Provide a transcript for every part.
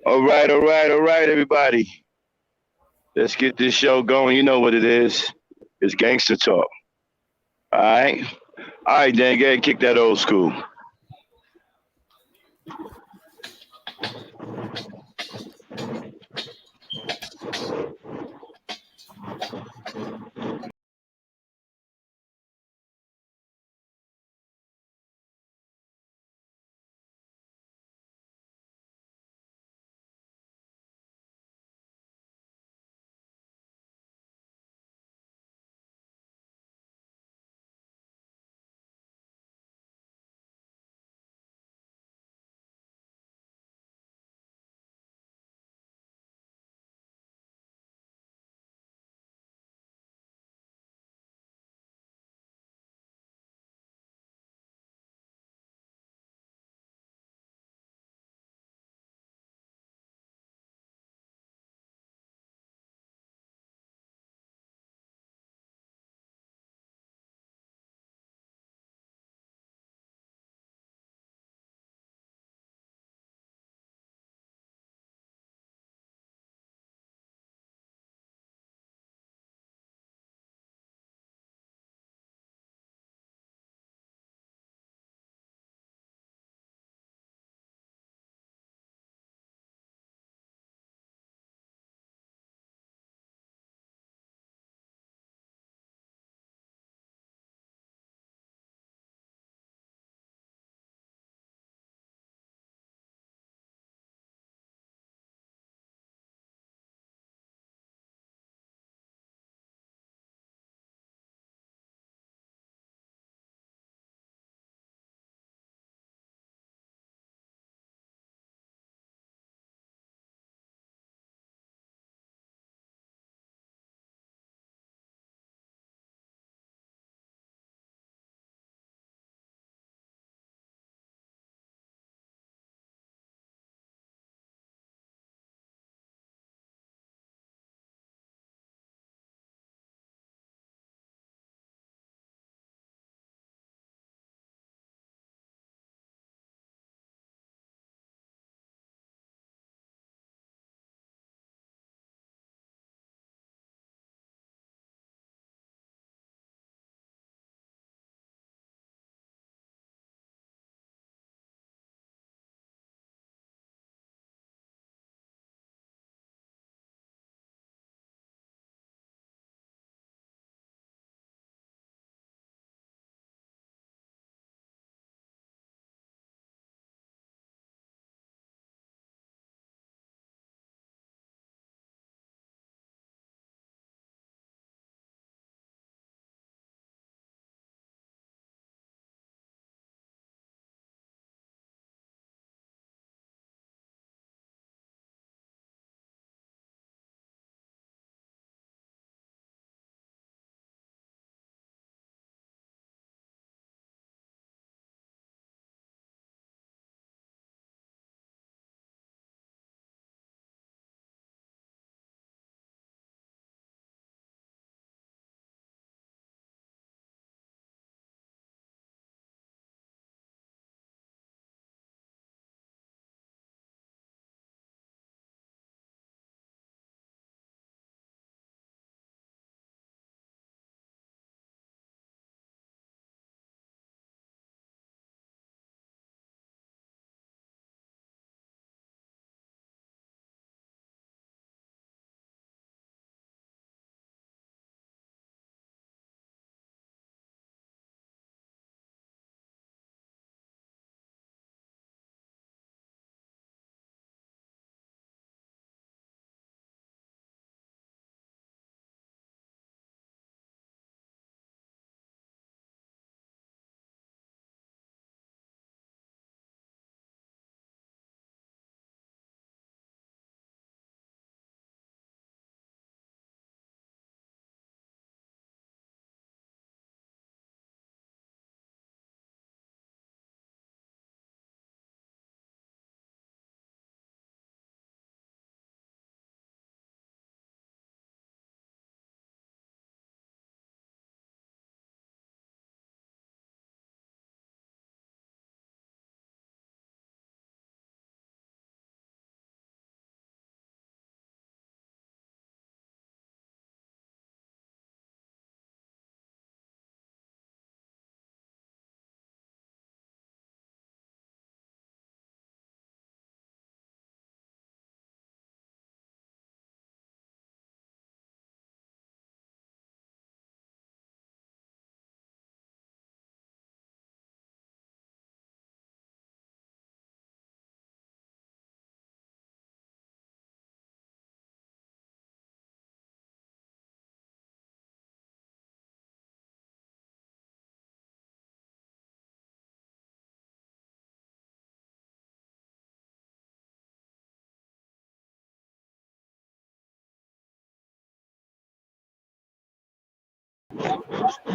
All right, everybody. Let's get this show going. You know what it is. It's gangster talk. All right. All right, Dan, go ahead and kick that old school.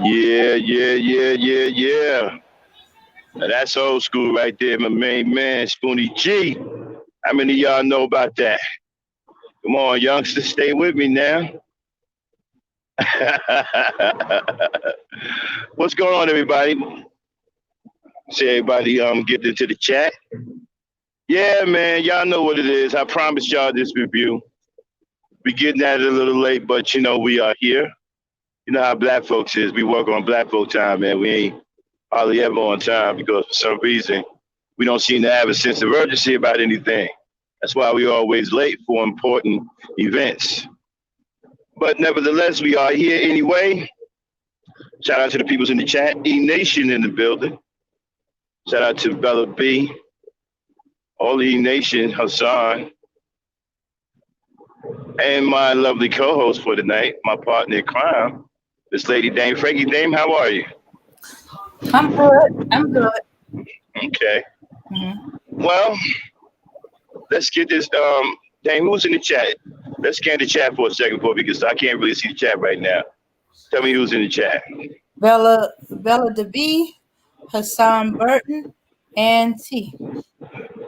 Yeah. Now that's old school right there, my main man, Spoonie G. How many of y'all know about that? Come on, youngsters, stay with me now. What's going on, everybody? See everybody get into the chat. Yeah, man, y'all know what it is. I promised y'all this review. We getting at it a little late, but we are here. You know how black folks is. We work on black folk time, man. We ain't hardly ever on time because for some reason we don't seem to have a sense of urgency about anything. That's why we always late for important events. But nevertheless, we are here anyway. Shout out to the peoples in the chat. E Nation in the building. Shout out to Bella B. All E Nation, Hassan. And my lovely co-host for tonight, my partner in crime, this lady Dame Frankie. Dame, how are you? I'm good. Okay. Mm-hmm. Well, let's get this. Dame, who's in the chat? Let's scan the chat for a second, because I can't really see the chat right now. Tell me who's in the chat. Bella DeB, Hassan Burton, and T.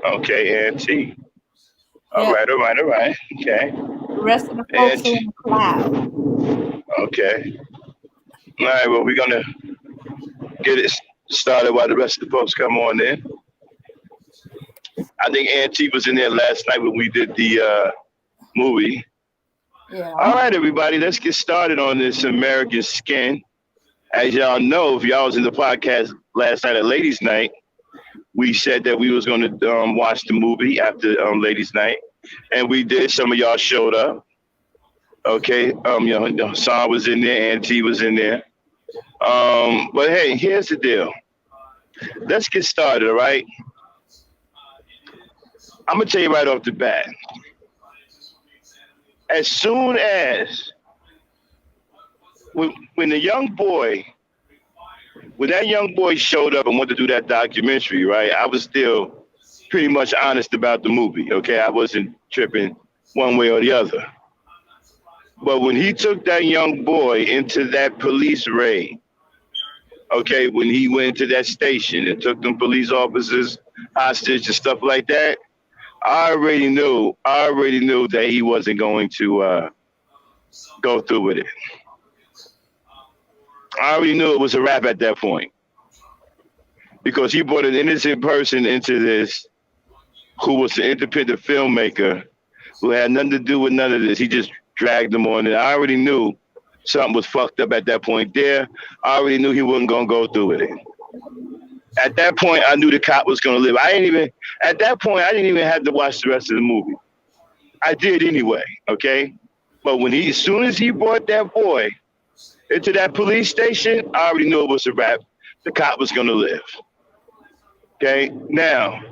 Okay, and T. All right. Okay. The rest of the folks are in the cloud. Okay. All right, well, we're going to get it started while the rest of the folks come on in. I think Auntie was in there last night when we did the movie. Yeah. All right, everybody, let's get started on this American Skin. As y'all know, if y'all was in the podcast last night at Ladies' Night, we said that we was going to watch the movie after Ladies' Night, and we did. Some of y'all showed up. Okay, Hassan was in there, Auntie was in there. But hey, here's the deal. Let's get started, all right? I'm going to tell you right off the bat. As soon as, when that young boy showed up and wanted to do that documentary, right, I was still pretty much honest about the movie, okay? I wasn't tripping one way or the other. But when he took that young boy into that police raid, okay, when he went to that station and took them police officers hostage and stuff like that, I already knew that he wasn't going to go through with it. I already knew it was a wrap at that point, because he brought an innocent person into this who was an independent filmmaker who had nothing to do with none of this. He just dragged them on, and I already knew something was fucked up at that point there. I already knew he wasn't going to go through with it. At that point, I knew the cop was going to live. At that point, I didn't even have to watch the rest of the movie. I did anyway, okay? But as soon as he brought that boy into that police station, I already knew it was a wrap. The cop was going to live. Okay? Now,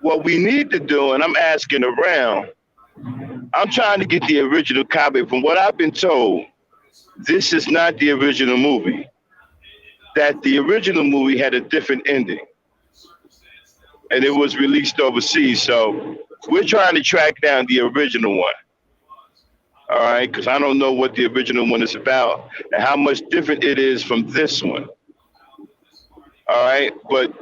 what we need to do, and I'm asking around, I'm trying to get the original copy. From what I've been told, this is not the original movie. That the original movie had a different ending, and it was released overseas. So we're trying to track down the original one. All right, because I don't know what the original one is about and how much different it is from this one. All right, but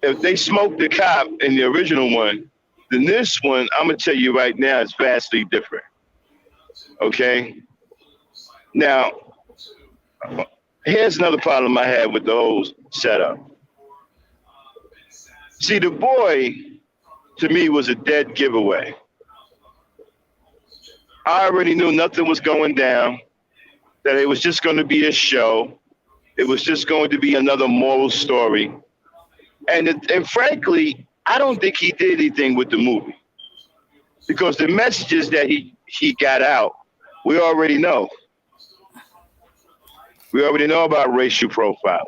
if they smoked the cop in the original one, then this one, I'm gonna tell you right now, is vastly different. Okay, now. Here's another problem I had with the whole setup. See, the boy, to me, was a dead giveaway. I already knew nothing was going down, that it was just going to be a show. It was just going to be another moral story. And frankly, I don't think he did anything with the movie, because the messages that he got out, we already know. We already know about racial profile.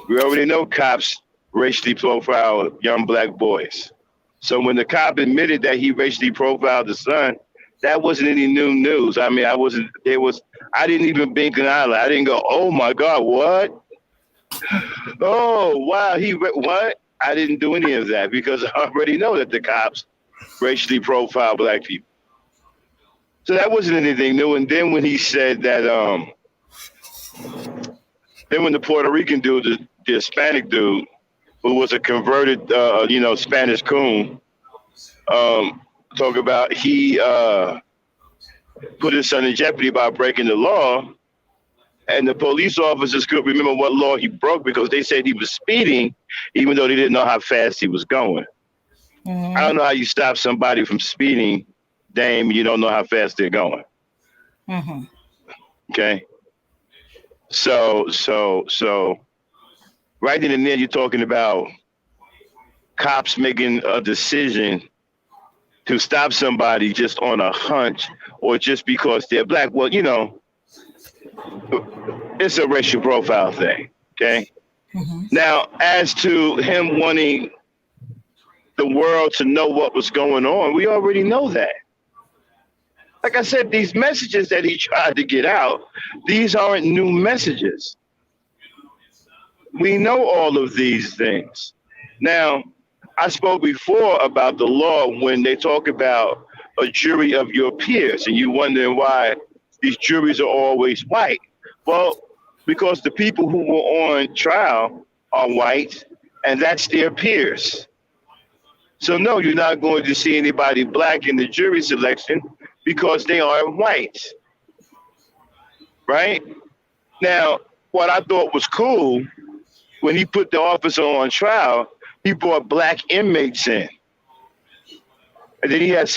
We already know cops racially profile young black boys. So when the cop admitted that he racially profiled the son, that wasn't any new news. I mean, I didn't even blink an eyelid. I didn't go, oh my God, what? Oh, wow, what? I didn't do any of that, because I already know that the cops racially profile black people. So that wasn't anything new. And then when he said that, then when the Puerto Rican dude, the Hispanic dude, who was a converted, Spanish coon, talk about he put his son in jeopardy by breaking the law, and the police officers couldn't remember what law he broke because they said he was speeding, even though they didn't know how fast he was going. I don't know how you stop somebody from speeding, Dame. You don't know how fast they're going. Okay. So, right in the end, you're talking about cops making a decision to stop somebody just on a hunch or just because they're black. Well, it's a racial profile thing. Okay. Now, as to him wanting the world to know what was going on, we already know that. Like I said, these messages that he tried to get out, these aren't new messages. We know all of these things. Now, I spoke before about the law when they talk about a jury of your peers, and you wondering why these juries are always white. Well, because the people who were on trial are white, and that's their peers. So no, you're not going to see anybody black in the jury selection because they are white, right? Now, what I thought was cool, when he put the officer on trial, he brought black inmates in. And then he had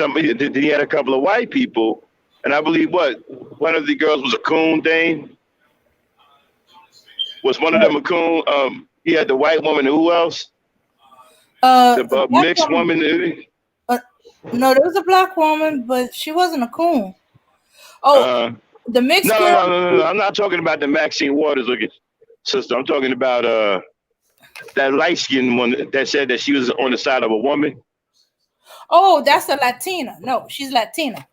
a couple of white people, and I believe one of the girls was a coon, Dane? Was one of them a coon? He had the white woman, and who else? The mixed woman. No, there was a black woman, but she wasn't a coon. The mixed girl. No. I'm not talking about the Maxine Waters looking sister. I'm talking about that light-skinned one that said that she was on the side of a woman. Oh, that's a Latina. No, she's Latina.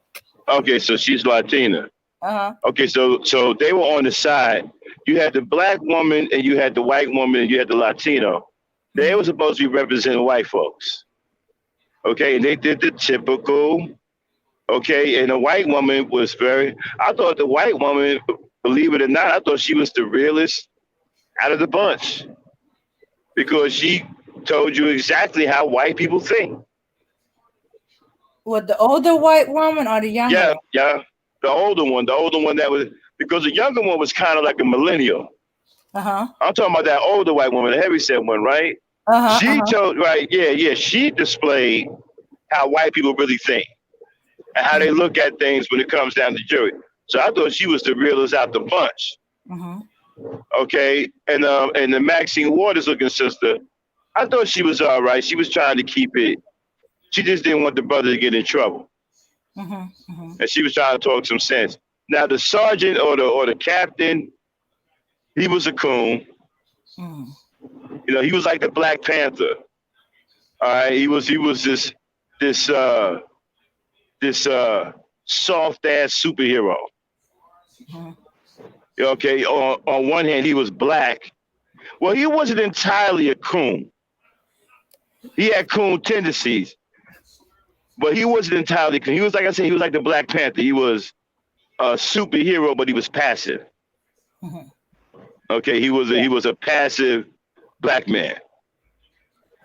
Okay, so she's Latina. Okay, so they were on the side. You had the black woman, and you had the white woman, and you had the Latino. They were supposed to be representing white folks. Okay, and they did the typical. Okay, and the white woman was I thought the white woman, believe it or not, I thought she was the realest out of the bunch because she told you exactly how white people think. What, the older white woman or the younger one? Yeah, the older one that was, because the younger one was kind of like a millennial. I'm talking about that older white woman, the heavyset one, right? She told, right, yeah, she displayed how white people really think and how they look at things when it comes down to jury. So I thought she was the realest out the bunch. Okay, and the Maxine Waters looking sister, I thought she was all right. She was trying to keep it. She just didn't want the brother to get in trouble. And she was trying to talk some sense. Now the sergeant or the captain, he was a coon. He was like the Black Panther. All right, he was this soft ass superhero. Okay, on one hand he was black. Well, he wasn't entirely a coon. He had coon tendencies, but he wasn't entirely coon. He was, like I said, he was like the Black Panther. He was a superhero, but he was passive. Okay, he was a passive black man.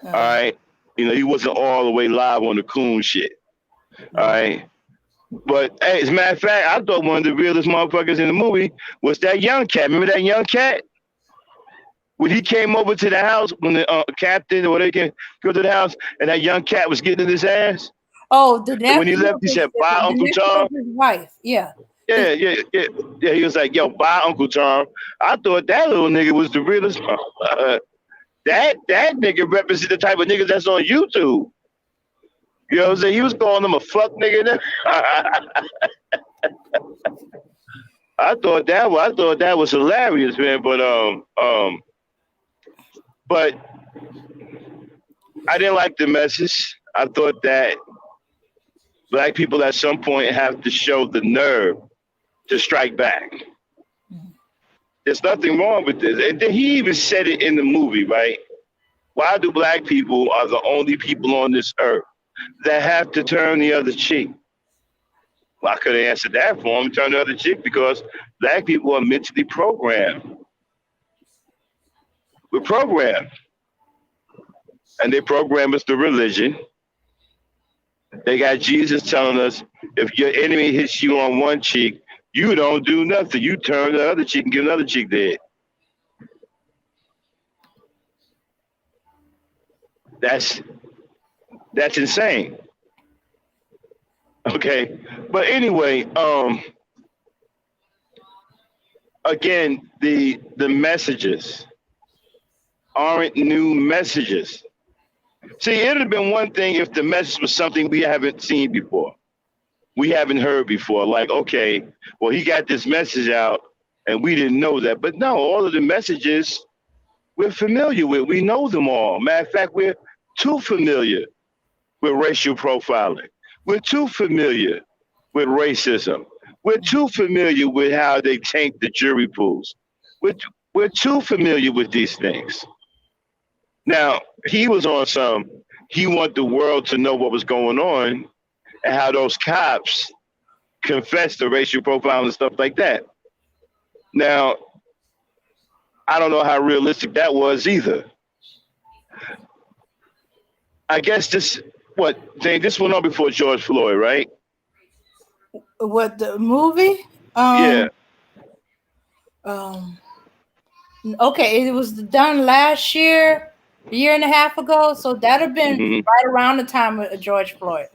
All right, he wasn't all the way live on the coon shit. All right. But hey, as a matter of fact, I thought one of the realest motherfuckers in the movie was that young cat. Remember that young cat? When he came over to the house, when the captain or they can go to the house, and that young cat was getting in his ass. Oh, when he left, he said, "Bye, Uncle Tom." His wife, yeah. He was like, "Yo, bye, Uncle Tom." I thought that little nigga was the realest. That nigga represents the type of niggas that's on YouTube. You know what I'm saying? He was calling him a fuck nigga. I thought that was hilarious, man. But I didn't like the message. I thought that black people at some point have to show the nerve to strike back. There's nothing wrong with this. And then he even said it in the movie, right? Why do black people are the only people on this earth that have to turn the other cheek? Well, I could have answered that for him, turned the other cheek because black people are mentally programmed. We're programmed. And they program us to religion. They got Jesus telling us if your enemy hits you on one cheek, you don't do nothing. You turn the other cheek and give another cheek dead. That's that's insane. Okay. But anyway, again, the messages aren't new messages. See, it'd have been one thing if the message was something we haven't seen before, we haven't heard before. Like, okay, well, he got this message out and we didn't know that. But no, all of the messages we're familiar with. We know them all. Matter of fact, we're too familiar with racial profiling. We're too familiar with racism. We're too familiar with how they taint the jury pools. We're, we're too familiar with these things. Now, he was on some, he wanted the world to know what was going on and how those cops confessed to racial profiling and stuff like that. Now, I don't know how realistic that was either. I guess this, what, Jane, this went on before George Floyd, right? What, the movie? Yeah. Okay, it was done last year, a year and a half ago, so that'd have been right around the time of George Floyd.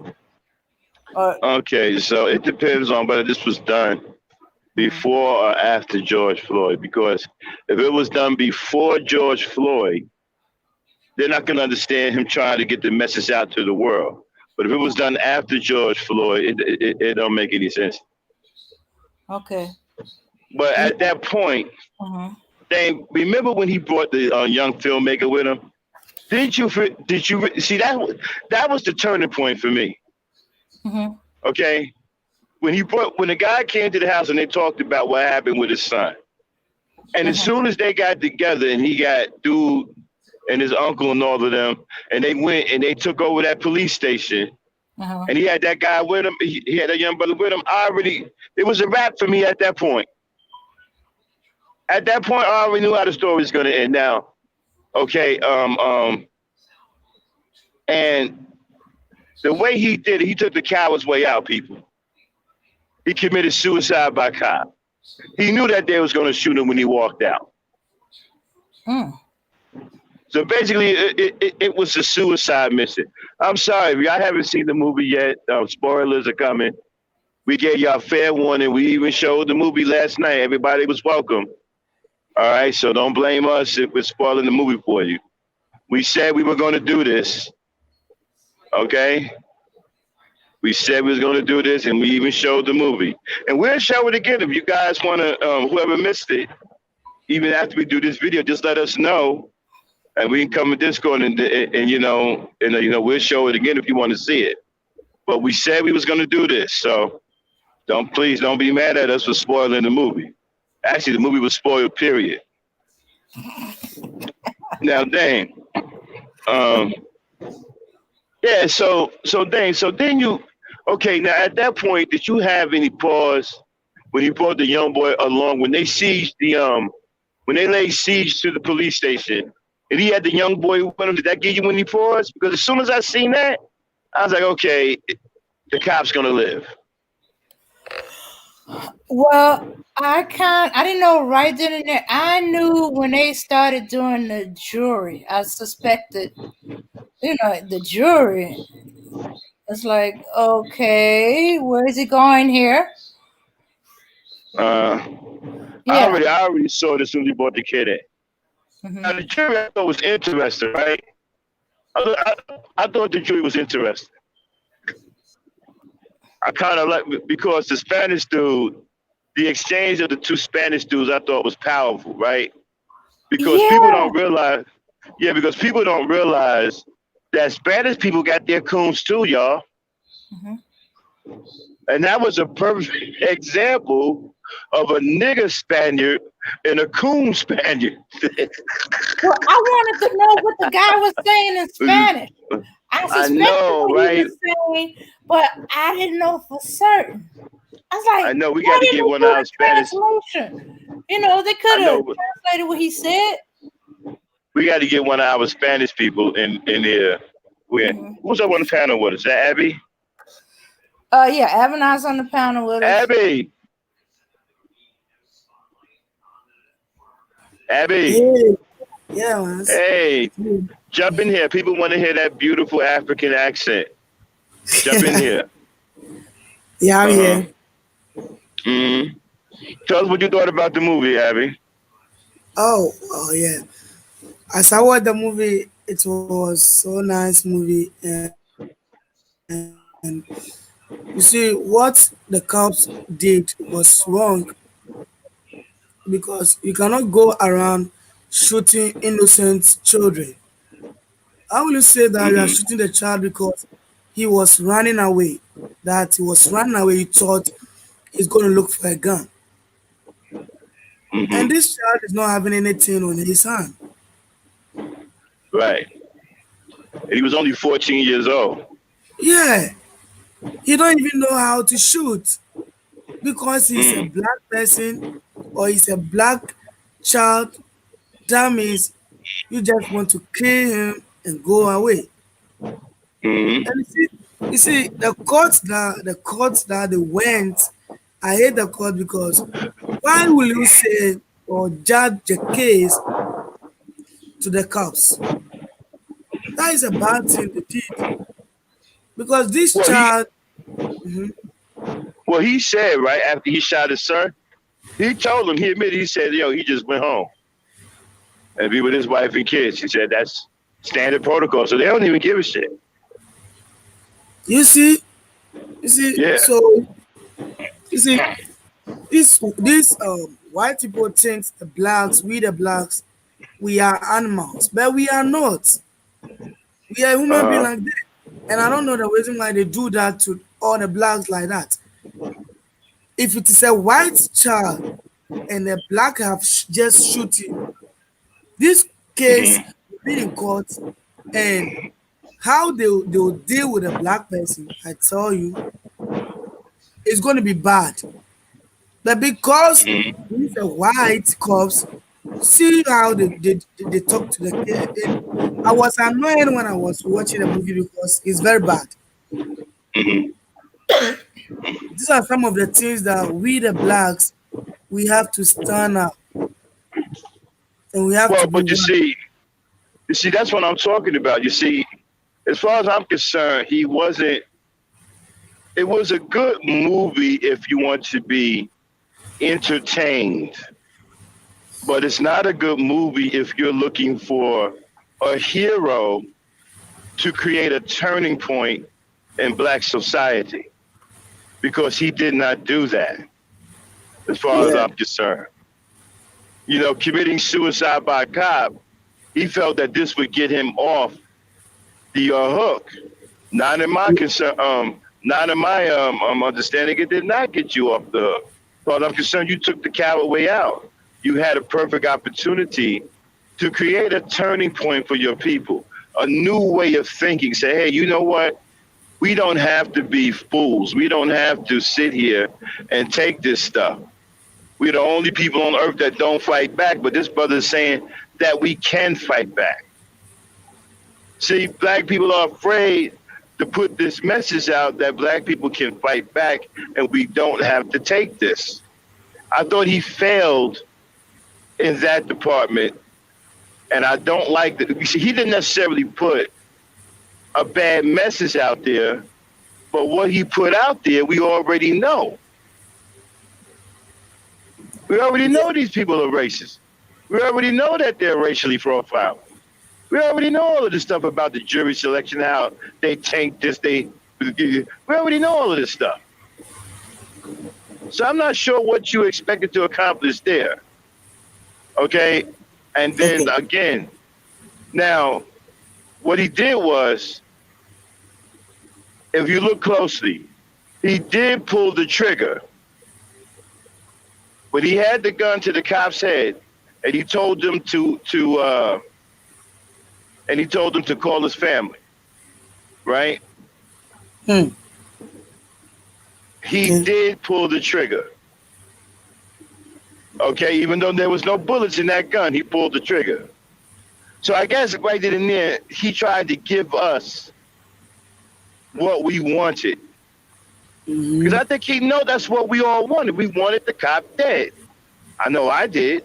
Okay, so it depends on whether this was done before or after George Floyd, because if it was done before George Floyd, they're not going to understand him trying to get the message out to the world. But if it was done after George Floyd, it don't make any sense. Okay. But at that point, they remember when he brought the young filmmaker with him? Did you see that? That was the turning point for me. Okay, when the guy came to the house and they talked about what happened with his son, and as soon as they got together and he got dude and his uncle and all of them, and they went and they took over that police station, and he had that guy with him, he had that young brother with him. It was a wrap for me at that point. At that point, I already knew how the story was going to end. Now, okay, and the way he did it, he took the coward's way out, people. He committed suicide by cop. He knew that they was going to shoot him when he walked out. So basically, it was a suicide mission. I'm sorry, if y'all haven't seen the movie yet, spoilers are coming. We gave y'all fair warning. We even showed the movie last night. Everybody was welcome. All right, so don't blame us if we're spoiling the movie for you. We said we were going to do this. Okay? We said we was going to do this, and we even showed the movie. And we'll show it again if you guys want to, whoever missed it, even after we do this video, just let us know. And we can come to Discord and we'll show it again if you want to see it. But we said we was going to do this, so please don't be mad at us for spoiling the movie. Actually, the movie was spoiled, period. Now, Dane. Yeah, so Dane, so then you, okay, now at that point, did you have any pause when you brought the young boy along, when they sieged when they laid siege to the police station, and he had the young boy with him, did that give you any pause? Because as soon as I seen that, I was like, okay, the cop's gonna live. Well, I didn't know right then and there. I knew when they started doing the jury. I suspected, the jury. It's like, okay, where is he going here? I already saw it as soon as he brought the kid in. Now the jury I thought was interesting, right? I thought the jury was interesting. I kind of like, because the Spanish dude, the exchange of the two Spanish dudes I thought was powerful, right? Because people don't realize that Spanish people got their coons too, y'all. And that was a perfect example of a nigger Spaniard and a coon Spaniard. Well, I wanted to know what the guy was saying in Spanish. I I suspected know, what he right? was saying, but I didn't know for certain. I was I like, know. We got why to didn't get they one of do our the Spanish. translation? You know, they I could have know. translated what he said. We got to get one of our Spanish people in here. Hmm. Who's up on the panel with us? Is that Abby? Yeah, Avon's on the panel with us. Abby. Abby. Hey, yeah, man. Hey, jump in here. People want to hear that beautiful African accent. Jump in here. Yeah, I'm Uh huh. here. hmm Tell us what you thought about the movie, Abby. Oh, yeah. As I watched the movie, it was so nice movie, and you see what the cops did was wrong because you cannot go around shooting innocent children. How will you say that you are shooting the hmm child because he was running away? That he was running away, you thought he's going to look for a gun, hmm and this child is not having anything on his hand. Right. And he was only 14 years old. Yeah, he don't even know how to shoot because he's a Mm-hmm. black person or he's a black child. That means you just want to kill him and go away. And you see the courts that they went. I hate the court because why will you say or judge the case to the cops? That is a bad thing they did because this Well, he child. Mhm. well he said right after he shot his son, he told him, he admitted, he said, yo, he just went home and be with his wife and kids. He said that's standard protocol. So they don't even give a shit. You see, you see. Yeah. So you see, this white people think the blacks, we the blacks, we are animals, but we are not. We are human beings Uh huh. like that. And I don't know the reason why they do that to all the blacks like that. If it is a white child and a black have just shooting, this case will be in court, and how they will deal with a black person, I tell you, it's going to be bad. But because these are white cops, see how they talk to the kid. And I was annoyed when I was watching the movie because it's very bad. These are some of the things that we the blacks we have to stand up and we have to Well, be but one. you see, that's what I'm talking about. You see, as far as I'm concerned, he wasn't. It was a good movie if you want to be entertained, but it's not a good movie if you're looking for a hero to create a turning point in black society, because he did not do that, as far as Yeah, I'm concerned. You know, committing suicide by cop, he felt that this would get him off the hook. Not in my concern, not in my understanding, it did not get you off the hook. As far as I'm concerned, you took the coward way out. You had a perfect opportunity to create a turning point for your people, a new way of thinking. Say, hey, you know what? We don't have to be fools. We don't have to sit here and take this stuff. We're the only people on earth that don't fight back. But this brother is saying that we can fight back. See, black people are afraid to put this message out that black people can fight back and we don't have to take this. I thought he failed in that department, and I don't like that. You see, he didn't necessarily put a bad message out there, but what he put out there, we already know. We already yeah, know these people are racist. We already know that they're racially profiled. We already know all of this stuff about the jury selection, how they tank this, we already know all of this stuff. So I'm not sure what you expected to accomplish there. Okay? And then okay. again, now what he did was, if you look closely, he did pull the trigger, but he had the gun to the cop's head, and he told them to call his family. right? Hmm. He Okay. did pull the trigger. Okay, even though there was no bullets in that gun, he pulled the trigger. So I guess right then and there, he tried to give us what we wanted. Because Mm-hmm. I think he know that's what we all wanted. We wanted the cop dead. I know I did,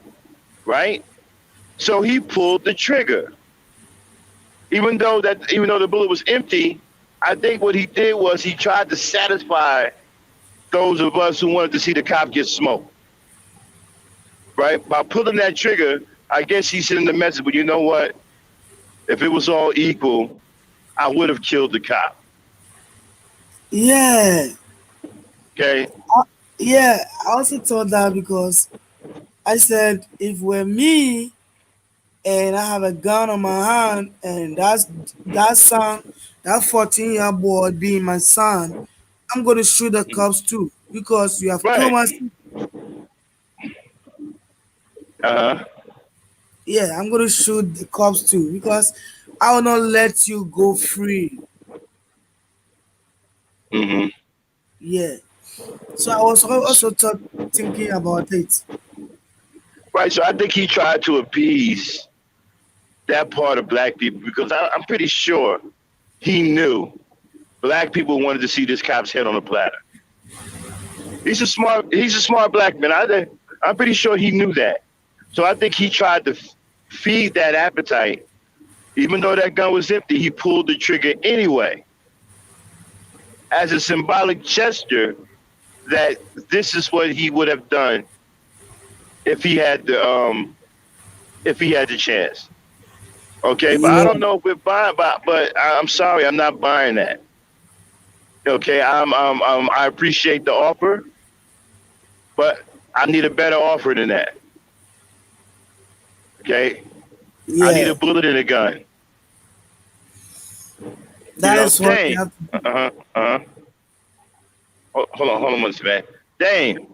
right? So he pulled the trigger. Even though the bullet was empty, I think what he did was he tried to satisfy those of us who wanted to see the cop get smoked. Right? By pulling that trigger, I guess he's sending the message, but you know what? If it was all equal, I would have killed the cop. Yeah. Okay? Yeah. I also thought that because I said if were me and I have a gun on my hand and that son, that 14-year boy being my son, I'm gonna shoot the cops too because you have killed Right. my son. Uh-huh. Yeah, I'm gonna shoot the cops too because I will not let you go free. Hmm. Yeah. So I was also thinking about it. Right. So I think he tried to appease that part of black people because I'm pretty sure he knew black people wanted to see this cop's head on a platter. He's a smart black man. I'm pretty sure he knew that. So I think he tried to feed that appetite. Even though that gun was empty, he pulled the trigger anyway as a symbolic gesture that this is what he would have done if he had the chance. Okay, but I Yeah. don't know if we're buying, but I'm sorry, I'm not buying that. Okay, I appreciate the offer, but I need a better offer than that. Okay, I need Yeah. a bullet in a gun. That is what you Dang. have to Uh do. huh. Uh huh. Hold on one second, man. Dang,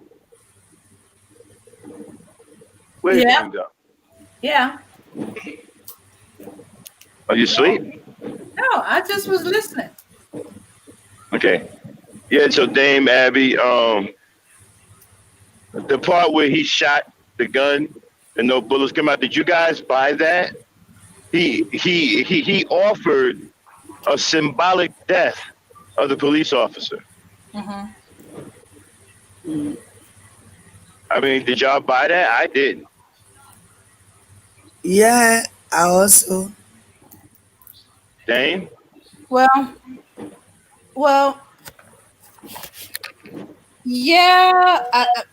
where did Yeah, you go? yeah. Are you asleep? No, I just was listening. Okay. Yeah. So Dame Abby, the part where he shot the gun and no bullets come out. Did you guys buy that? He offered a symbolic death of the police officer. Hmm. Mm. I mean, did y'all buy that? I didn't. Yeah. I also. Dame. Well, well, yeah.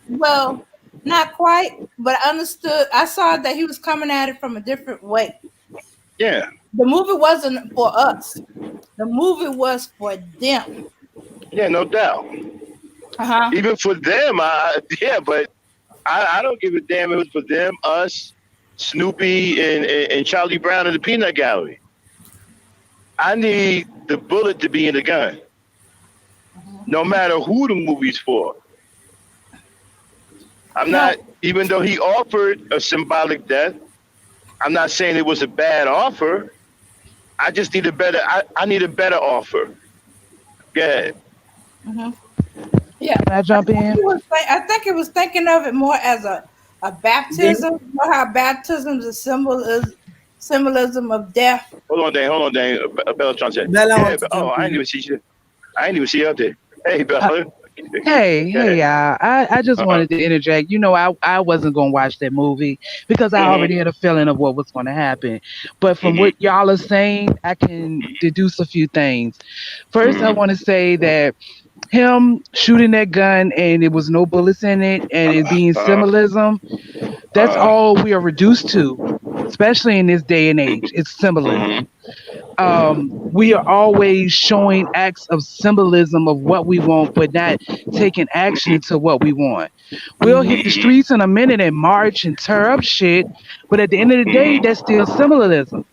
Well, not quite, but I understood. I saw that he was coming at it from a different way. Yeah. The movie wasn't for us. The movie was for them. Yeah. No doubt. Uh huh. Even for them, yeah, but I don't give a damn if it was for them, us, Snoopy, and Charlie Brown in the Peanut Gallery. I need the bullet to be in the gun, no matter who the movie's for. I'm No, not, even though he offered a symbolic death, I'm not saying it was a bad offer. I just need a better, I need a better offer. Go ahead. hmm, yeah. Can I jump in? I think it was thinking of it more as a Yeah. baptism. You know how baptism is symbolism of death. Hold on, Dane. Bella John said, Bella yeah, wants to oh, jump I didn't in. even see you. I didn't even see you up there. Hey, Uh, Bella. hey, Go hey, ahead. y'all. I just Uh-huh. wanted to interject. I wasn't going to watch that movie because I already Mm-hmm. had a feeling of what was going to happen. But from what Mm-hmm. y'all are saying, I can deduce a few things. First, I Mm-hmm. want to say that him shooting that gun and it was no bullets in it and it being Uh, symbolism, that's uh, all we are reduced to, especially in this day and age. It's mm-hmm. symbolism. We are always showing acts of symbolism of what we want, but not taking action Mm-hmm. to what we want. We'll hit the Mm-hmm. Mm-hmm. streets in a minute and march and tear up shit, but at the end of the day, Mm-hmm. that's still symbolism.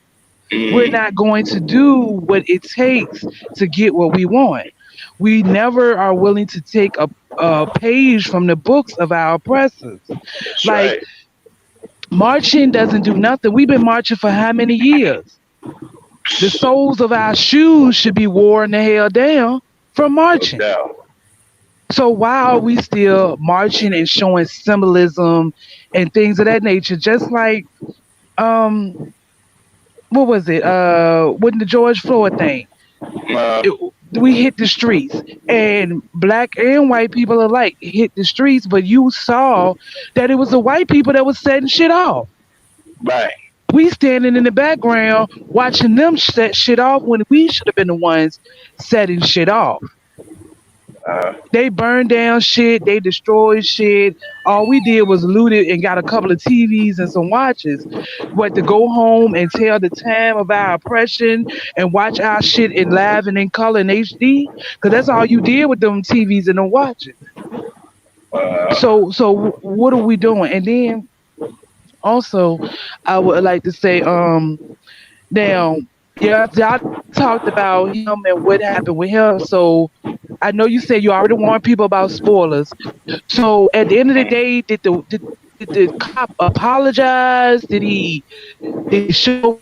We're Mm-hmm. not going to do what it takes to get what we want. We never are willing to take a page from the books of our oppressors. That's Like, right. marching doesn't do nothing. We've been marching for how many years? The soles of our shoes should be worn the hell down from No marching. doubt. So why are we still marching and showing symbolism and things of that nature? Just like um, what was it? When the George Floyd thing, Uh, it, we hit the streets, and black and white people alike hit the streets. But you saw that it was the white people that was setting shit off. right. We standing in the background watching them set shit off when we should have been the ones setting shit off. Uh, They burned down shit. They destroyed shit. All we did was loot it and got a couple of TVs and some watches. But to go home and tell the time of our oppression and watch our shit in live and in color and HD, because that's all you did with them TVs and them watches. So what are we doing? And then also, I would like to say, now, yeah, y'all talked about him and what happened with him. So I know you said you already warned people about spoilers. So at the end of the day, did the cop apologize? Did he show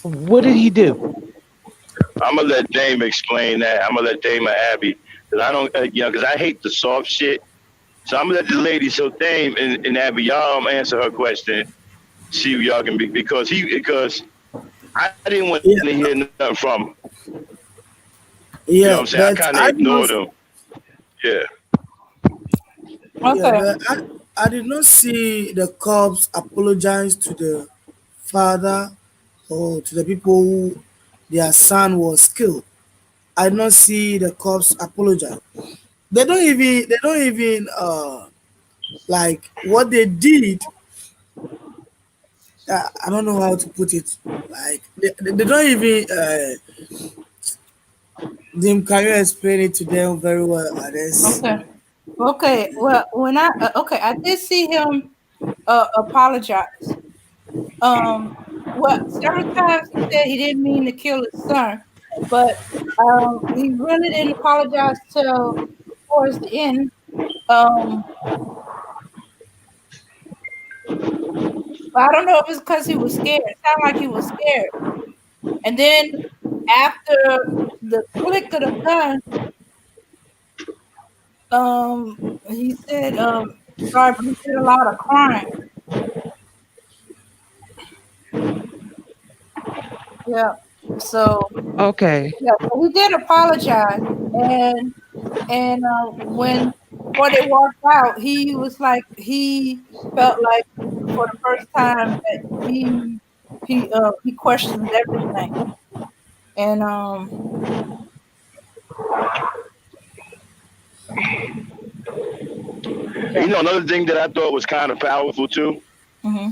what did he do? I'm gonna let Dame explain that. I'm gonna let Dame and Abby, because I don't, because I hate the soft shit. So I'm gonna let the lady, so Dame and Abby, y'all answer her question. See if y'all can be, because I didn't want Yeah, to hear nothing from him. You know what yeah, I'm saying? I but kind of I did not. ignored him. Yeah. Yeah, Okay. but I did not see the cops apologize to the father or to the people who their son was killed. I did not see the cops apologize. They don't even like what they did. I don't know how to put it. Like they don't even. Dim, can you explain it to them very well? This. Okay. Okay. Well, when okay, I did see him apologize. Um, well, several times he said he didn't mean to kill his son, but he really didn't apologize till towards the end. Um, but I don't know if it's because he was scared. It sounded like he was scared. And then after the click of the gun, he said, sorry, but he did a lot of crying. Yeah. So Okay. yeah, so he did apologize, and when before they walked out, he was like he felt like for the first time that he questions everything, and yeah. Another thing that I thought was kind of powerful too, Hmm.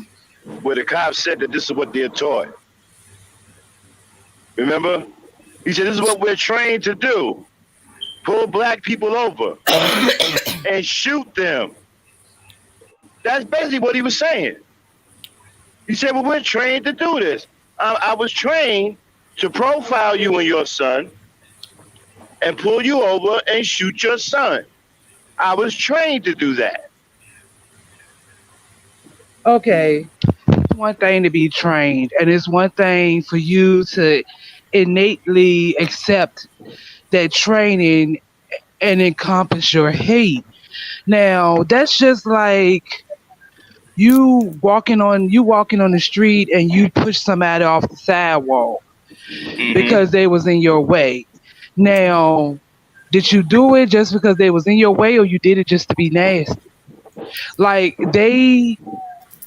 where the cop said that this is what they're taught. Remember? He said, this is what we're trained to do. Pull black people over and shoot them. That's basically what he was saying. He said, well, we're trained to do this. I was trained to profile you and your son and pull you over and shoot your son. I was trained to do that. Okay. It's one thing to be trained, and it's one thing for you to innately accept that training and encompass your hate. Now, that's just like you walking on the street and you push somebody off the sidewalk because Mm-hmm. they was in your way. Now, did you do it just because they was in your way, or you did it just to be nasty? Like they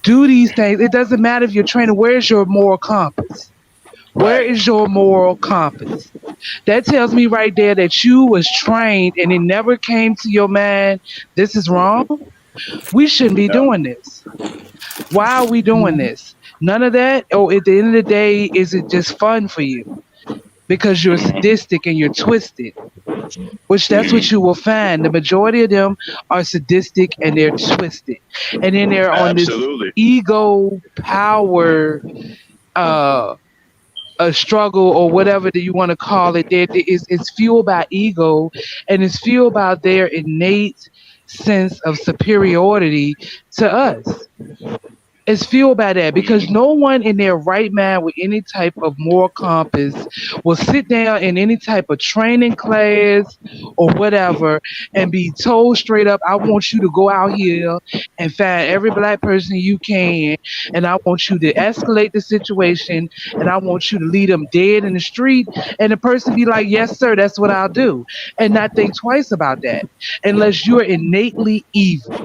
do these things. It doesn't matter if you're training. Where's your moral compass? Where Right. is your moral compass? That tells me right there that you was trained and it never came to your mind, this is wrong. We shouldn't be No. doing this. Why are we doing this? None of that. Or at the end of the day, is it just fun for you? Because you're sadistic and you're twisted, which that's what you will find. The majority of them are sadistic and they're twisted. And then they're on this Absolutely. ego power uh a struggle or whatever that you want to call it. It's fueled by ego and it's fueled by their innate sense of superiority to us. is fueled by that because no one in their right mind with any type of moral compass will sit down in any type of training class or whatever and be told straight up, I want you to go out here and find every black person you can, and I want you to escalate the situation, and I want you to leave them dead in the street, and the person be like, yes, sir, that's what I'll do, and not think twice about that, unless you're innately evil.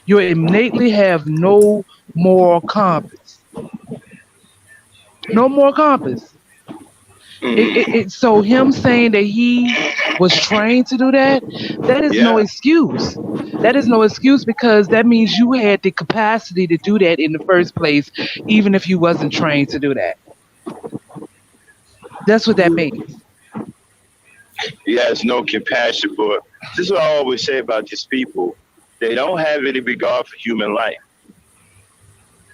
You innately have no moral compass. No moral compass. So him saying that he was trained to do that, that is no Yeah. excuse. That is no excuse because that means you had the capacity to do that in the first place, even if you wasn't trained to do that. That's what that means. He has no compassion for. This is what I always say about these people. They don't have any regard for human life.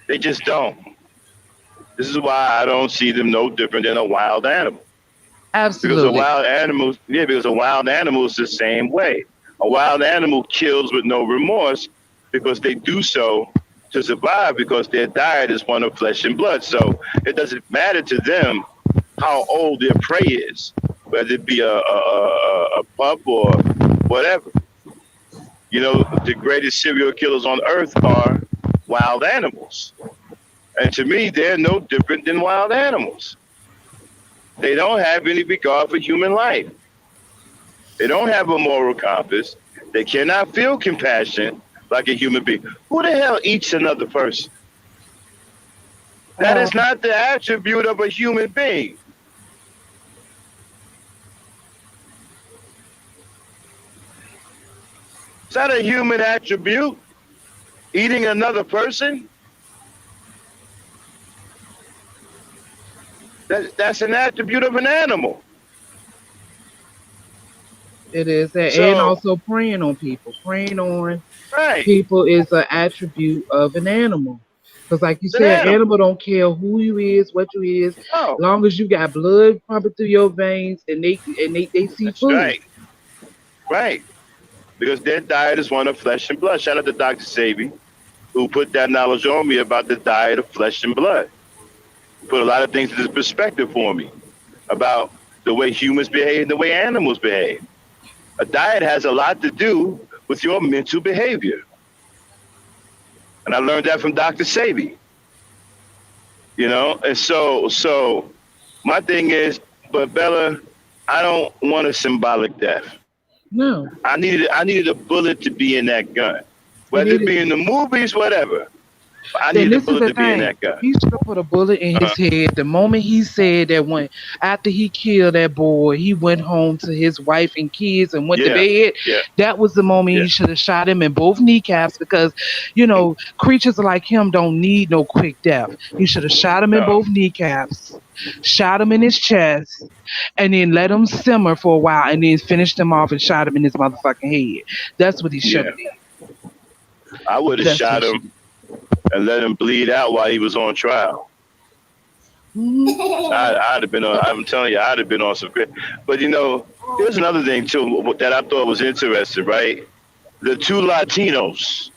They just don't. This is why I don't see them no different than a wild animal. Because a Absolutely. wild animal, yeah, because a wild animal is the same way. A wild animal kills with no remorse because they do so to survive because their diet is one of flesh and blood. So it doesn't matter to them how old their prey is, whether it be a pup or whatever. You know, the greatest serial killers on earth are wild animals. And to me, they're no different than wild animals. They don't have any regard for human life. They don't have a moral compass. They cannot feel compassion like a human being. Who the hell eats another person? That Uh, is not the attribute of a human being. Is that a human attribute? Eating another person? That's an attribute of an animal. It is that, and So, also preying on people. Preying on right, people is an attribute of an animal. Because, like you it's an said, an animal. animal don't care who you is, what you is, Oh, long as you got blood pumping through your veins and they see that's food. right, right. Because their diet is one of flesh and blood. Shout out to Dr. Sabi, who put that knowledge on me about the diet of flesh and blood. Put a lot of things into perspective for me about the way humans behave and the way animals behave. A diet has a lot to do with your mental behavior. And I learned that from Dr. Sabi, you know? And so my thing is, but Bella, I don't want a symbolic death. No, I needed a bullet to be in that gun. you Whether it needed. be in the movies, whatever. I And needed a this is bullet the to be in thing. that gun. He should have put a bullet in Uh-huh. his head the moment he said that when after he killed that boy, he went home to his wife and kids and went to Yeah, bed. yeah, That was the moment yeah. he should have shot him in both kneecaps because, creatures like him don't need no quick death. He should have shot him in No. both kneecaps, shot him in his chest, and then let him simmer for a while and then finished him off and shot him in his motherfucking head. That's what he should Yeah. have did. I would have That's what he shot should him and let him bleed out while he was on trial. have. I'd have been on. I'm telling you, I'd have been on some great. But here's another thing too that I thought was interesting. Right, the two Latinos.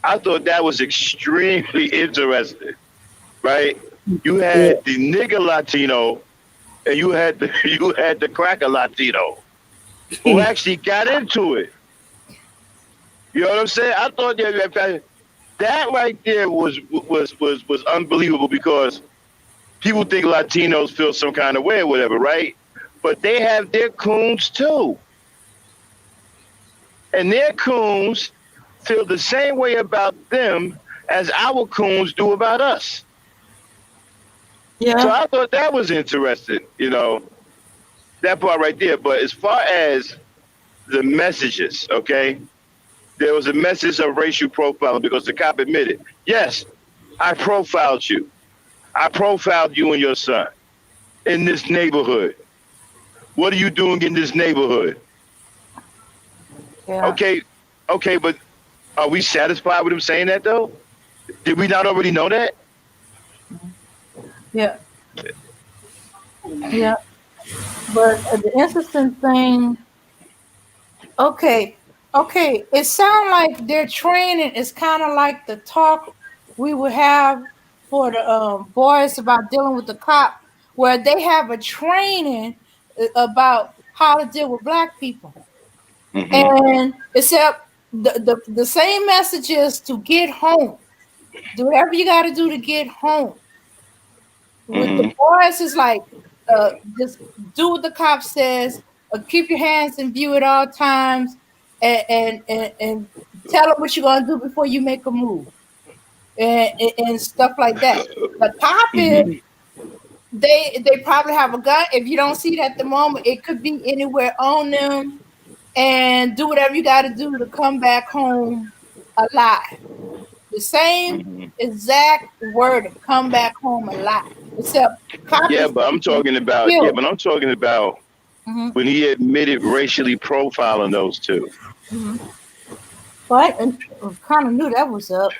I thought that was extremely interesting. Right, you Yeah. had the nigger Latino, and you had the you had the cracker Latino who actually got into it. You know what I'm saying? I thought that right there was unbelievable because people think Latinos feel some kind of way or whatever, right? But they have their coons too. And their coons feel the same way about them as our coons do about us. So yeah, I thought that was interesting, that part right there. But as far as the messages, okay, there was a message of racial profiling because the cop admitted, yes, I profiled you. I profiled you and your son in this neighborhood. What are you doing in this neighborhood? yeah, Okay, okay, but are we satisfied with him saying that though? Did we not already know that? yeah, yeah. But the interesting thing, okay, Okay, it sounds like their training is kind of like the talk we would have for the boys about dealing with the cop, where they have a training about how to deal with black people. Hmm. And except the same message is to get home. Do whatever you got to do to get home. With the Hmm. boys, it's like just do what the cop says. Keep your hands in view at all times, and tell them what you're gonna do before you make a move, and stuff like that. The cop is Hmm. they probably have a gun. If you don't see it at the moment, it could be anywhere on them, and do whatever you got to do to come back home alive. The same Hmm. exact word, come back home alive. Except cop Yeah, is but I'm thinking talking about yeah, kill. but I'm talking about Mm-hmm. when he admitted racially profiling those two. Mm-hmm. But I kind of knew that was up.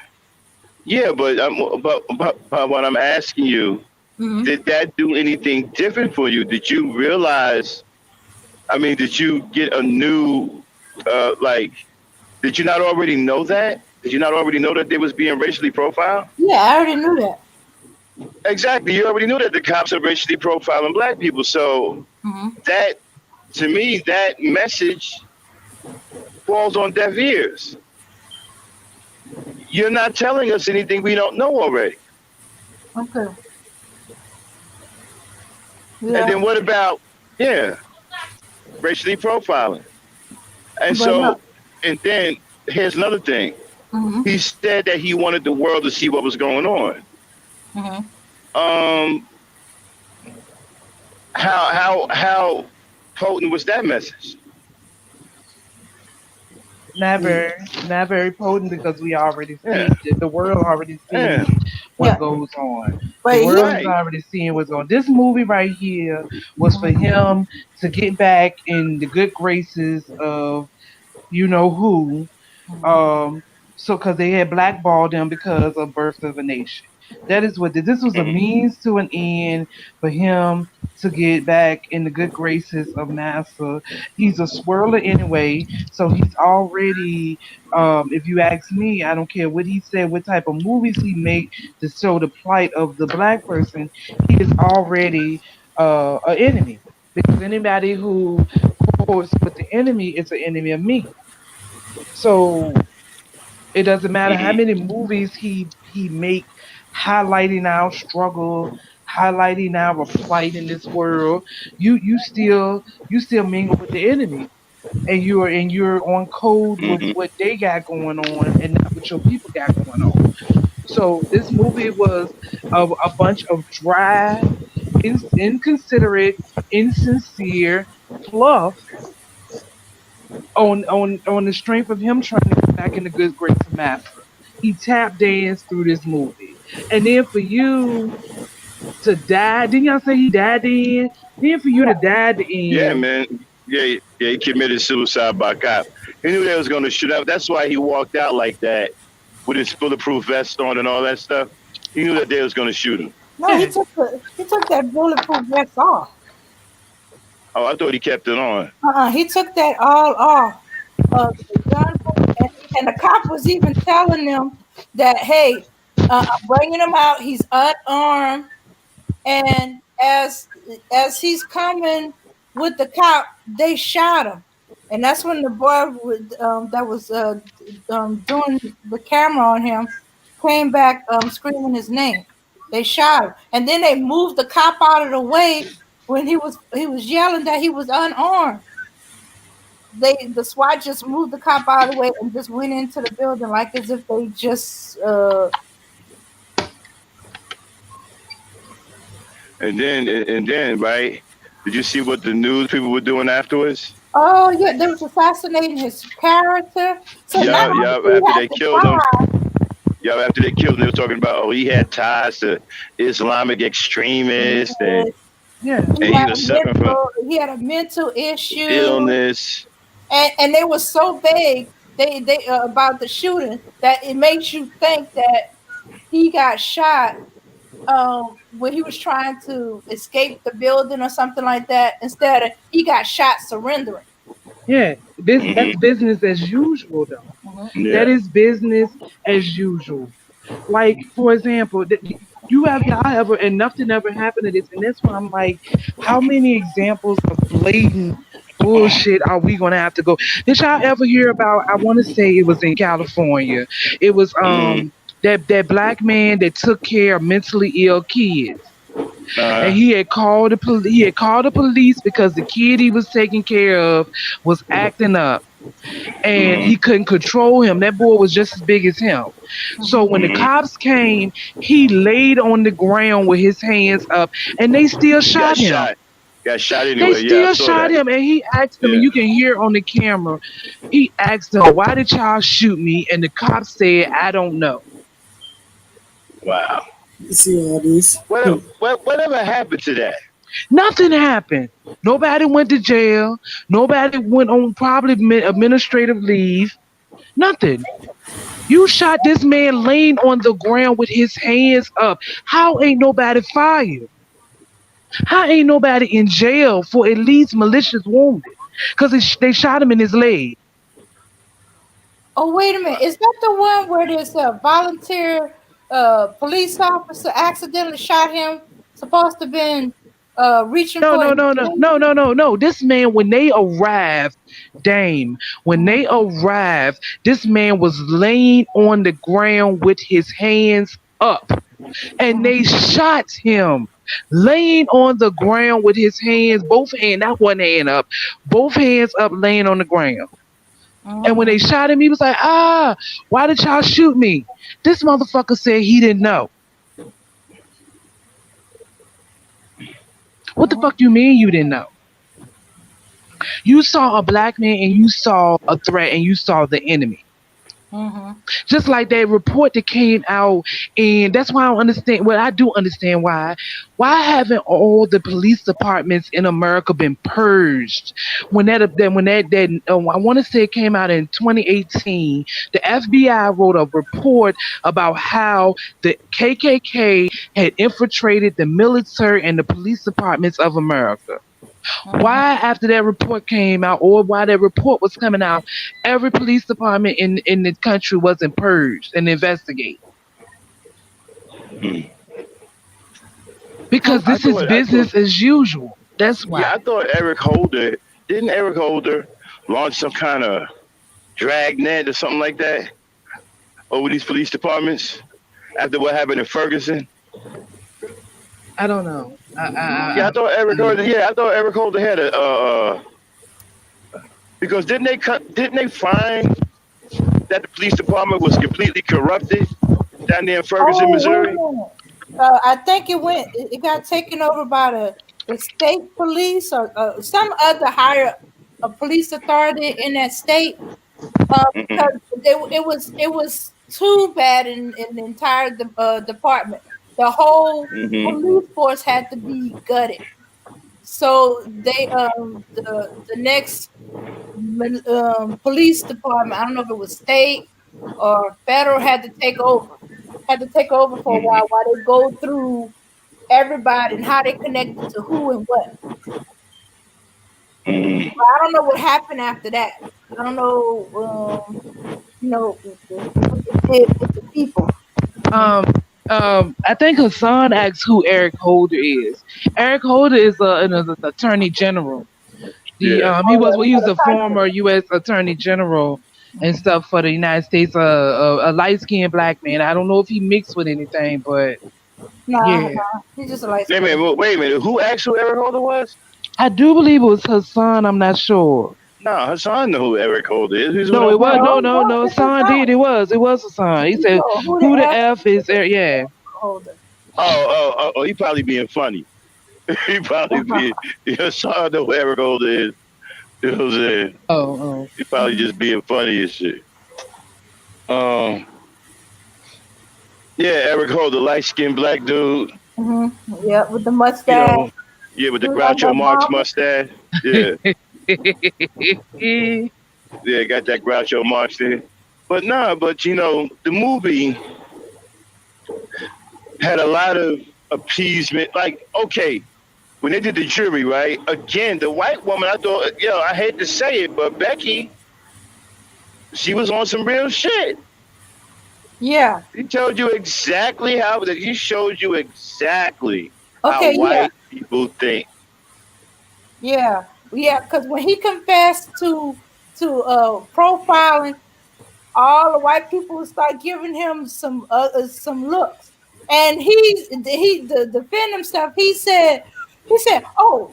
Yeah, but what I'm asking you, Mm-hmm. did that do anything different for you? Did you realize? I mean, did you get a new like? Did you not already know that? Did you not already know that they was being racially profiled? Yeah, I already knew that. Exactly. You already knew that the cops are racially profiling black people. So Mm-hmm. that, to me, that message falls on deaf ears. You're not telling us anything we don't know already. Okay. And Yeah, then what about, yeah, racially profiling? And but no. so, and then here's another thing. Mm-hmm. He said that he wanted the world to see what was going on. Mm-hmm. Um, how potent was that message? Never, not very potent because we already Yeah, see the world already yeah, seeing what Yeah, goes on. The but he. world is right. already seeing what's going. This movie right here was for Mhm. him to get back in the good graces of you know who. Mhm. Um, so because they had blackballed him because of Birth of a Nation. That is what this was, a Mm-hmm. means to an end for him to get back in the good graces of NASA. He's a swirler anyway, so he's already. If you ask me, I don't care what he said, what type of movies he make to show the plight of the black person. He is already an enemy because anybody who quotes with the enemy is an enemy of me. So it doesn't matter how Mm-hmm. many movies he make highlighting our struggle, highlighting our plight in this world. You still mingle with the enemy, and you're on code with Mm-hmm. what they got going on, and not what your people got going on. So this movie was a bunch of dry, inconsiderate, insincere fluff on the strength of him trying to get back in the good grace of Master. He tap danced through this movie. And then for you to die, didn't y'all say he died then? Then for you to die at the Yeah, end, man. Yeah, yeah, he committed suicide by cop. He knew they was going to shoot up. That's why he walked out like that with his bulletproof vest on and all that stuff. He knew that they was going to shoot him. No, yeah, he took that bulletproof vest off. Oh, I thought he kept it on. He took that all off. The gun, and the cop was even telling them that, hey, I'm bringing him out. He's unarmed, and as he's coming with the cop, they shot him, and that's when the boy that was doing the camera on him came back screaming his name. They shot him, and then they moved the cop out of the way when he was yelling that he was unarmed. The SWAT just moved the cop out of the way and just went into the building like as if they just And then, right? Did you see what the news people were doing afterwards? oh yeah, they was assassinating his character. So not Yeah, only yeah. did he After have they to killed him, die, yeah. After they killed him, they were talking about oh he had ties to Islamic extremists yeah. and he was suffering from he had a mental issue, illness. and they were so vague they about the shooting that it makes you think that he got shot when he was trying to escape the building or something like that. Instead of he got shot surrendering. Yeah. That's business as usual, though. Mhm. That Yeah. is business as usual. Like, for example, you have y'all ever, and nothing ever happened to this, and that's why I'm like, how many examples of blatant bullshit are we gonna have to go? Did y'all ever hear about? I want to say it was in California. It was Mm. that black man that took care of mentally ill kids, and Uh, he had called the police because the kid he was taking care of was acting up and he mm, couldn't control him. That boy was just as big as him. So Mhm. when the mm. cops came, he laid on the ground with his hands up and they still Got shot him. shot. Got shot They anyway. Yeah, I still saw shot that. him and he asked them, and Yeah. you can hear on the camera, he asked them, "Why did y'all shoot me?" And the cops said, "I don't know." Wow. You see all this? What, whatever happened to that? Nothing happened. Nobody went to jail. Nobody went on probably administrative leave. Nothing. You shot this man laying on the ground with his hands up. How ain't nobody fired? How ain't nobody in jail for at least malicious wounded? Because they shot him in his leg. Oh, wait a minute. Is that the one where this volunteer police officer accidentally shot him? Supposed to been reaching No, for no, his no, no, no, gun? no, no, no. This man, when they arrived, Dame, when they arrived, this man was laying on the ground with his hands up. And they shot him laying on the ground with his hands, both hands, not one hand up, both hands up, laying on the ground. And when Uh-uh. they shot him, he was like, "Ah, why did y'all shoot me?" This motherfucker said he didn't know. What the fuck you mean you didn't know? You saw a black man and you saw a threat and you saw the enemy. Mhm. Just like that report that came out, and that's why I don't understand. Well, I do understand why. Why haven't all the police departments in America been purged? I want to say it came out in 2018. The FBI wrote a report about how the KKK had infiltrated the military and the police departments of America. Mhm. Why, after that report came out, or why that report was coming out, every police department in the country wasn't purged and investigated? Because I this is thought. I thought. business as usual. That's why. Yeah, I thought Eric Holder didn't Eric Holder launch some kind of dragnet or something like that over these police departments after what happened in Ferguson. I don't know. Yeah, I thought Eric Holder. Yeah, I thought Eric Holder had a because didn't they find that the police department was completely corrupted down there in Ferguson, Oh, wait a Missouri? minute. I think it got taken over by the state police or some other higher police authority in that state. Mm-mm, Because it was too bad in the entire department. The whole mm-hmm, police force had to be gutted. So the next police department, I don't know if it was state or federal, had to take over. Had to take over for a mm-hmm, while they go through everybody and how they connected to who and what. mm-hmm. But I don't know what happened after that. I don't know, what they did with the people. Um, I think Hassan asked who Eric Holder is. Eric Holder is an attorney general. Yeah. He Oh, was, yeah, well, we he was got a a country. former U.S. attorney general and stuff for the United States. A light skinned black man. I don't know if he mixed with anything, but Nah, yeah, nah, he's just a light Wait a skin. minute. Wait a minute. Who asked who Eric Holder was? I do believe it was Hassan. I'm not sure. No, Hassan know who Eric Holder is. He's No, what it I'm was talking No, no, about. no, no, no. it's a Hassan did. song. It was Hassan. He said, No, who the "Who the F f is Eric?" Yeah. holder? Oh, he probably being funny. He probably be. Hassan know who Eric Holder is. You know what I'm saying? Oh, oh. He probably just being funny and shit. Um, yeah, Eric Holder, light skinned black dude. Yeah, with the You mustache. know, yeah, with He the was like Groucho Marx Obama. mustache. Yeah, yeah, got that Groucho Marx thing. But nah, but the movie had a lot of appeasement. Like, okay, when they did the jury, right? Again, the white woman, I thought, I hate to say it, but Becky, she was on some real shit. Yeah. He told you exactly how that he showed you exactly how Okay. Yeah. white people think. Yeah. Yeah. Because when he confessed to profiling, all the white people would start giving him some looks, and he to defend himself. He said, oh,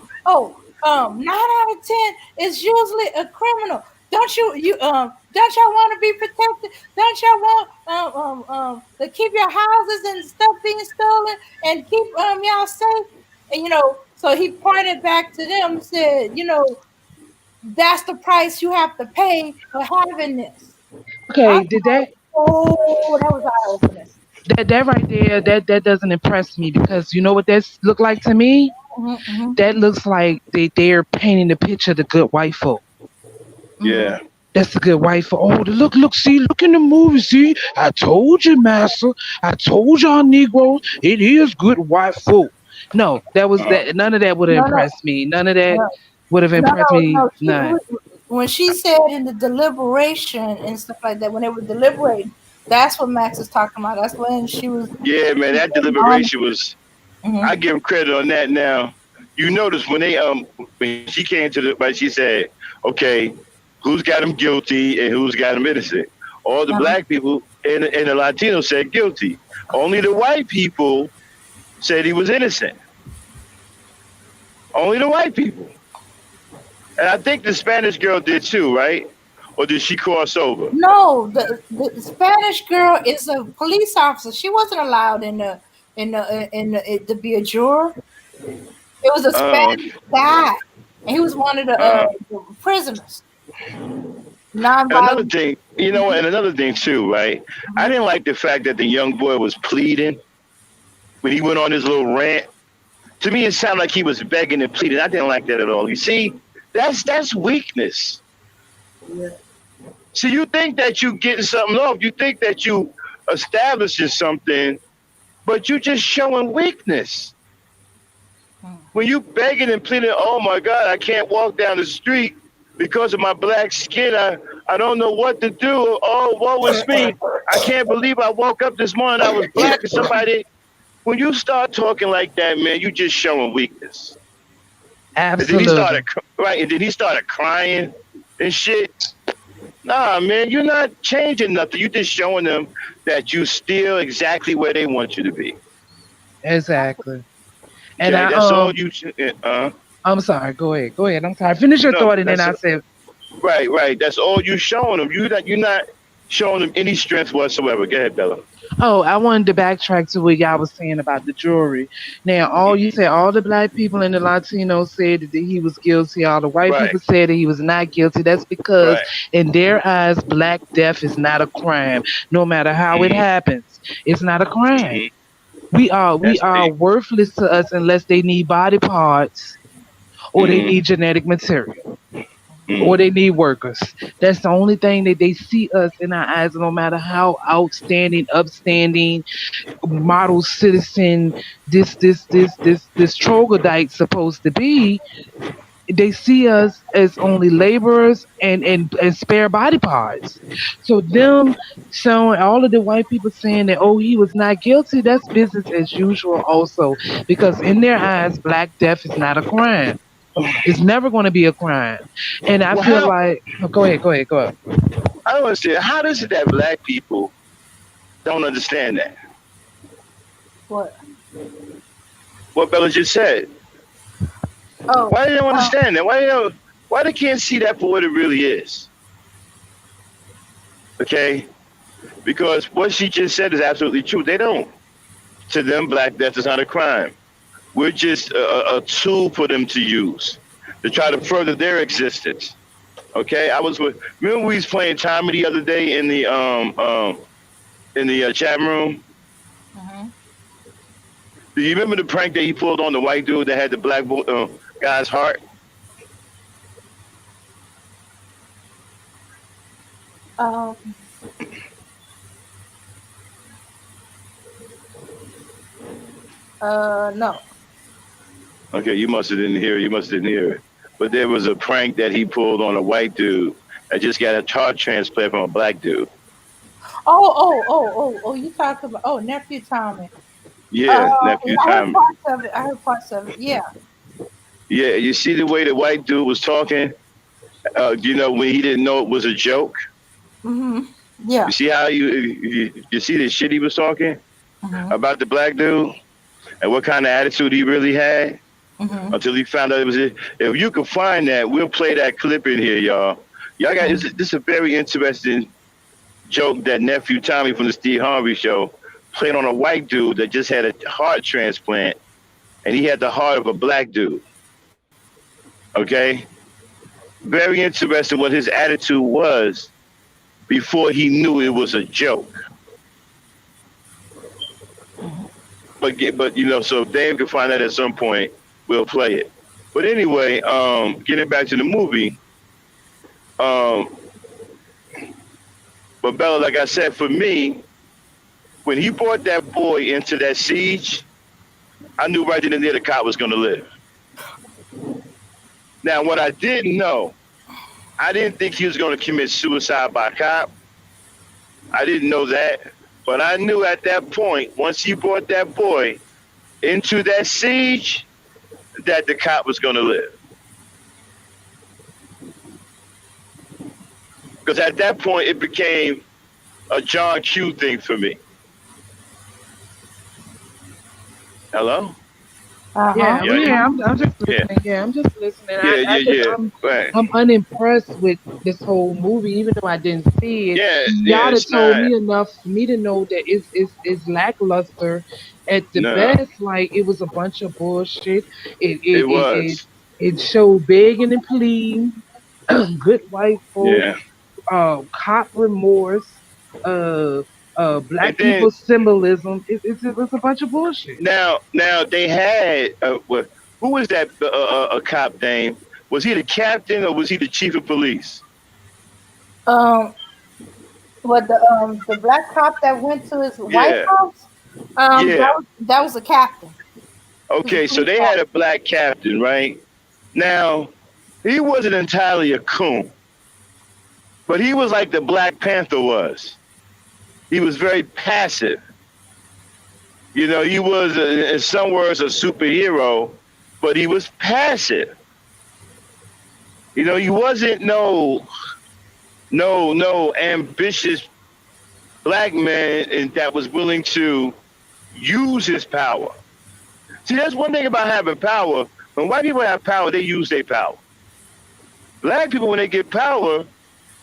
9 out of 10 is usually a criminal. Don't y'all want to be protected? Don't y'all want to keep your houses and stuff being stolen and keep y'all safe? And so he pointed back to them and said, that's the price you have to pay for having this. I Okay, was did that like, oh, that was eye opening. that right there that doesn't impress me because you know what that look like to me? Mm-hmm, That looks like they're painting the picture of the good white folk. mm-hmm. Yeah. That's a good wife for oh look, see, look in the movie, see, I told you, master, I told y'all Negroes, it is good white folk. No, that was Uh, that none of that would have No, no, impressed me. None of that no, would have no, impressed no, me. no. None. When she said in the deliberation and stuff like that, when they were deliberating, that's what Max is talking about. That's when she was yeah, man, that on. deliberation was. I Mm-hmm, give him credit on that. Now, you notice when she came to the, but she said, okay, who's got him guilty and who's got him innocent? All the black people and the Latinos said guilty. Only the white people said he was innocent. Only the white people. And I think the Spanish girl did too, right? Or did she cross over? no, the Spanish girl is a police officer. She wasn't allowed to be a juror. It was a Uh, Spanish guy, and he was one of uh. the prisoners, And another nonviolent. thing, and another thing too, right? I didn't like the fact that the young boy was pleading when he went on his little rant. To me, it sounded like he was begging and pleading. I didn't like that at all. You see, that's weakness. Yeah. See, you think that you getting something off. You think that you establishing something, but you just showing weakness. When you begging and pleading, oh my God, I can't walk down the street because of my black skin. I don't know what to do. Oh, woe is me. I can't believe I woke up this morning. I was black and somebody. When you start talking like that, man, you just showing weakness. And then he Absolutely. started right, and then he started crying and shit. Nah, man, you're not changing nothing. You just showing them that you still exactly where they want you to be. Exactly. And Okay, I that's all you. I'm sorry, go ahead. Go ahead. I'm sorry. Finish your No, thought and then that's I said right, right. That's all you showing them. You're not showing them any strength whatsoever. Go ahead, Bella. oh, I wanted to backtrack to what y'all was saying about the jury. Now, all you said, all the black people and the Latinos said that he was guilty. All the white Right, people said that he was not guilty. That's because, right. in their eyes, black death is not a crime. No matter how it Mm-hmm, happens, it's not a crime. mm-hmm. We That's are deep. worthless to us unless they need body parts or they Mm-hmm, need genetic material or mm-hmm. they need workers. That's the only thing that they see us in our eyes, no matter how outstanding, upstanding, model citizen this troglodyte supposed to be. They see us as only laborers and spare body parts. So them showing all of the white people saying that oh he was not guilty, that's business as usual also because in their eyes black death is not a crime. It's never going to be a crime. And I Well, feel how? like oh, go ahead. I don't understand. How does it that black people don't understand that? What? What Bella just said. Oh, Why they don't uh, understand that? Why they can't see that for what it really is? Okay, because what she just said is absolutely true. They don't. To them, black death is not a crime. We're just a tool for them to use to try to further their existence. Okay, remember we was playing Tommy the other day in the chat room. mhm. Do you remember the prank that he pulled on the white dude that had the black guy's heart? um, no. Okay, you must have didn't hear it. You must have didn't hear it. But there was a prank that he pulled on a white dude that just got a heart transplant from a black dude. Oh! You talking about? Oh, nephew Tommy. Yeah, Yeah, nephew I heard Tommy. parts of it. I heard parts of it. Yeah. Yeah, you see the way the white dude was talking? You know, when he didn't know it was a joke? Mhm. Yeah. You see how you see the shit he was talking Mhm. about the black dude and what kind of attitude he really had Mhm. until he found out it was it. If you can find that, we'll play that clip in here, y'all. Y'all got this is a very interesting joke that nephew Tommy from the Steve Harvey show played on a white dude that just had a heart transplant and he had the heart of a black dude. Okay? Very interesting what his attitude was before he knew it was a joke. But you know, so if Dave can find that at some point, we'll play it. But anyway, getting back to the movie, um, but Bella, like I said, for me, when he brought that boy into that siege, I knew right then and there the cop was gonna live. Now, what I didn't know, I didn't think he was gonna commit suicide by cop. I didn't know that. But I knew at that point, once he brought that boy into that siege, that the cop was gonna live. Because at that point, it became a John Q thing for me. Hello? Uh huh. Yeah, Yeah, well, yeah, I'm just yeah, listening. Yeah, I'm just listening. yeah, I yeah, just yeah. Right. I'm unimpressed with this whole movie, even though I didn't see it. Yeah, yeah. Y'all have It's told not. me enough for me to know that it's lackluster at the No, best. Like it was a bunch of bullshit. It it it it it, was. it showed begging and pleading, good white folk, Yeah. cop remorse, uh, And black then people symbolism. It's a bunch of bullshit. now they had what? Who was that? A cop name? Was he the captain or was he the chief of police? Um. What the black cop that went to his White Yeah, House? yeah. That was a captain. He was a Okay, so police they had a captain. black captain, right? Now he wasn't entirely a coon, but he was like the Black Panther was. He was very passive. You know, he was, in some words, a superhero, but he was passive. You know, he wasn't no ambitious black man and that was willing to use his power. See, that's one thing about having power. When white people have power, they use their power. Black people, when they get power,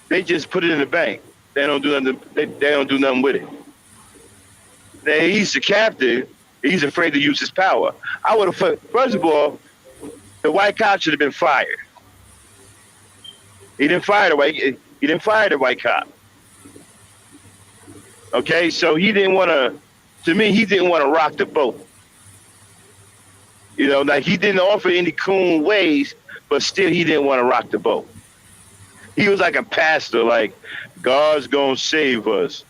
they just put it in the bank. They don't do nothing. They don't do nothing with it. Now, he's the captain. He's afraid to use his power. I would have. First of all, the white cop should have been fired. He didn't fire the white. He didn't fire the white cop. Okay, so he didn't want to. To me, he didn't want to rock the boat. You know, like he didn't offer any cool ways, but still he didn't want to rock the boat. He was like a pastor, like God's gonna save us.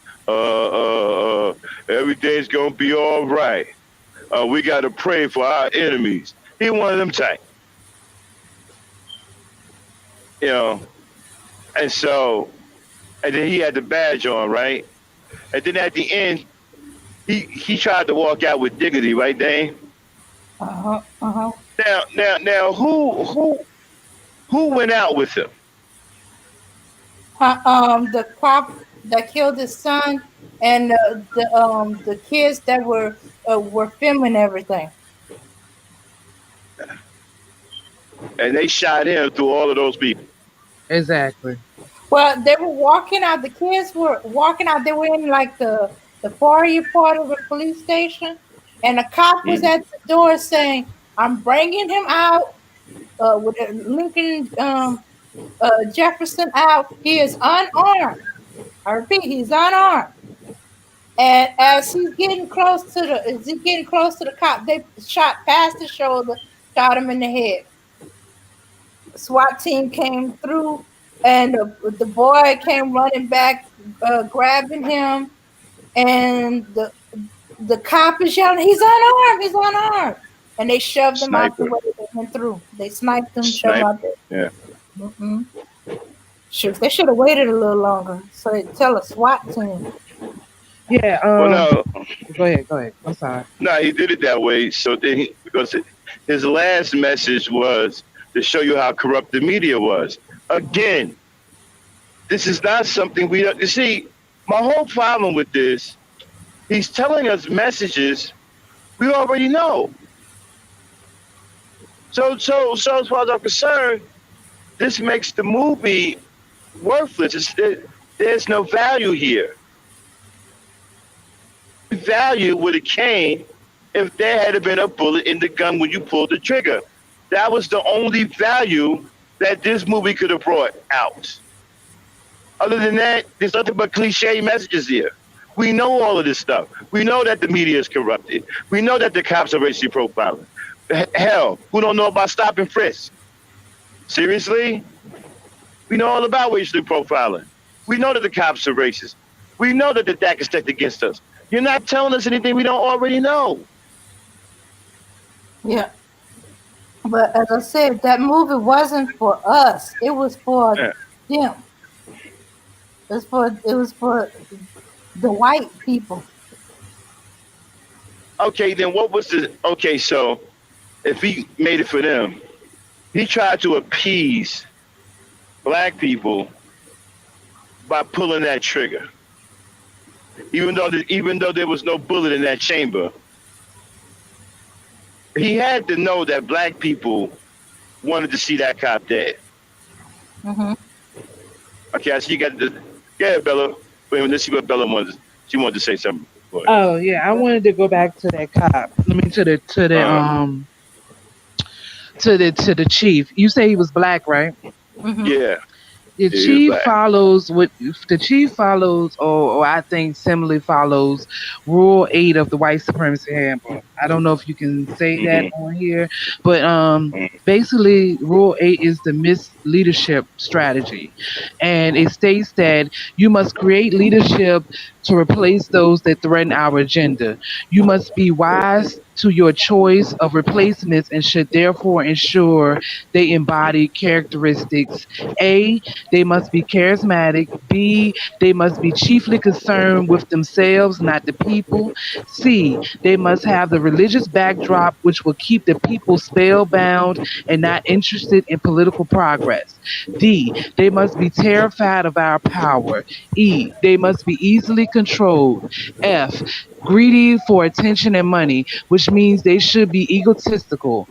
Everything's gonna be all right. We gotta pray for our enemies. He one of them type, you know. And so, and then he had the badge on, right? And then at the end, he tried to walk out with dignity, right, Dane? Uh huh. Uh huh. Now, who went out with him? The cop that killed his son, and the kids that were filming everything. And they shot him through all of those people. Exactly. Well, they were walking out. The kids were walking out. They were in like the foyer part of the police station, and a cop was Mm. at the door saying, "I'm bringing him out with Lincoln Jefferson out. He is unarmed. I repeat, he's unarmed." And as he's getting close to the cop, they shot past the shoulder, shot him in the head. SWAT team came through, and the boy came running back, grabbing him, and the cop is yelling, "He's unarmed! He's unarmed!" and they shoved them out the Sniper. way they went through. They sniped them, shoved them Sniper. out there. Yeah. Mm-hmm. Shoot, they should have waited a little longer so they tell a SWAT team. Yeah. Well, no, Go ahead. Go ahead. I'm sorry. no, he did it that way. So then, because his last message was to show you how corrupt the media was. Again, this is not something we don't. You see, my whole problem with this, he's telling us messages we already know. So as far as I'm concerned, this makes the movie worthless. There's no value here. Value would have came if there had been a bullet in the gun when you pulled the trigger. That was the only value that this movie could have brought out. Other than that, there's nothing but cliche messages here. We know all of this stuff. We know that the media is corrupted. We know that the cops are racially profiling. Hell, who don't know about stop and frisk? Seriously? We know all about racial profiling. We know that the cops are racist. We know that the DAC is stacked against us. You're not telling us anything we don't already know. Yeah. But as I said, that movie wasn't for us. It was for Yeah. them. It was for the white people. Okay, then what was the... Okay, so if he made it for them, he tried to appease black people by pulling that trigger. Even though there was no bullet in that chamber, he had to know that black people wanted to see that cop dead. Mm-hmm. Okay, I see you got the... Yeah, Bella. Wait a minute, let's see what Bella wanted. She wanted to say something. Go ahead. Oh yeah, I wanted to go back to that cop. I mean to the chief. You say he was black, right? Mm-hmm. Yeah, The he is chief black. follows what the chief follows, or I think similarly follows Rule 8 of the White Supremacy Handbook. I don't know if you can say that Mm-hmm. on here, but Mm-hmm. basically Rule 8 is the misleadership strategy, and it states that you must create leadership to replace those that threaten our agenda. You must be wise to your choice of replacements and should therefore ensure they embody characteristics. A, they must be charismatic. B, they must be chiefly concerned with themselves, not the people. C, they must have the religious backdrop which will keep the people spellbound and not interested in political progress. D, they must be terrified of our power. E, they must be easily controlled. F, greedy for attention and money, which means they should be egotistical.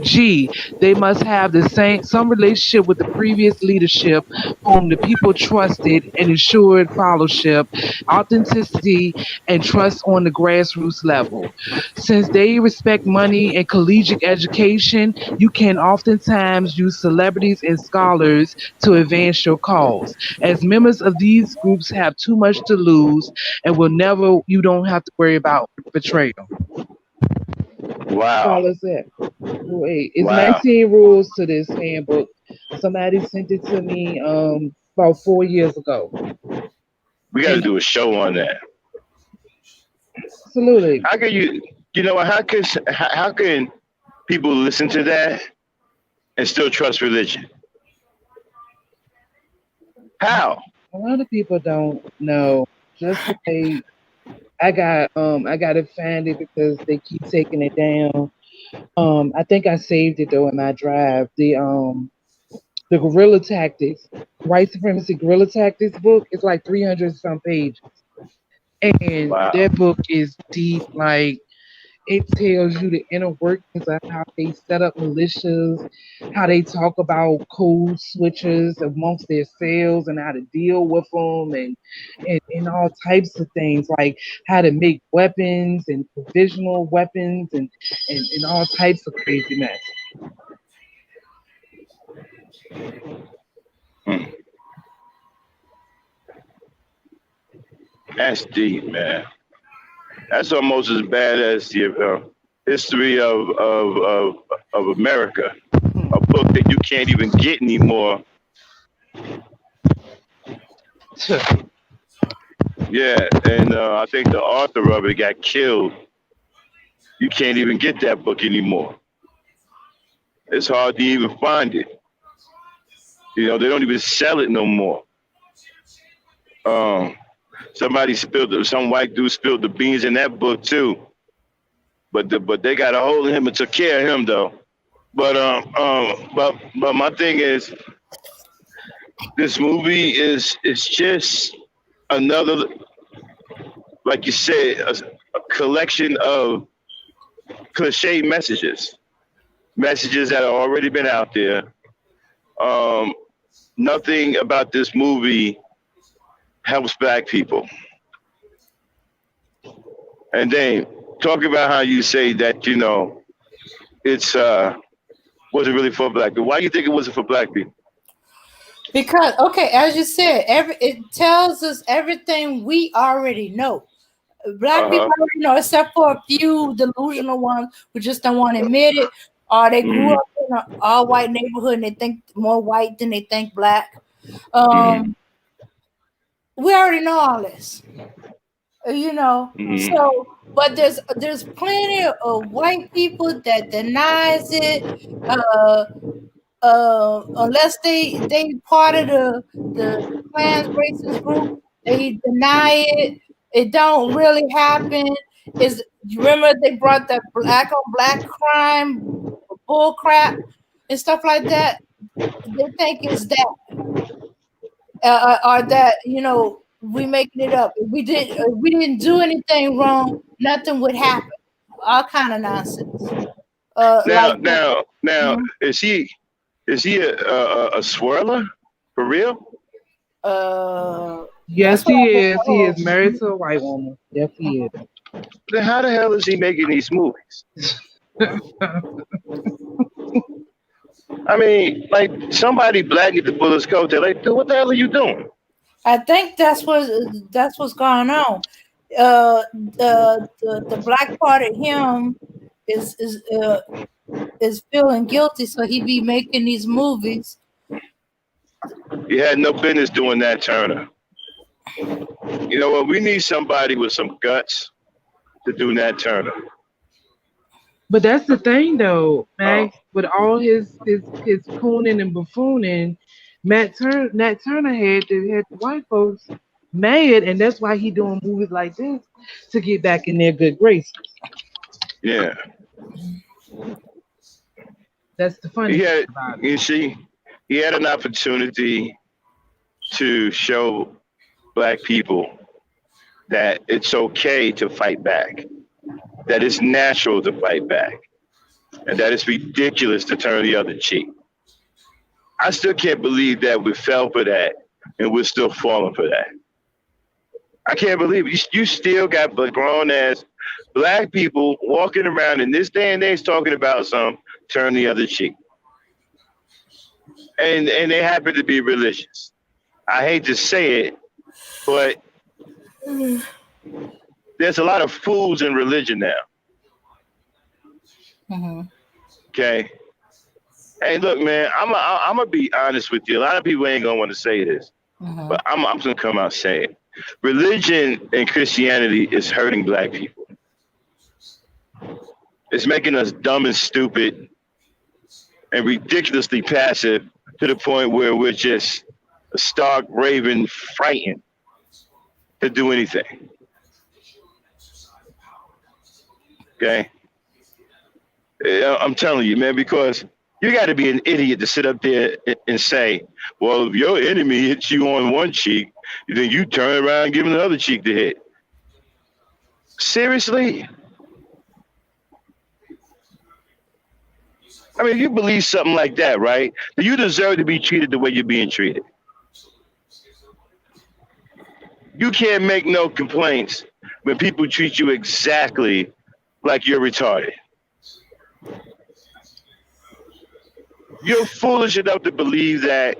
G, they must have the same some relationship with the previous leadership whom the people trusted and ensured fellowship, authenticity, and trust on the grassroots level. Since they respect money and collegiate education, you can oftentimes use celebrities and scholars to advance your cause. As members of these groups have too much to lose and will never, you don't have to worry about betrayal. That's Wow. all it said. Wait, it's Wow. 19 rules to this handbook. Somebody sent it to me about 4 years ago. We got to And do a show on that. absolutely. How can you know, how can people listen to that and still trust religion? How? A lot of people don't know. Just like I gotta find it because they keep taking it down. I think I saved it though in my drive. The guerrilla tactics, white supremacy guerrilla tactics book is like 300 some pages. And Wow. that book is deep. Like it tells you the inner workings of how they set up militias, how they talk about code switches amongst their cells and how to deal with them, and all types of things like how to make weapons and provisional weapons and all types of craziness. Hmm. That's deep, man. That's almost as bad as the history of America, a book that you can't even get anymore. Yeah, and I think the author of it got killed You can't even get that book anymore. It's hard to even find it. They don't even sell it no more. Um, some white dude spilled the beans in that book too. But they got a hold of him and took care of him though. But my thing is, this movie is just another, like you said, a collection of cliche messages that have already been out there. Um, Nothing about this movie helps black people. And then talk about how you say that it's wasn't really for black people. Why do you think it wasn't for black people? Because okay, as you said, it tells us everything we already know. Black Uh people huh. already know, except for a few delusional ones who just don't want to admit it, or they grew Mm-hmm. up in an all-white neighborhood and they think more white than they think black. Mm-hmm. Um, we already know all this, Mm-hmm. So, but there's plenty of white people that denies it. Uh, Unless they part of the Klan's racist group, they deny it. It don't really happen. Is you remember they brought that black on black crime bull crap and stuff like that? They think it's that or that we making it up. If we didn't do anything wrong, nothing would happen. All kind of nonsense. Now, Like that. now, now, Mhm. is he a swirler for real? Yes, That's what he I've been is. He is told. married to a white woman. Yes, he is. Then how the hell is he making these movies? I mean, like somebody black need to pull his coat. They're like, dude, what the hell are you doing? I think that's what's going on. The black part of him is is uh, is feeling guilty, so he be making these movies. You had no business doing that, Turner. You know what? We need somebody with some guts to do Nat Turner. But that's the thing, though, Oh, Max. With all his cooning and buffooning, Nat Turner had the white folks mad, and that's why he doing movies like this to get back in their good graces. yeah. That's the funny He part had, about it. you see, he had an opportunity to show black people that it's okay to fight back, that it's natural to fight back, and that it's ridiculous to turn the other cheek. I still can't believe that we fell for that and we're still falling for that. I can't believe it. You still got grown ass black people walking around in this day and age talking about some turn the other cheek. And they happen to be religious. I hate to say it, but there's a lot of fools in religion now. Mhm. Okay. Hey, look, man, I'm gonna be honest with you. A lot of people ain't gonna want to say this, Mhm. but I'm gonna come out and say it. Religion and Christianity is hurting black people. It's making us dumb and stupid and ridiculously passive to the point where we're just stark, raving, frightened to do anything. Okay, I'm telling you, man, because you got to be an idiot to sit up there and say, "Well, if your enemy hits you on one cheek, then you turn around and give him the other cheek to hit." Seriously? I mean, if you believe something like that, right? Do you deserve to be treated the way you're being treated? You can't make no complaints when people treat you exactly like you're retarded. You're foolish enough to believe that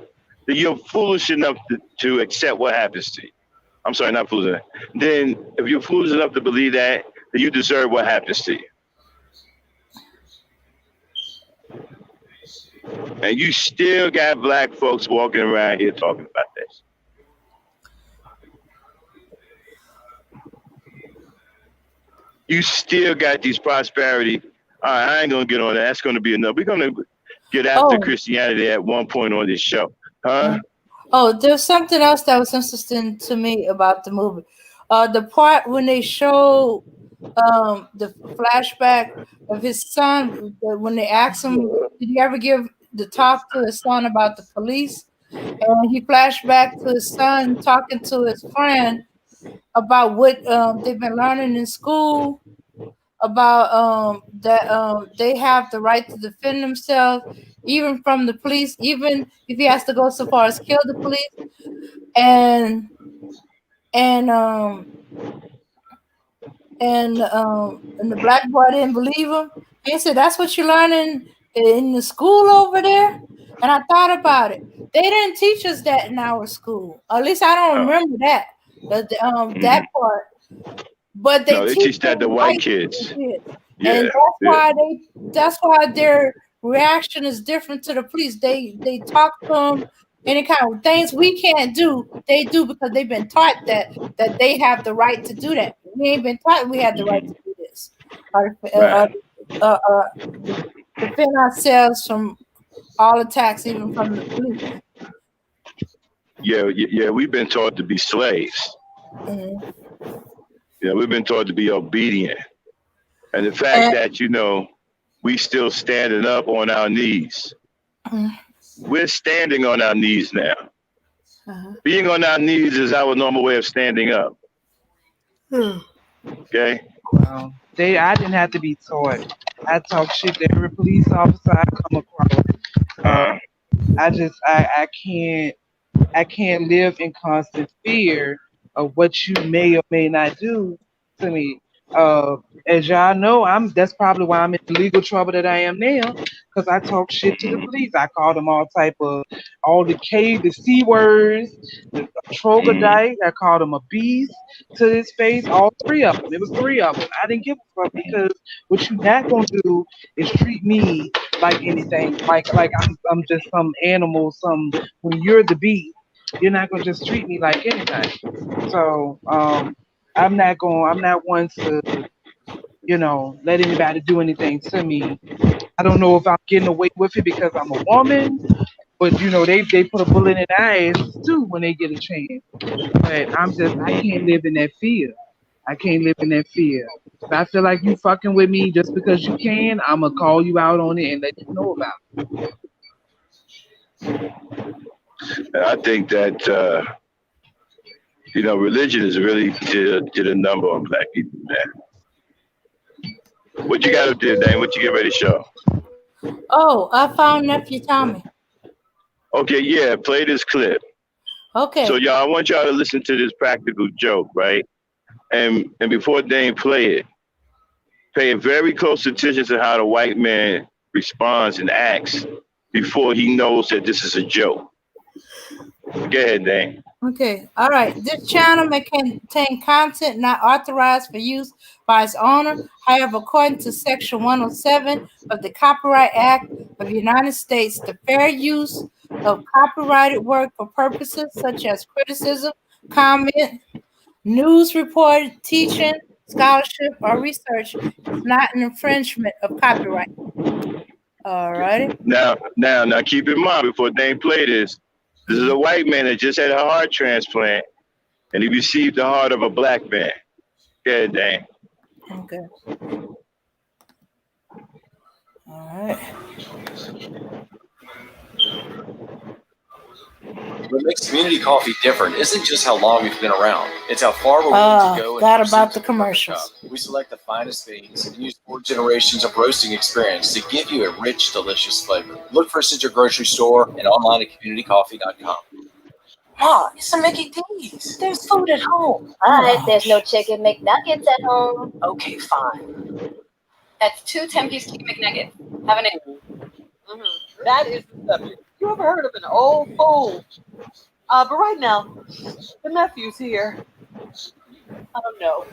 you're foolish enough to accept what happens to you. I'm sorry, not foolish enough. Then, if you're foolish enough to believe that, then you deserve what happens to you. And you still got black folks walking around here talking about this. you still got these prosperity. All right, I ain't gonna get on that. That's gonna be enough. We're gonna get after Oh, Christianity at one point on this show, huh? mm. Oh, there's something else that was interesting to me about the movie. The part when they show the flashback of his son, when they asked him, did he ever give the talk to his son about the police? And he flashed back to his son talking to his friend about what they've been learning in school about that they have the right to defend themselves even from the police, even if he has to go so far as kill the police. And and um and the black boy didn't believe him. He said, "That's what you're learning in the school over there." And I thought about it. They didn't teach us that in our school. At least I don't Oh, remember that. That mhm. part. But they No, they teach teach that to them white white kids. kids, and Yeah, yeah, that's why their reaction is different to the police. They talk to them any kind of things we can't do. They do because they've been taught that they have the right to do that. We ain't been taught we have the right to do this, or right. de- defend ourselves from all attacks, even from the police. Yeah, yeah. We've been taught to be slaves. Mhm. Yeah, we've been taught to be obedient, and the fact And that we still standing up on our knees. mhm, We're standing on our knees now. uh-huh. Being on our knees is our normal way of standing up. Hmm. Okay. I didn't have to be taught. I talk shit to every police officer I come across. Uh, Uh, I can't live in constant fear of what you may or may not do to me. Uh, as y'all know, that's probably why I'm in the legal trouble that I am now, because I talk shit to the police. I call them all the C words, the mhm. troglodyte. I called him a beast to his face. All three of them. It was three of them. I didn't give a fuck because what you not gonna do is treat me like anything, like I'm just some animal, some when you're the beast, you're not gonna just treat me like anything. So I'm not one to, let anybody do anything to me. I don't know if I'm getting away with it because I'm a woman, but they put a bullet in their ass too when they get a chance. But I can't live in that fear. I can't live in that fear. If I feel like you fucking with me just because you can, I'ma call you out on it and let you know about And I think that religion is really did a number on black people, man. What you got up there, Dane? What you get ready to show? Oh, I found nephew Tommy. Okay, yeah, play this clip. So Okay. y'all, I want y'all to listen to this practical joke, right? And before Dane play it, pay very close attention to how the white man responds and acts before he knows that this is a joke. Go ahead, Dane. Okay. All right. This channel may contain content not authorized for use by its owner. However, according to Section 107 of the Copyright Act of the United States, the fair use of copyrighted work for purposes such as criticism, comment, news report, teaching, scholarship, or research is not an infringement of copyright. All righty. Now, keep in mind before Dane play this, this is a white man that just had a heart transplant, and he received the heart of a black man. Go ahead, Dane. Okay. All right. What makes community coffee different isn't just how long we've been around. It's how far we're willing to go in Forgot pursuit about of the the perfect cup. commercials. We select the finest beans and use 4 generations of roasting experience to give you a rich, delicious flavor. Look for us at your grocery store and online at communitycoffee.com. Ma, it's a Mickey D's. There's food at home. But there's no chicken McNuggets at home. Okay, fine. That's 2 10-piece chicken McNuggets. Have an That is the subject. You ever heard of an old fool? But right now, the nephew's here. I don't know.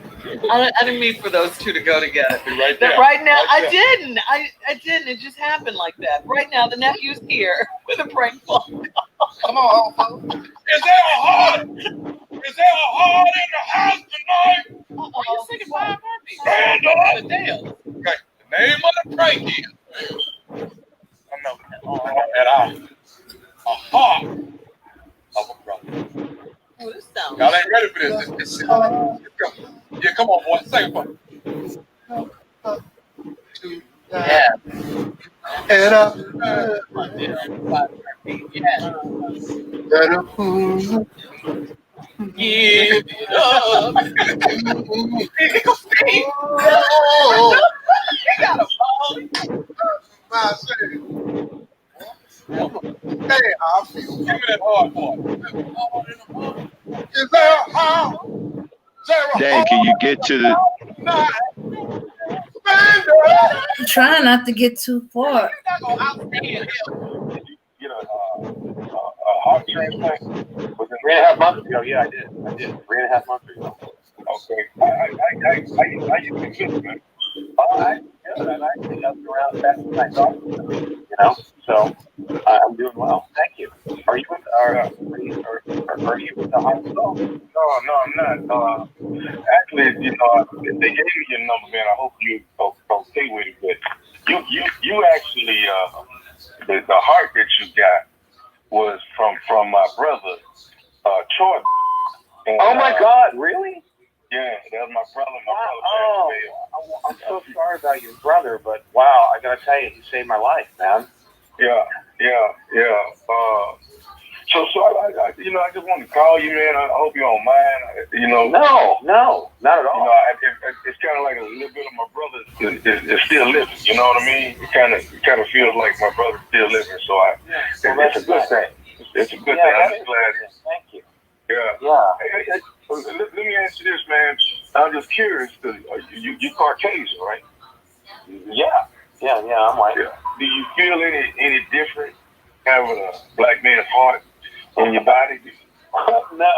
I didn't mean for those two to go together. Right there. Right now, Right there. I didn't. It just happened like that. Right now, the nephew's here with a prank phone. Come on, old folks. Is there a heart? Is Is there a heart in the house tonight? Why you singing Five Heartbeats? Stand up. The Dale. Okay, the name of the prank is. I know. At a heart of a brother. Oh, this sounds. Y'all ain't ready for this. Let's go. Yeah, come on, boy. Sing for me. Yeah. Head up. Five Heartbeats. Yeah. Give it up. Here comes Steve. Oh. He got a ball. Hey, I feel. Give me that hard part. Is there a heart? Is there a Dan, can you get to the? I'm trying not to get too far. Get a heart transplant within 3.5 months ago. Yeah, I did. 3.5 months ago. Okay. I used to miss, man. I actually up around back when I got, so I'm doing well. Thank you. Are you with are you with the hospital? No, I'm not. Actually, they gave me your number, man. I hope you okay with it. But you actually the heart that you got was from my brother, Troy. And, oh my God! Really? Yeah, that was my brother. I'm so sorry about your brother, but wow, I gotta tell you, he saved my life, man. Yeah. So I just wanted to call you, man. I hope you don't mind. No, not at all. It's kind of like a little bit of my brother is still living. You know what I mean? It kind of feels like my brother's still living. So it's a good thing. It's a good thing. I'm just glad. Thank you. Yeah. Hey, let me ask you this, man. I'm just curious. You Caucasian, right? Yeah, I'm white. Yeah. Do you feel any different having a black man's heart in your body? No,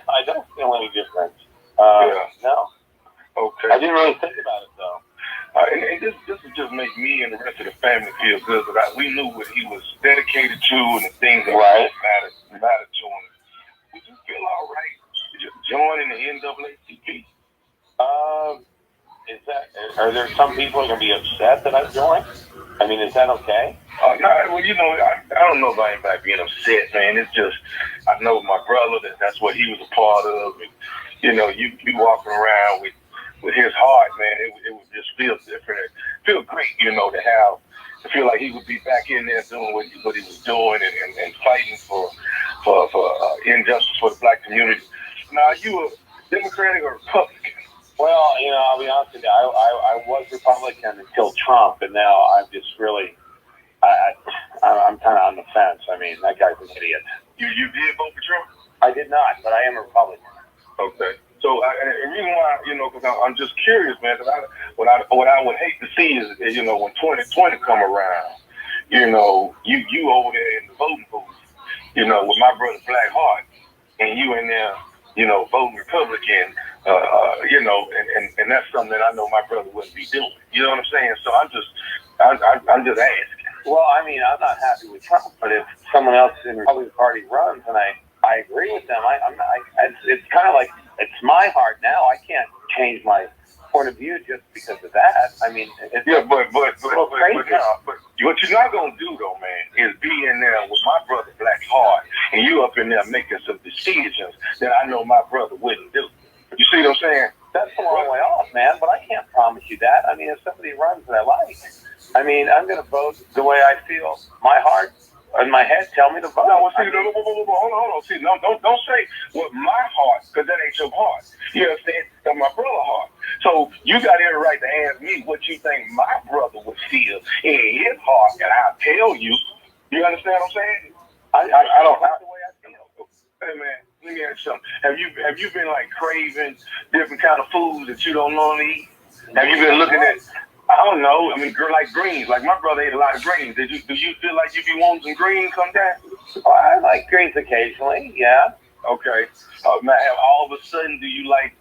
I don't feel any different. No. Okay. I didn't really think about it though. And this would just make me and the rest of the family feel good because we knew what he was dedicated to and the things that mattered to him. Would you feel all right just joining the NAACP? Are there some people who are going to be upset that I joined? I mean, is that okay? No, well, I don't know about anybody being upset, man. It's just, I know my brother, that's what he was a part of. And, you walking around with his heart, man, it would just feel different. It feel great, to feel like he would be back in there doing what he was doing and fighting for injustice for the black community. Now, are you a Democratic or Republican? Well, I'll be honest with you. I was Republican until Trump, and now I'm just really, I'm kind of on the fence. I mean, that guy's an idiot. You did vote for Trump? I did not, but I am a Republican. Okay. So, the reason why, because I'm just curious, man, because what I would hate to see is, when 2020 come around, you over there in the voting booth, with my brother Black Heart, and you in there, voting Republican, and that's something that I know my brother wouldn't be doing. You know what I'm saying? So I'm just asking. Well, I mean, I'm not happy with Trump, but if someone else in the Republican Party runs and I agree with them, it's kind of like, it's my heart now. I can't change my point of view just because of that. I mean, but what you're not gonna do though, man, is be in there with my brother Black Heart, and you up in there making some decisions that I know my brother wouldn't do. You see what I'm saying? That's a long way off, man. But I can't promise you that. I mean, if somebody runs that I like, I mean, I'm gonna vote the way I feel. My heart and my head tell me to vote. No, see, hold on. See, no, don't say what my heart, because that ain't your heart. You understand? That's my brother's heart. So you got every right to ask me what you think my brother would feel in his heart, and I'll tell you. You understand what I'm saying? I don't have the way I feel. Hey man, let me ask you something. Have you been like craving different kind of foods that you don't normally eat? Have you been looking at? I don't know. I mean, like greens. Like my brother ate a lot of greens. Do you feel like you be wanting some greens sometime? Well, I like greens occasionally. Yeah. Okay. Now, all of a sudden, do you like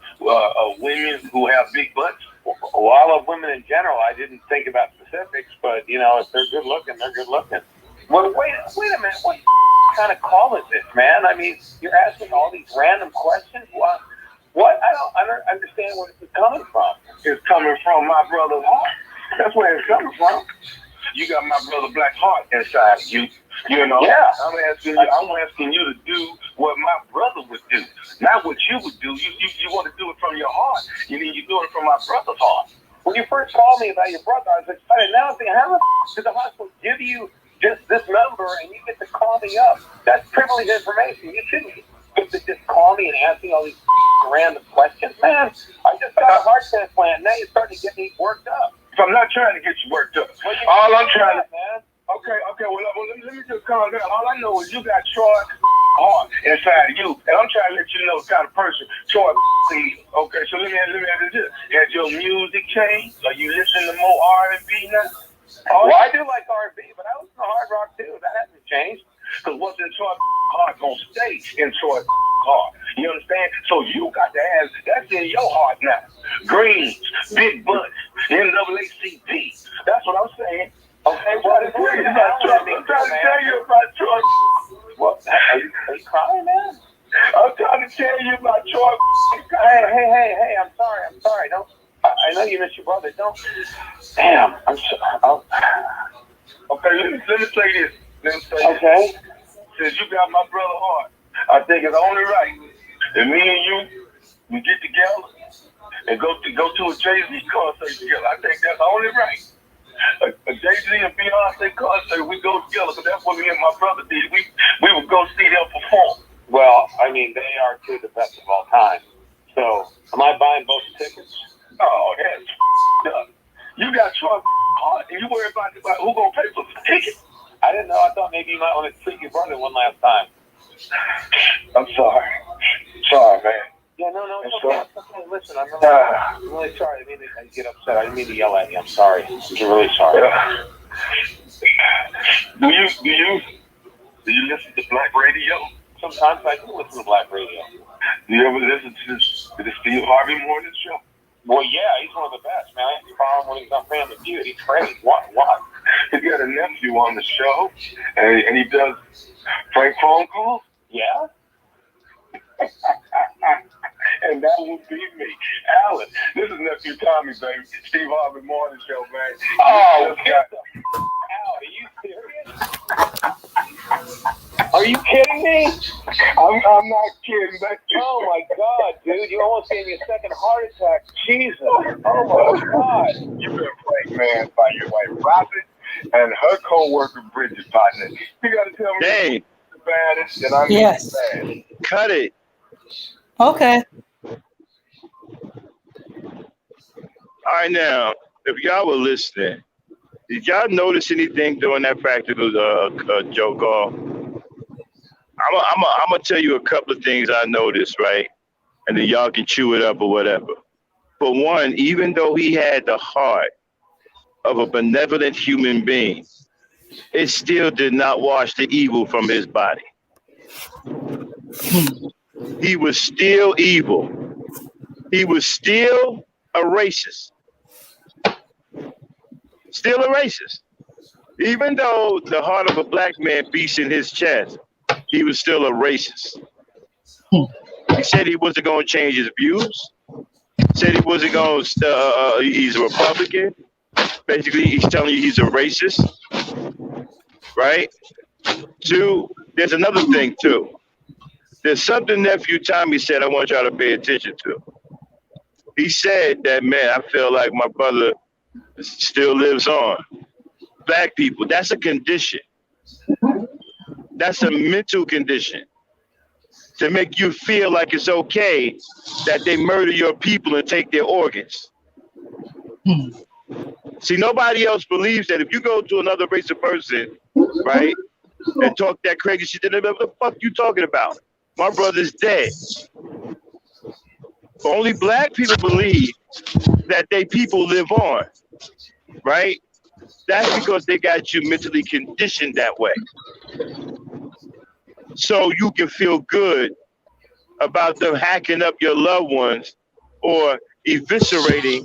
women who have big butts? Well, I love women in general. I didn't think about specifics, but if they're good looking, they're good looking. Well, wait a minute. What kind of call is this, man? I mean, you're asking all these random questions. What? I don't understand where this is coming from. It's coming from my brother's heart. That's where it's coming from. You got my brother Black Heart inside of you. You know, yeah. I'm asking you to do what my brother would do, not what you would do. You want to do it from your heart. You're doing it from my brother's heart. When you first called me about your brother, I was excited. Now I'm thinking, how did the hospital give you just this number and you get to call me up? That's privileged information. You shouldn't get to just call me and ask me all these random questions. Man, I just got a heart transplant. Now you're starting to get me worked up. So I'm not trying to get you worked up. All I'm trying to, man. Okay, well, let me just calm down. All I know is you got Troy's heart inside of you, and I'm trying to let you know the kind of person Troy is. Okay, so let me ask you this. Has your music changed? Are you listening to more R&B now? Oh, well, I do like R&B, but I listen to hard rock too. That hasn't changed. Because what's in Troy's heart gonna stay in Troy's heart. You understand? So you got to have, that's in your heart now. Greens, big butts, NAACP. That's what I'm saying. Okay, well, I'm trying to tell you about Troy. What? Are you crying, man? I'm trying to tell you about Troy. Hey, I'm sorry. Don't. I know you miss your brother. Don't. Damn, I'm sorry. Okay, let me say this. Okay. Since you got my brother heart, I think it's only right that me and you, we get together and go to a Jay-Z concert together. I think that's only right. A Jay-Z and Beyonce concert, we go together, because that's what me and my brother did. We would go see them perform. Well, I mean, they are two of the best of all time. So, am I buying both tickets? Oh, that's up. You got Troy heart, and you worry about who gonna pay for the ticket. I didn't know. I thought maybe you might want to treat your brother one last time. I'm sorry. Sorry, man. Yeah, no, it's okay. It's okay. Listen, I'm really sorry. I didn't mean to get upset. I didn't mean to yell at you. I'm sorry. I'm really sorry. Do you listen to black radio? Sometimes I do listen to black radio. Do you ever listen to the Steve Harvey Morning Show? Well, yeah, he's one of the best, man. I used to follow him when he was on Family Feud. He's great. What? He's got a nephew on the show, and he does prank phone calls. Yeah. And that would be me. Alan, this is nephew Tommy, baby. Steve Harvey Morning Show, man. Oh, get the out. Are you serious? Are you kidding me? I'm not kidding. Oh, my God, dude. You almost gave me a second heart attack. Jesus. Oh, my God. You've been pranked, man, by your wife, Robin, and her co-worker, Bridget, partner. You got to tell me Dang. the baddest, and I'm the bad. Cut it. Okay. All right, now, if y'all were listening, did y'all notice anything during that practical Joe call? I'm gonna tell you a couple of things I noticed, right? And then y'all can chew it up or whatever. For one, even though he had the heart of a benevolent human being, it still did not wash the evil from his body. He was still evil. He was still a racist. Still a racist. Even though the heart of a black man beats in his chest, he was still a racist. He said he wasn't going to change his views. Said he wasn't going to, he's a Republican. Basically, he's telling you he's a racist. Right? Two, there's another thing, too. There's something nephew Tommy said I want y'all to pay attention to. He said that, man, I feel like my brother still lives on. Black people, that's a condition. That's a mental condition to make you feel like it's okay that they murder your people and take their organs. See, nobody else believes that if you go to another race of person, right, and talk that crazy shit, then what the fuck you talking about? My brother's dead. Only black people believe that they people live on, right? That's because they got you mentally conditioned that way. So you can feel good about them hacking up your loved ones or eviscerating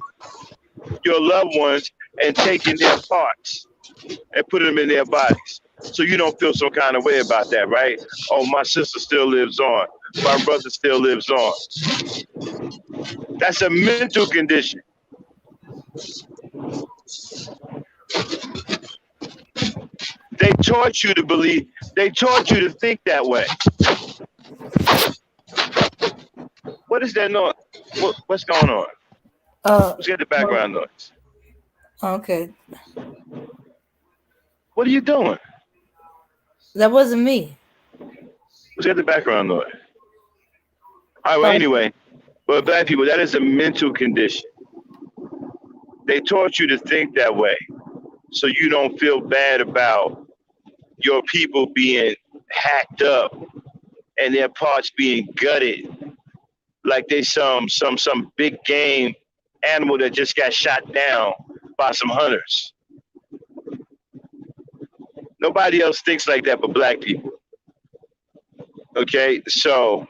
your loved ones and taking their parts and putting them in their bodies. So you don't feel some kind of way about that, right? Oh, my sister still lives on. My brother still lives on. That's a mental condition. They taught you to believe. They taught you to think that way. What is that noise? What's going on? Let's get the background noise. Okay, What are you doing? that wasn't me. Let's get the background noise. All right. Well, anyway, but black people, that is a mental condition. They taught you to think that way, so you don't feel bad about your people being hacked up and their parts being gutted like they some big game animal that just got shot down by some hunters. Nobody else thinks like that but black people. Okay, so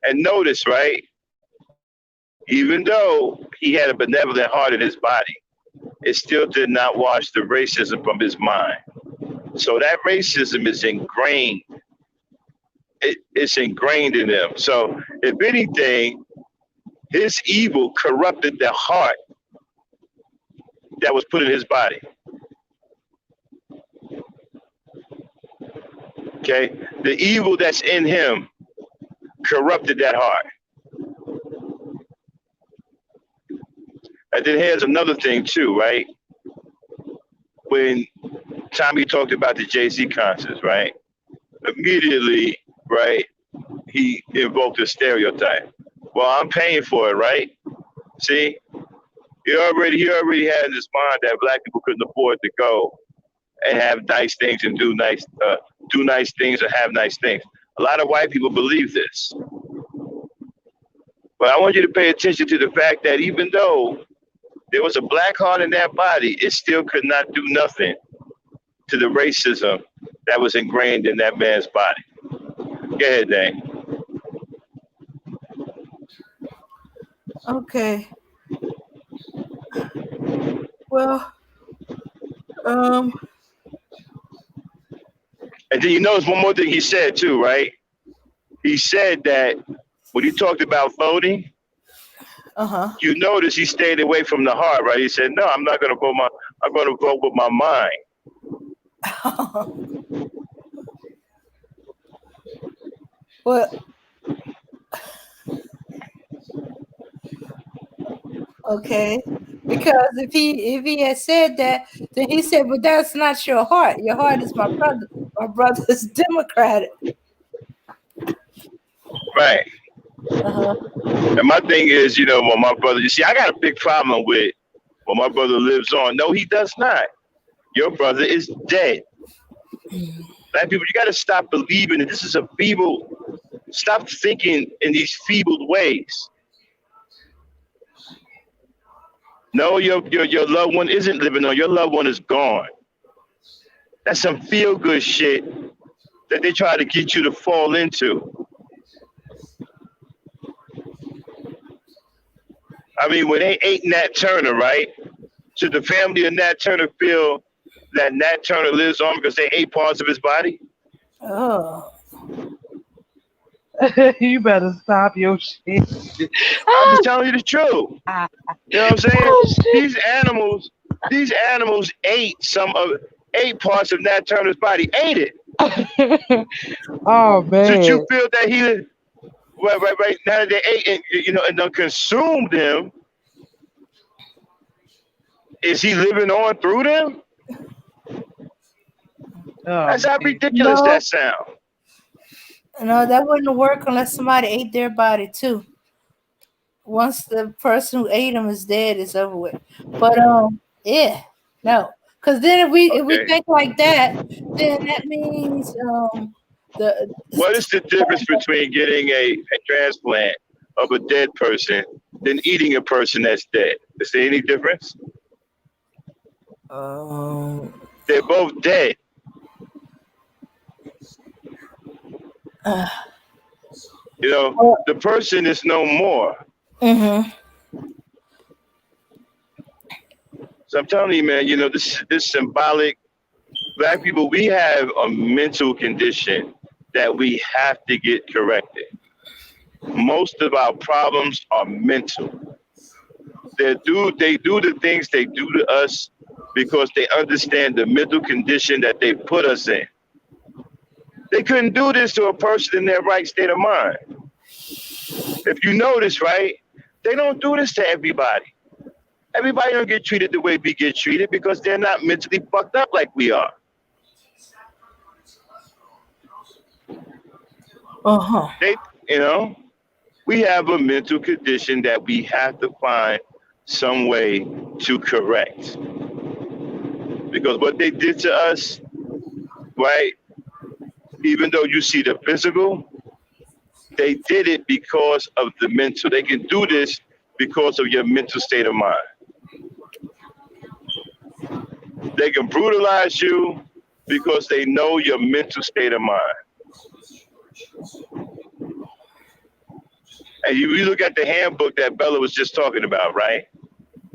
and notice, right? Even though he had a benevolent heart in his body, it still did not wash the racism from his mind. So that racism is ingrained. It's ingrained in them. So if anything, his evil corrupted the heart that was put in his body. Okay? The evil that's in him corrupted that heart. And then here's another thing too, right? When Tommy talked about the Jay-Z concerts, right? Immediately, right, he invoked a stereotype. Well, I'm paying for it, right? See? He already had in his mind that black people couldn't afford to go and have nice things and do nice things or have nice things. A lot of white people believe this. But I want you to pay attention to the fact that even though there was a black heart in that body, it still could not do nothing to the racism that was ingrained in that man's body. Go ahead, Dane. Okay. Well, And then you notice one more thing he said too, right? He said that when he talked about voting, you notice he stayed away from the heart, right? He said, "No, I'm not going to vote. I'm going to vote with my mind." well, okay. Because if he had said that, then he said, "But that's not your heart. Your heart is my brother. My brother's Democratic." Right. And my thing is, when my brother, you see, I got a big problem with when my brother lives on. No, he does not. Your brother is dead. Black people, you got to stop believing that this is a feeble. Stop thinking in these feebled ways. No, your loved one isn't living on. Your loved one is gone. That's some feel good shit that they try to get you to fall into. I mean, when they ate Nat Turner, right? Should the family of Nat Turner feel that Nat Turner lives on because they ate parts of his body? Oh. You better stop your shit. I'm just telling you the truth. You know what I'm saying? These animals ate parts of Nat Turner's body. Ate it. Oh man. Should you feel that he right now that they ate and then consumed them? Is he living on through them? That's how ridiculous that sounds. No, that wouldn't work unless somebody ate their body too. Once the person who ate them is dead, it's over with. But yeah, no, because then if we think like that, then that means What is the difference between getting a transplant of a dead person than eating a person that's dead? Is there any difference? They're both dead. The person is no more. So I'm telling you, man, this symbolic Black people, we have a mental condition that we have to get corrected. Most of our problems are mental. They do the things they do to us because they understand the mental condition that they put us in. They couldn't do this to a person in their right state of mind. If you notice, right, they don't do this to everybody. Everybody don't get treated the way we get treated because they're not mentally fucked up like we are. They, you know, we have a mental condition that we have to find some way to correct. Because what they did to us, right, even though you see the physical, they did it because of the mental. They can do this because of your mental state of mind. They can brutalize you because they know your mental state of mind. And you look at the handbook that Bella was just talking about, right?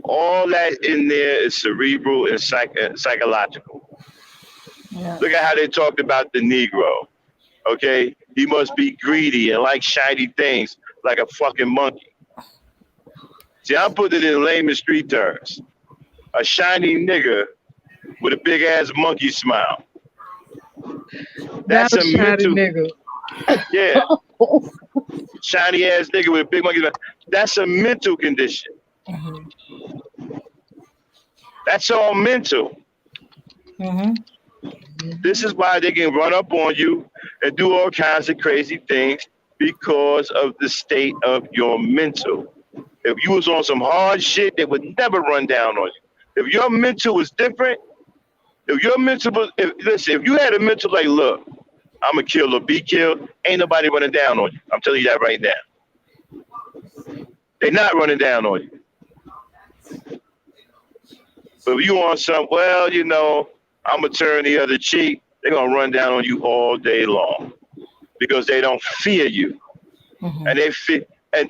All that in there is cerebral and psychological. Yeah. Look at how they talked about the Negro. Okay, he must be greedy and like shiny things, like a fucking monkey. See, I'm putting it in layman street terms. A shiny nigger with a big ass monkey smile. That's Not a a shiny mental, nigga. yeah, shiny ass nigga with a big monkey smile. That's a mental condition. That's all mental. This is why they can run up on you and do all kinds of crazy things because of the state of your mental. If you was on some hard shit, they would never run down on you. If your mental was different, if your mental was, if you had a mental like, look, I'm gonna kill or be killed, ain't nobody running down on you. I'm telling you that right now. They're not running down on you. But if you want some, well, you know, I'm gonna turn the other cheek, they're gonna run down on you all day long because they don't fear you, and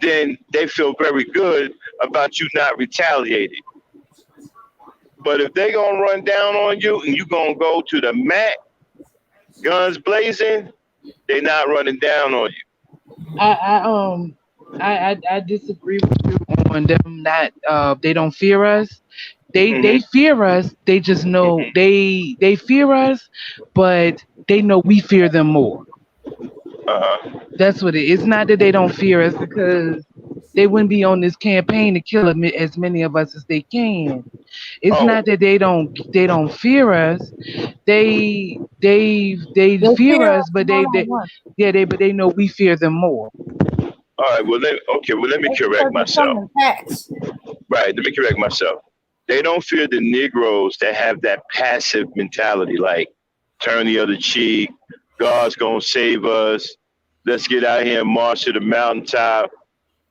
then they feel very good about you not retaliating. But if they gonna run down on you and you gonna go to the mat, guns blazing, they not running down on you. I disagree with you on them not they don't fear us. They fear us. They just know they fear us, but they know we fear them more. That's what it is. It's not that they don't fear us because they wouldn't be on this campaign to kill as many of us as they can. It's not that they don't fear us. They They fear fear us, us but one-on-one. they know we fear them more. All right, well, let me That's correct because they come myself. in packs. Right, let me correct myself. They don't fear the Negroes that have that passive mentality, like turn the other cheek, God's gonna save us, let's get out here and march to the mountaintop,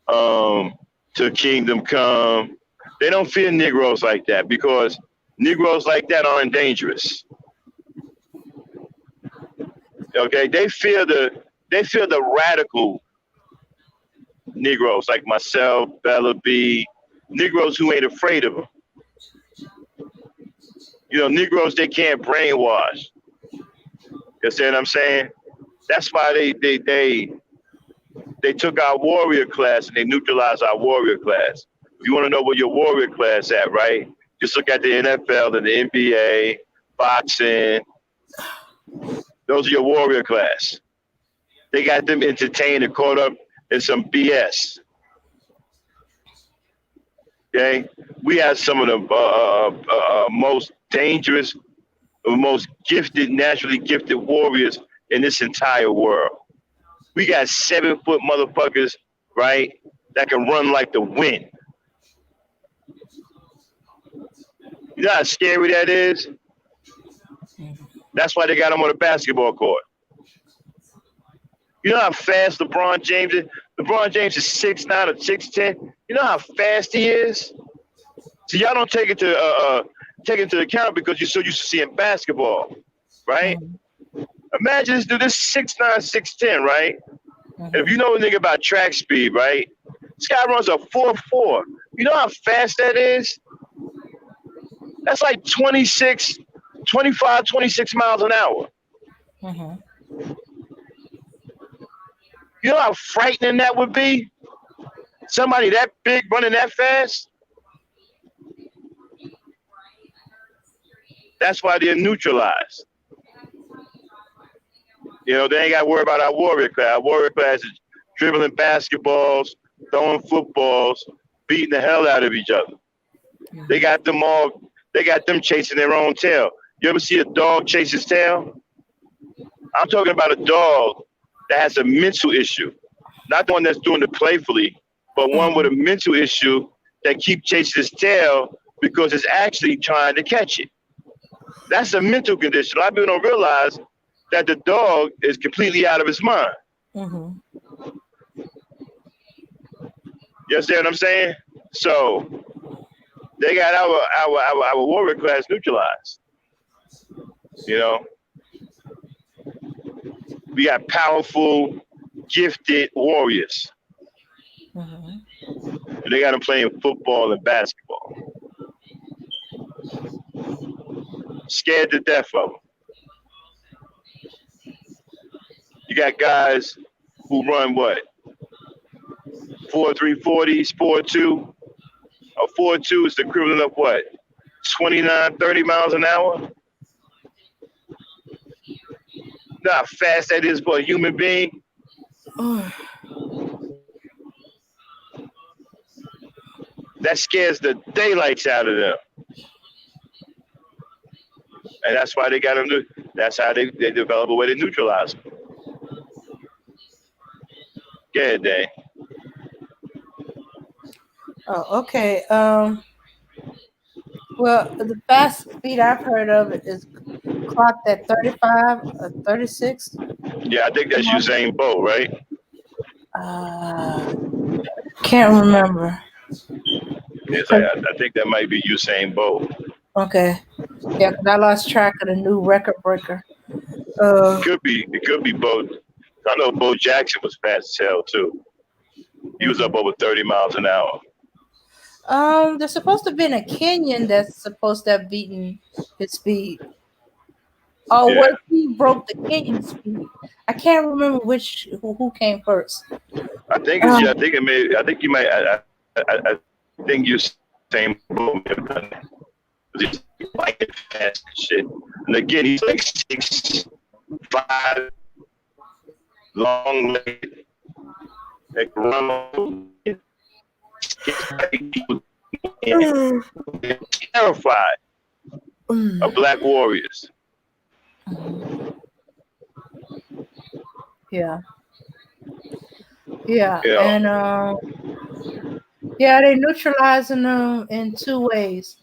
to kingdom come. They don't fear Negroes like that because Negroes like that aren't dangerous. Okay, they fear the radical Negroes like myself, Bella B, Negroes who ain't afraid of them. You know, Negroes they can't brainwash. You see what I'm saying? That's why they took our warrior class and they neutralized our warrior class. If you want to know where your warrior class at, right? Just look at the NFL and the NBA, boxing. Those are your warrior class. They got them entertained and caught up in some BS. Okay, we have some of the most dangerous, most gifted, naturally gifted warriors in this entire world. We got 7-foot motherfuckers, right, that can run like the wind. You know how scary that is? That's why they got them on the basketball court. You know how fast LeBron James is? LeBron James is 6'9" or 6'10". You know how fast he is? So y'all don't take it to account because you're so used to seeing basketball, right? Imagine this dude, this 6'9", 6'10", right? And if you know anything about track speed, right? This guy runs a 4.4. You know how fast that is? That's like 26 25, 26 miles an hour. Mhm. You know how frightening that would be? Somebody that big running that fast? That's why they're neutralized. You know, they ain't got to worry about our warrior class. Our warrior class is dribbling basketballs, throwing footballs, beating the hell out of each other. They got them all, they got them chasing their own tail. You ever see a dog chase his tail? I'm talking about a dog that has a mental issue. Not the one that's doing it playfully, but one with a mental issue that keep chasing his tail because it's actually trying to catch it. That's a mental condition. A lot of people don't realize that the dog is completely out of his mind. Mhm. You understand what I'm saying? So they got our warrior class neutralized. You know, we got powerful, gifted warriors. Mhm. And they got them playing football and basketball. Scared to death of them. You got guys who run what? 4.340s, 4.2. A 4.2 is the equivalent of what? 29, 30 miles an hour? Know how fast that is for a human being? That scares the daylights out of them. And that's why they got them. That's how they develop a way to neutralize them. Go ahead, Dave. Oh, okay. Well, the fast speed I've heard of it is clocked at 35 or 36. Yeah, I think that's Usain Bolt, right? Can't remember. It's like, I think that might be Usain Bolt. Okay. Yeah, because I lost track of the new record breaker. It could be Bo. I know Bo Jackson was fast as hell too. He was up over 30 miles an hour. There's supposed to be a Kenyan that's supposed to have beaten his speed. Oh, Yeah. what he broke the Kenyan speed? I can't remember who came first. I think it's I think it may. I think you might. I think Usain Bolt may have done that. He's like fast and shit. And again, he's like 6'5", long legged, like run. Terrified of black warriors. Yeah. Yeah. Yeah. And yeah, they neutralizing them in two ways.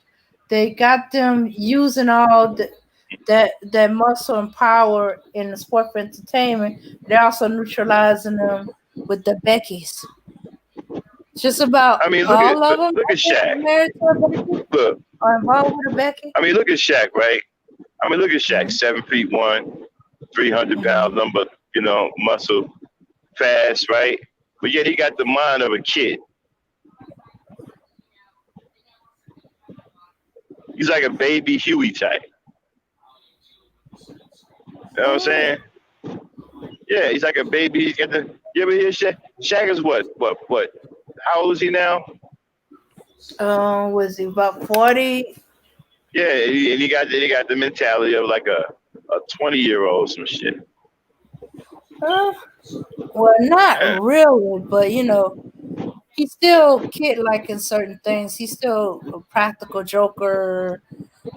They got them using all that muscle and power in the sport for entertainment. They're also neutralizing them with the Beckys. Just about I mean, all of them. look at Shaq. Married to a Becky Look. or involved with a Becky. I mean, look at Shaq, right? I mean, look at Shaq, 7'1", 300 pound number, you know, muscle, fast, right? But yet he got the mind of a kid. He's like a baby Huey type. You know what I'm saying? Yeah, he's like a baby. He's got the. You ever hear Shaq? Shaq is what? How old is he now? Was he about 40? Yeah, and he got the mentality of like a 20-year-old, some shit. Well, not really, but you know, he's still kid-like in certain things. He's still a practical joker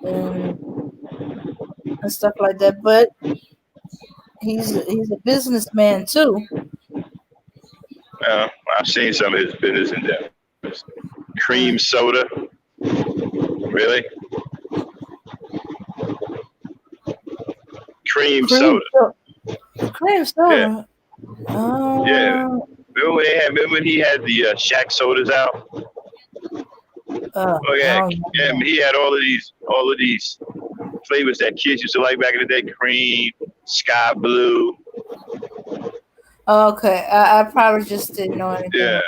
and stuff like that. But he's a businessman too. I've seen some of his business endeavors. Cream soda, really? Cream soda. Cream soda. Yeah. Remember when he had the Shaq sodas out? Yeah, he had all of these flavors that kids used to like back in the day. Cream, sky blue. Okay, I probably just didn't know anything. Yeah.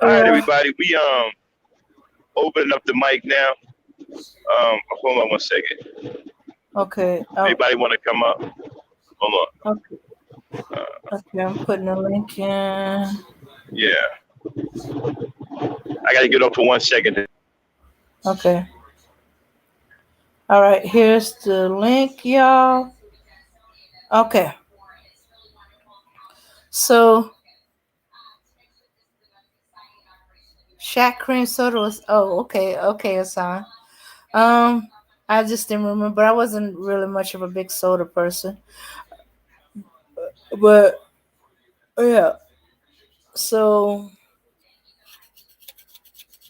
All right, everybody. opening up the mic now. Hold on one second. Okay. Anybody want to come up? Hold on. Okay. Okay. I'm putting a link in. Yeah. I got to get up for 1 second. Okay. All right. Here's the link, y'all. Okay. So, Shaq cream soda was. Oh, okay. Okay, Hassan. I just didn't remember. I wasn't really much of a big soda person, but yeah. So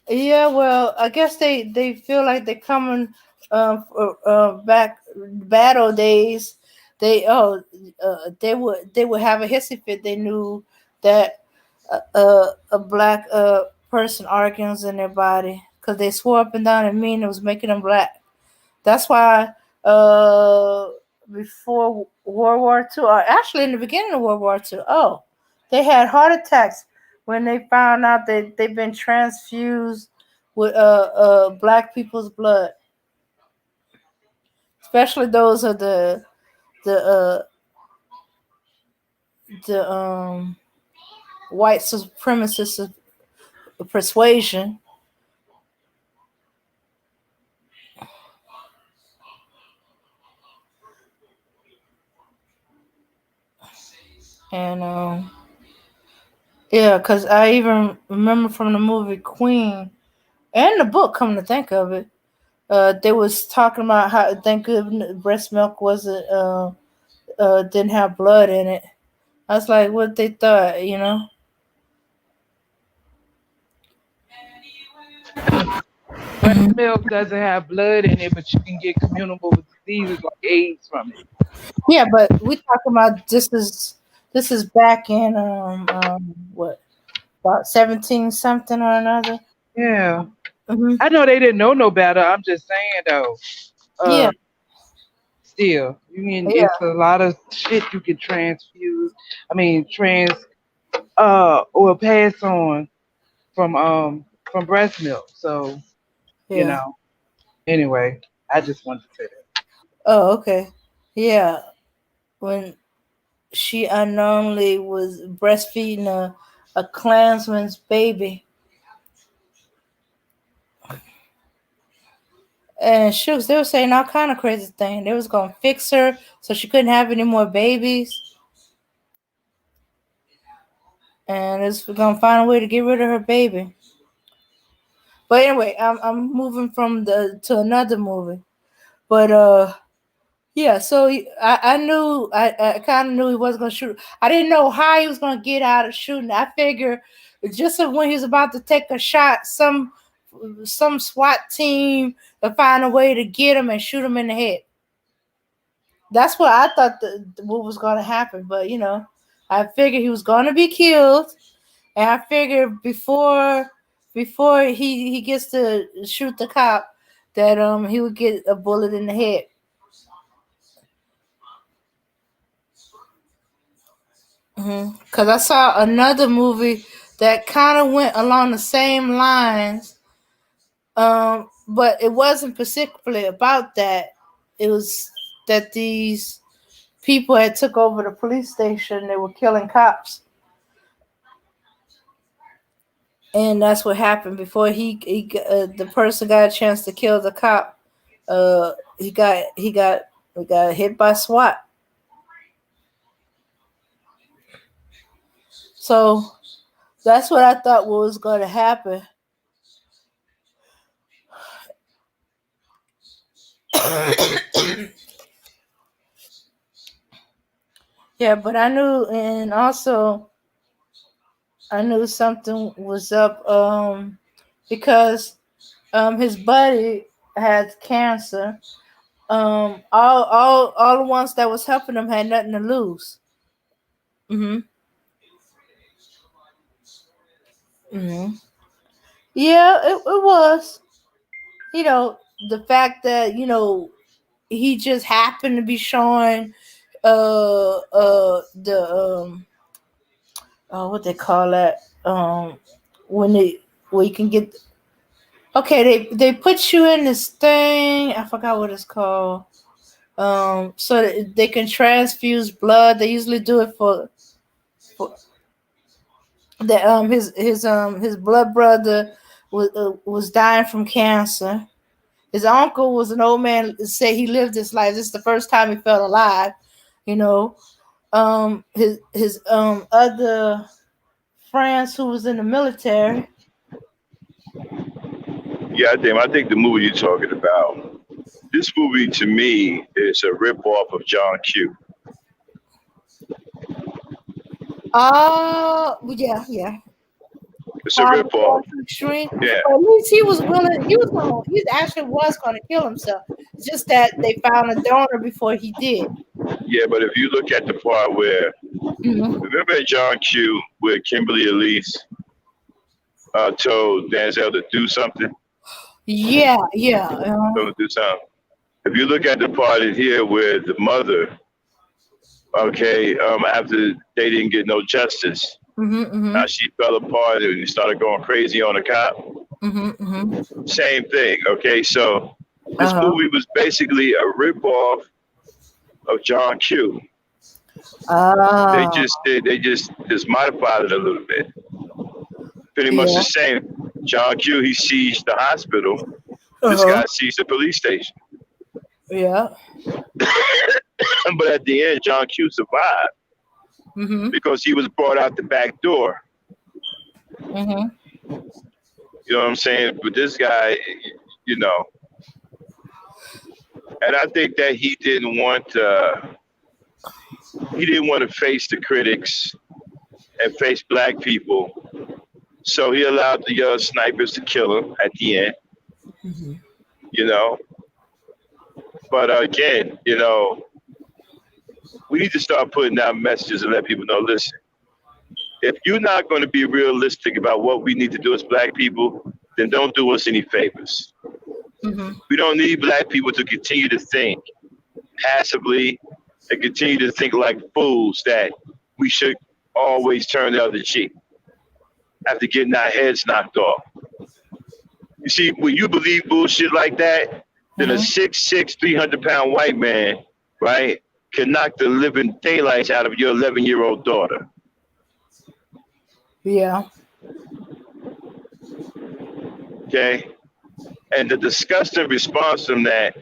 yeah, well, I guess they feel like they're coming back battle days. They would have a hissy fit. They knew that a black person organs in their body because they swore up and down and mean it was making them black. That's why uh before World War II, or actually in the beginning of World War II, they had heart attacks when they found out that they've been transfused with black people's blood, especially those of the the white supremacist persuasion. And yeah, because I even remember from the movie Queen and the book, come to think of it, they was talking about how thank goodness breast milk wasn't didn't have blood in it. I was like, what they thought, you know? Breast milk doesn't have blood in it, but you can get communicable with diseases like AIDS from it. Yeah, but we talking about this is back in what, about 17 something or another. Yeah. Hmm. I know they didn't know no better. I'm just saying though. Yeah, Still, you mean yeah, it's a lot of shit you can transfuse. I mean, or pass on from breast milk. So you yeah. know. Anyway, I just wanted to say that. Oh, okay. Yeah, when she unknowingly was breastfeeding a Klansman's baby. And shoot, they were saying all kind of crazy things. They was gonna fix her so she couldn't have any more babies, and it's gonna find a way to get rid of her baby. But anyway, I'm moving from the to another movie. But yeah. So I knew I kind of knew he wasn't gonna shoot. I didn't know how he was gonna get out of shooting. I figured just when he was about to take a shot, some SWAT team would find a way to get him and shoot him in the head. That's what I thought what was going to happen. But I figured he was going to be killed, and I figured before he gets to shoot the cop, that he would get a bullet in the head. Because I saw another movie that kind of went along the same lines, but it wasn't particularly about that. It was that these people had took over the police station. They were killing cops. And that's what happened before the person got a chance to kill the cop. He got hit by SWAT. So that's what I thought was going to happen. Yeah, but I knew, and also I knew something was up. Because his buddy had cancer. All the ones that was helping him had nothing to lose. Mhm. Mhm. Yeah, it was. The fact that he just happened to be showing the what they call that when they where you can get Okay, they put you in this thing. I forgot what it's called. So that they can transfuse blood. They usually do it for the his blood brother was dying from cancer. His uncle was an old man. Say he lived his life. This is the first time he felt alive. You know, his other friends who was in the military. Yeah, I think the movie you're talking about. This movie to me is a ripoff of John Q. Oh, yeah. It's a ripoff. Extreme. Yeah, But at least he was willing. He actually was going to kill himself. It's just that they found a donor before he did. yeah. But if you look at the part where Mm-hmm. remember in John Q. where Kimberly Elise told Denzel to do something, Yeah. to do something. If you look at the part in here where the mother, okay, after they didn't get no justice, Mm-hmm. she fell apart and started going crazy on the cop. Mm-hmm. Same thing, okay. So this Uh-huh. movie was basically a ripoff of John Q. They Ah. just modified it a little bit. Pretty much Yeah. the same. John Q. He seized the hospital. This Uh-huh. guy seized the police station. Yeah. But at the end, John Q. survived Mm-hmm. because he was brought out the back door. Mm-hmm. You know what I'm saying? But this guy, you know, and I think that he didn't want to face the critics and face black people. So he allowed the snipers to kill him at the end, Mm-hmm. you know. But again, you know, we need to start putting out messages and let people know, listen, if you're not going to be realistic about what we need to do as black people, then don't do us any favors. Mm-hmm. We don't need black people to continue to think passively and continue to think like fools that we should always turn the other cheek after getting our heads knocked off. You see, when you believe bullshit like that, then a 6'6", 300-pound white man, right, can knock the living daylights out of your 11-year-old daughter. Yeah. Okay? And the disgusting response from that,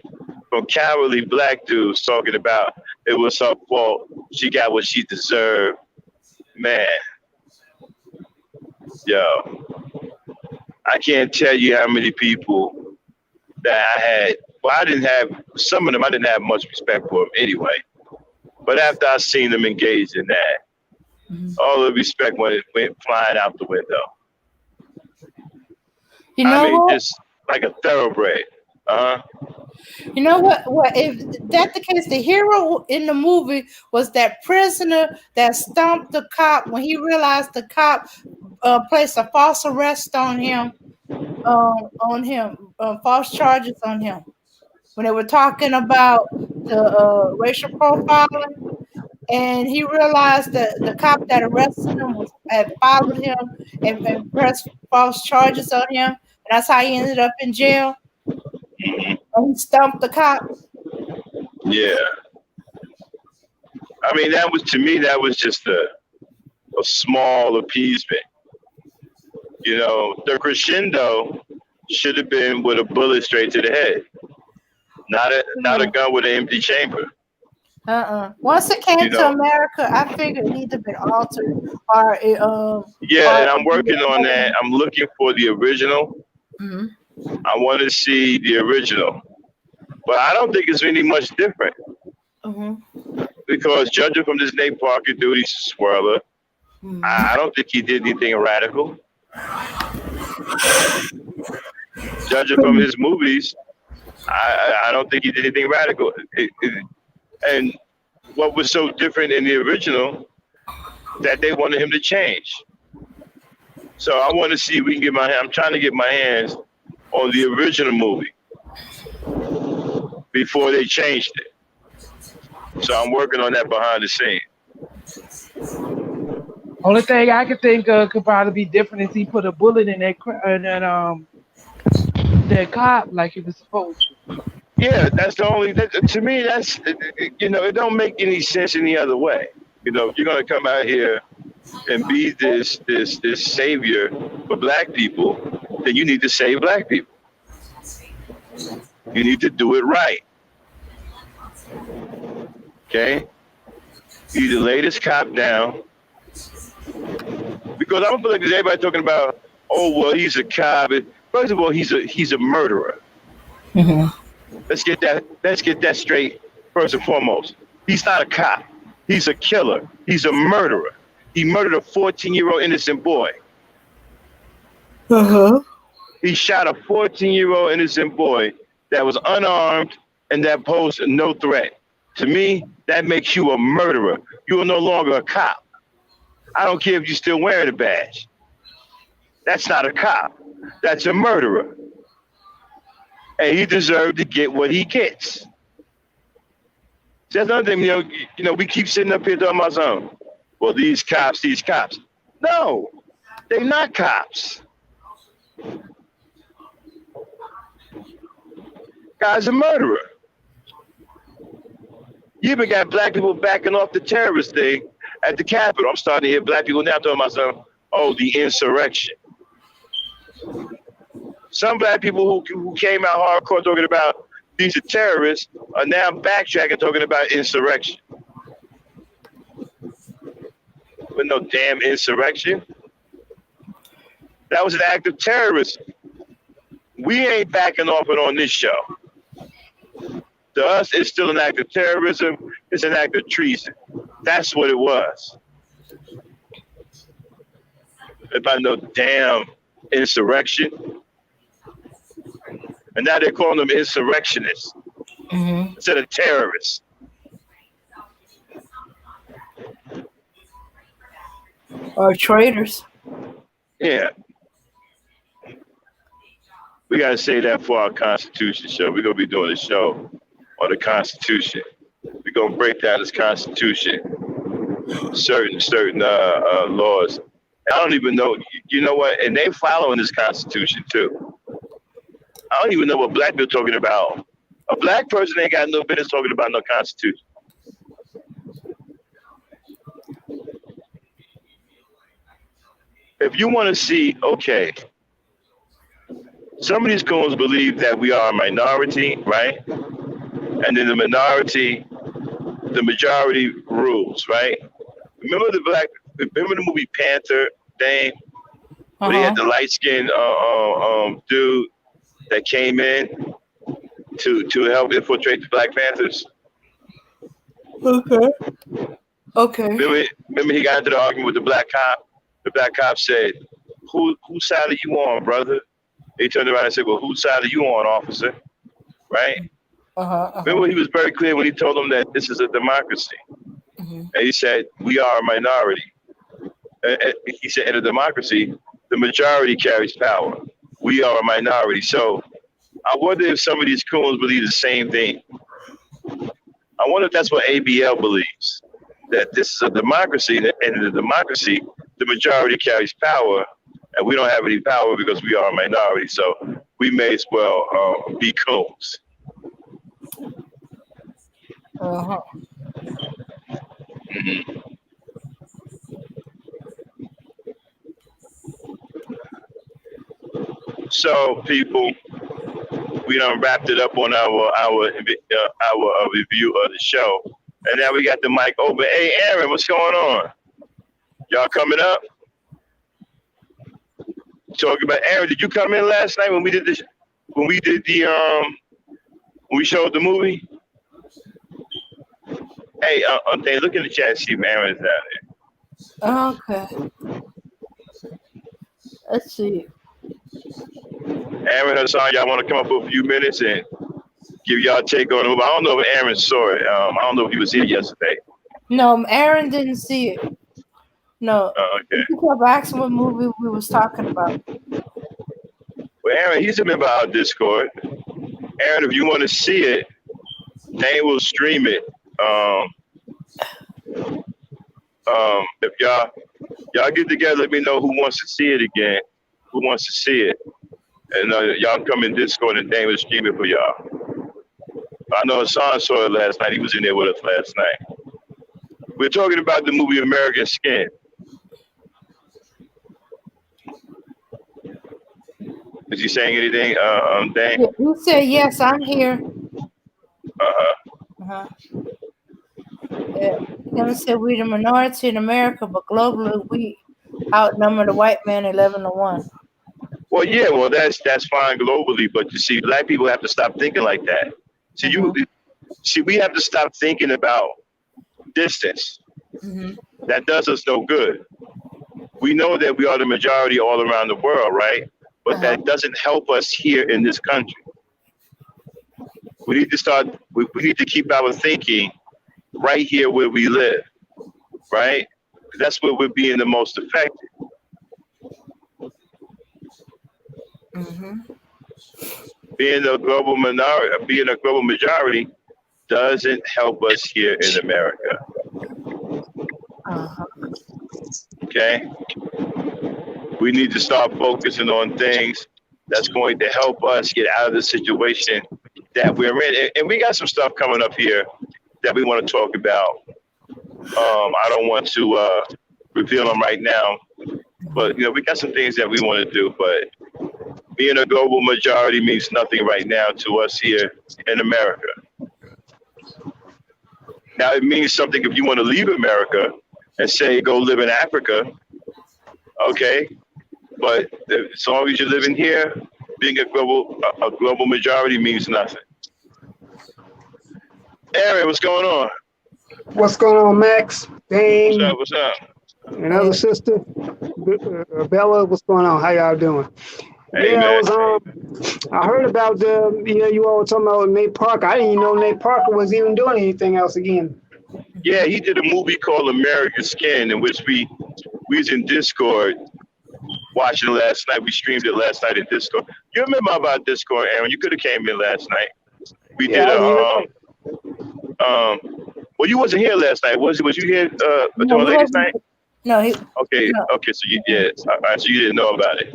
from cowardly black dudes talking about it was her fault, she got what she deserved. Man, yo, I can't tell you how many people that I had. Well, I didn't have some of them. I didn't have much respect for them anyway. But after I seen them engaged in that, all the respect went flying out the window. You know what? Just like a thoroughbred. You know what? What if that's the case? The hero in the movie was that prisoner that stomped the cop when he realized the cop placed a false arrest on him, false charges on him when they were talking about the racial profiling, and he realized that the cop that arrested him had followed him and pressed false charges on him, and that's how he ended up in jail. And he stumped the cop. Yeah. I mean, that was, to me, that was just a small appeasement. You know, the crescendo should have been with a bullet straight to the head, not a gun with an empty chamber. Once it came to America, I figured it needed to be altered. Or and I'm working on that. I'm looking for the original. Mm-hmm. I want to see the original, but I don't think it's any much different. Mm-hmm. Because judging from this Nate Parker dude, he's a swirler. Mm-hmm. I don't think he did anything radical. Judging from his movies, I don't think he did anything radical. And what was so different in the original that they wanted him to change. So I want to see if we can I'm trying to get my hands on the original movie before they changed it. So I'm working on that behind the scenes. Only thing I could think of could probably be different is he put a bullet in that that cop like he was supposed to. Yeah, that's the only. To me, that's it don't make any sense any other way. If you're gonna come out here and be this savior for black people, then you need to save black people. You need to do it right. Okay? You need to lay this cop down. Because I don't feel like there's everybody talking about, oh well, he's a cop. First of all, he's a murderer. Mm-hmm. Let's get that straight first and foremost. He's not a cop. He's a killer. He's a murderer. He murdered a 14-year-old innocent boy. Uh-huh. He shot a 14-year-old innocent boy that was unarmed and that posed no threat. To me, that makes you a murderer. You are no longer a cop. I don't care if you're still wearing a badge. That's not a cop. That's a murderer. And he deserved to get what he gets. That's another thing, we keep sitting up here talking about something. Well, these cops. No, they're not cops. Guy's a murderer. You even got black people backing off the terrorist thing at the Capitol. I'm starting to hear black people now talking about something. Oh, the insurrection. Some black people who came out hardcore talking about these are terrorists are now backtracking talking about insurrection. But no damn insurrection. That was an act of terrorism. We ain't backing off it on this show. To us, it's still an act of terrorism. It's an act of treason. That's what it was. About no damn insurrection. And now they're calling them insurrectionists instead of terrorists. Or traitors. Yeah. We got to say that for our Constitution show. We're going to be doing a show on the Constitution. We're going to break down this Constitution, certain laws. I don't even know, you know what? And they following this Constitution too. I don't even know what black people are talking about. A black person ain't got no business talking about no Constitution. If you want to see, okay, some of these coons believe that we are a minority, right? And then the majority rules, right? Remember the movie Panther thing? Where they had the light-skinned dude that came in to help infiltrate the Black Panthers. Okay. Remember he got into the argument with the black cop? The black cop said, whose side are you on, brother? He turned around and said, well, whose side are you on, officer? Right? Remember he was very clear when he told them that this is a democracy. And he said, we are a minority. He said, in a democracy, the majority carries power. We are a minority. So I wonder if some of these coons believe the same thing. I wonder if that's what ABL believes, that this is a democracy, and in a democracy, the majority carries power, and we don't have any power because we are a minority. So we may as well be coons. So, people, we done wrapped it up on our review of the show, and now we got the mic open. Hey, Aaron, what's going on? Y'all coming up? Talking about Aaron. Did you come in last night when we did when we showed the movie? Hey, okay, look in the chat and see if Aaron is out Okay. Let's see. Aaron Hassan, y'all want to come up for a few minutes and give y'all take on the movie? I don't know if Aaron saw it. I don't know if he was here yesterday. No, Aaron didn't see it. No. Okay. You kept asking what movie we was talking about. Well, Aaron, he's a member of our Discord. Aaron, if you want to see it, they will stream it. If y'all get together, let me know who wants to see it again. Who wants to see it? And y'all come in Discord and Dame was streaming for y'all. I know Hassan saw it last night. He was in there with us last night. We're talking about the movie American Skin. Is he saying anything, Dame? You said yes, I'm here. Uh-huh. Kevin said we're the minority in America, but globally we outnumber the white man 11-1. Well, yeah, well that's fine globally, but you see, black people have to stop thinking like that. See, we have to stop thinking about distance. That does us no good. We know that we are the majority all around the world, right? But that doesn't help us here in this country. We need to start. We need to keep our thinking right here where we live, right? That's where we're being the most effective. Being a global minority, being a global majority, doesn't help us here in America. Okay, we need to start focusing on things that's going to help us get out of the situation that we're in. And we got some stuff coming up here that we want to talk about. I don't want to reveal them right now, but we got some things that we want to do. But being a global majority means nothing right now to us here in America. Now it means something if you want to leave America and say go live in Africa, okay. But as long as you're living here, being a global majority means nothing. Aaron, what's going on? What's going on, Max? Dame. What's up? And other sister, Bella. What's going on? How y'all doing? Hey, yeah, man. I heard about you all were talking about Nate Parker. I didn't even know Nate Parker was even doing anything else again. Yeah, he did a movie called American Skin, in which we was in Discord watching it last night. We streamed it last night in Discord. You remember about Discord, Aaron? You could have came in last night. We did well, you wasn't here last night, was you here doing ladies night? No, Okay, so you did. All right, so you didn't know about it.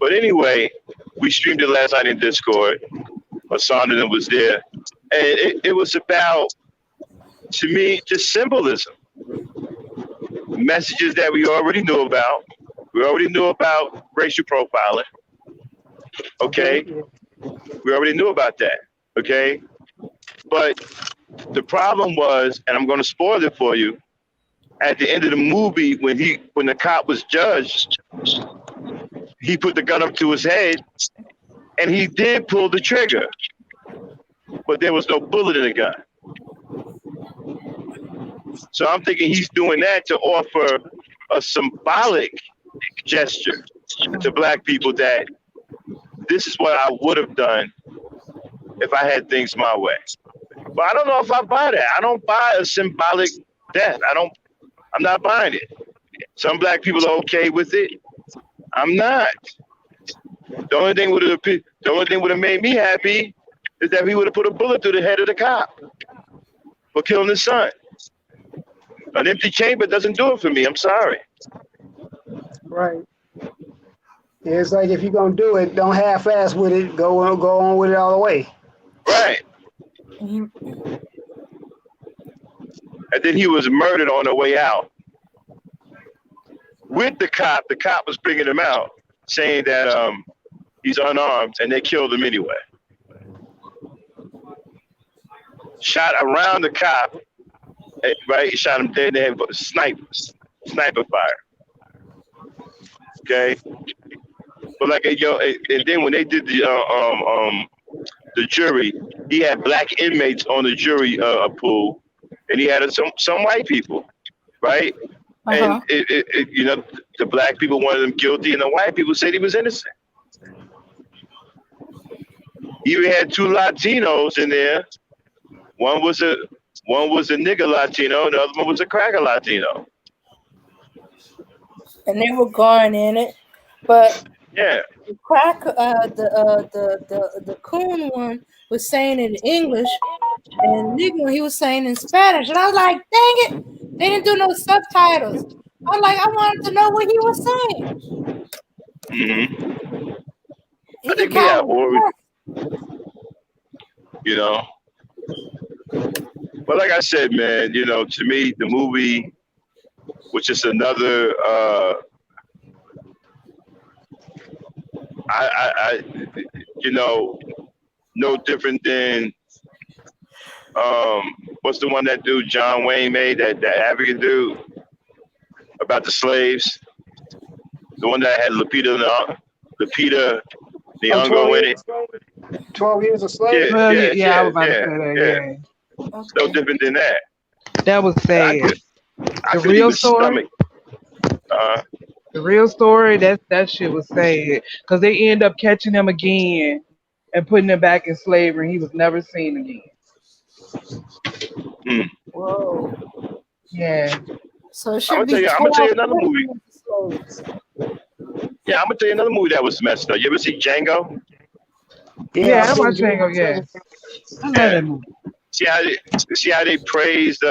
But anyway, we streamed it last night in Discord. Hassan and was there. And it was about, to me, just symbolism. Messages that we already knew about. We already knew about racial profiling. Okay? We already knew about that. Okay? But the problem was, and I'm going to spoil it for you, at the end of the movie, when the cop was judged, he put the gun up to his head, and he did pull the trigger, but there was no bullet in the gun. So I'm thinking he's doing that to offer a symbolic gesture to black people that this is what I would have done if I had things my way. But I don't know if I buy that. I don't buy a symbolic death. I'm not buying it. Some black people are okay with it. I'm not. The only thing would have made me happy is that he would have put a bullet through the head of the cop for killing his son. An empty chamber doesn't do it for me. I'm sorry. Right. It's like if you're gonna do it, don't half-ass with it. Go on with it all the way. Right. And then he was murdered on the way out with the cop. The cop was bringing him out, saying that he's unarmed, and they killed him anyway. Shot around the cop, right? He shot him dead in the head with a sniper fire. Okay, but like and then when they did the jury, he had black inmates on the jury pool, and he had some white people, right? And the black people wanted him guilty, and the white people said he was innocent. He even had two Latinos in there. One was a nigger Latino, and the other one was a cracker Latino. And they were going in it, but yeah, the the coon one was saying in English, and the nigger one he was saying in Spanish, and I was like, dang it, they didn't do no subtitles. I was like, I wanted to know what he was saying. Mm-hmm. I think we have origin. You know, but like I said, man, you know, to me, the movie, which is another, I, you know, no different than, what's the one that dude John Wayne made, that African dude about the slaves, the one that had Lupita Nyong'o in it. 12 years a slave? Well, I was about to say that. Yeah. It's no different than that. That was sad. I The could real even story. stomach. The real story. That shit was sad because they end up catching him again and putting him back in slavery. And he was never seen again. Whoa. Yeah. So it I'm should gonna be tell you another 12 movie. Yeah, I'm gonna tell you another movie that was messed up. You ever see Django? Yeah, I watched Django. Yeah, I love that movie. See how they praised.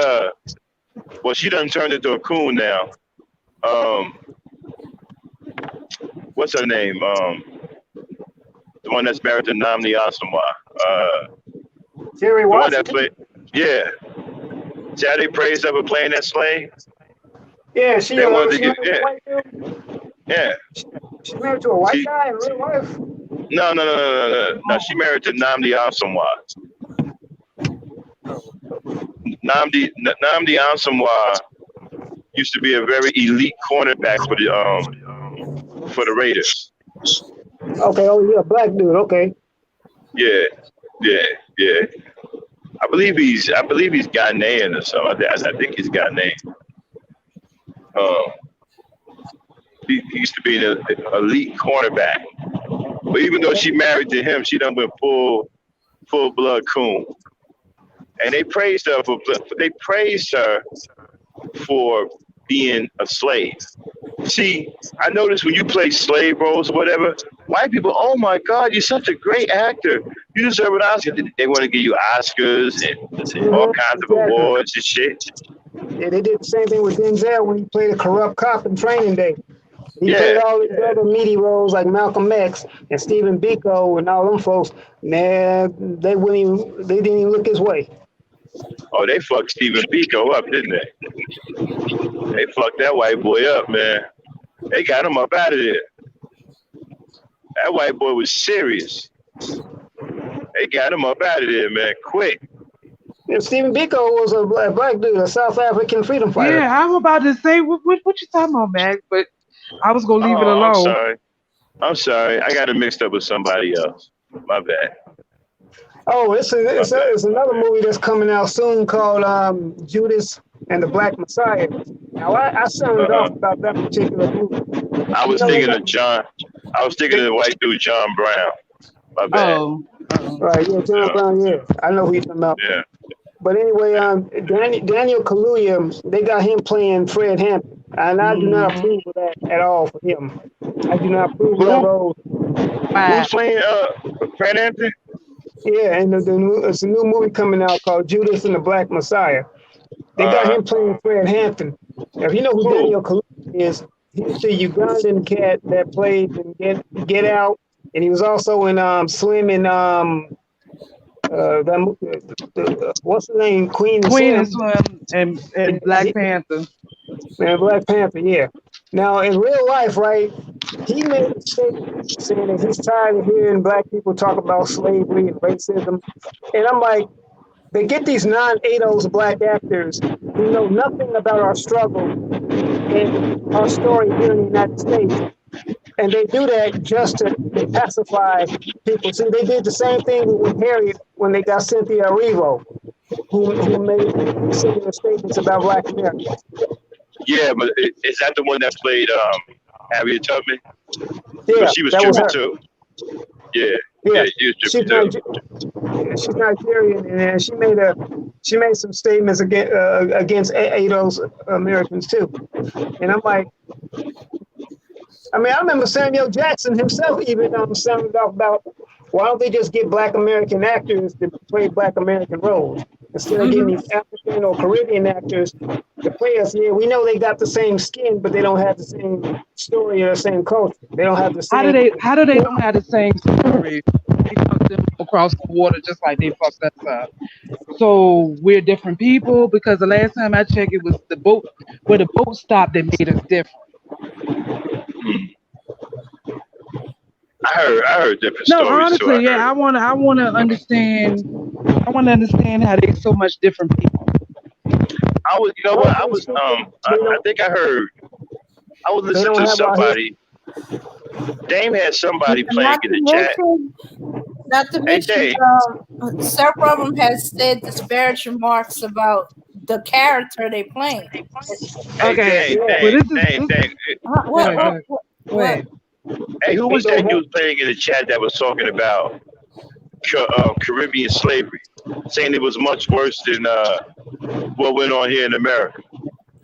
Well, she done turned into a coon now. What's her name? The one that's married to Namdi Asamoah. Jerry The one Washington? that played. Yeah. See how they praised her for playing that slave? Yeah, she They wanted to married get. to a white dude? Yeah. She married to a white guy in real life? No. She married to Namdi Asamoah. Namdi Asamoah used to be a very elite cornerback for the Raiders. Okay, oh, you're a black dude, okay. Yeah. I believe he's Ghanaian or something. I think he's Ghanaian. He used to be an elite cornerback. But even though she married to him, she done went full blood coon. And they praised her for being a slave. See, I noticed when you play slave roles or whatever, white people, oh my God, you're such a great actor. You deserve an Oscar. They want to give you Oscars and all kinds of awards and shit. Yeah, they did the same thing with Denzel when he played a corrupt cop in Training Day. He played all these other meaty roles like Malcolm X and Stephen Biko and all them folks. Man, they didn't even look his way. Oh, they fucked Stephen Biko up, didn't they? They fucked that white boy up, man. They got him up out of there. That white boy was serious. They got him up out of there, man, quick. Yeah, Stephen Biko was a black dude, a South African freedom fighter. Yeah, I was about to say what you talking about, Max, but I was gonna leave it Oh, alone. I'm sorry. I got it mixed up with somebody else. My bad. Oh, it's another movie that's coming out soon called Judas and the Black Messiah. Now I sounded off about that particular movie. I was thinking of the white dude John Brown. My bad. Oh. Right, yeah, John Brown, yeah. I know who you're talking about. Yeah. But anyway, Daniel Kaluuya, they got him playing Fred Hampton. And I do not approve of that at all for him. I do not approve of that role. Who's playing Fred Hampton? Yeah, and it's a new movie coming out called Judas and the Black Messiah. They got him playing Fred Hampton. Now, if you know who Daniel Kaluuya is, he's the Ugandan cat that played in Get Out, and he was also in Slim and what's the name? Queen and Slim and Black Panther. And Black Panther, yeah. Now, in real life, right, he made a statement saying that he's tired of hearing black people talk about slavery and racism. And I'm like, they get these non-ADOS black actors who know nothing about our struggle and our story here in the United States. And they do that just to pacify people. See, they did the same thing with Harriet when they got Cynthia Erivo, who made similar statements about black Americans. Yeah, but is that the one that played Harriet Tubman? Yeah, she was that was tripping her. too. Yeah, she was she's tripping too. She's Nigerian, and she made some statements against ADOS Americans too. And I'm like, I remember Samuel Jackson himself even sounded off about, why don't they just get black American actors to play black American roles instead of getting these African or Caribbean actors the players, yeah, we know they got the same skin, but they don't have the same story or the same culture. They don't have the How do same. they? How do they don't have the same story? They fucked them across the water just like they fucked us up. So we're different people because the last time I checked, it was the boat where the boat stopped that made us different. I heard different No, stories too. I honestly, yeah, heard. I want to understand how they so much different people. I was, you know what? I Culturally was, speaking, I think I heard. I was they listening don't to have our history. somebody. Dame had somebody playing Not in to the chat. mention, not to Hey, mention, Dame. several of them has said disparaging remarks about the character they playing. Hey, Okay, Dame, Yeah, well, Dame, this is Dame, this. Dame. Go What? ahead, go Uh-huh. ahead, go What? ahead. Hey, who they was don't that you have. was playing in the chat that was talking about Caribbean slavery, saying it was much worse than what went on here in America?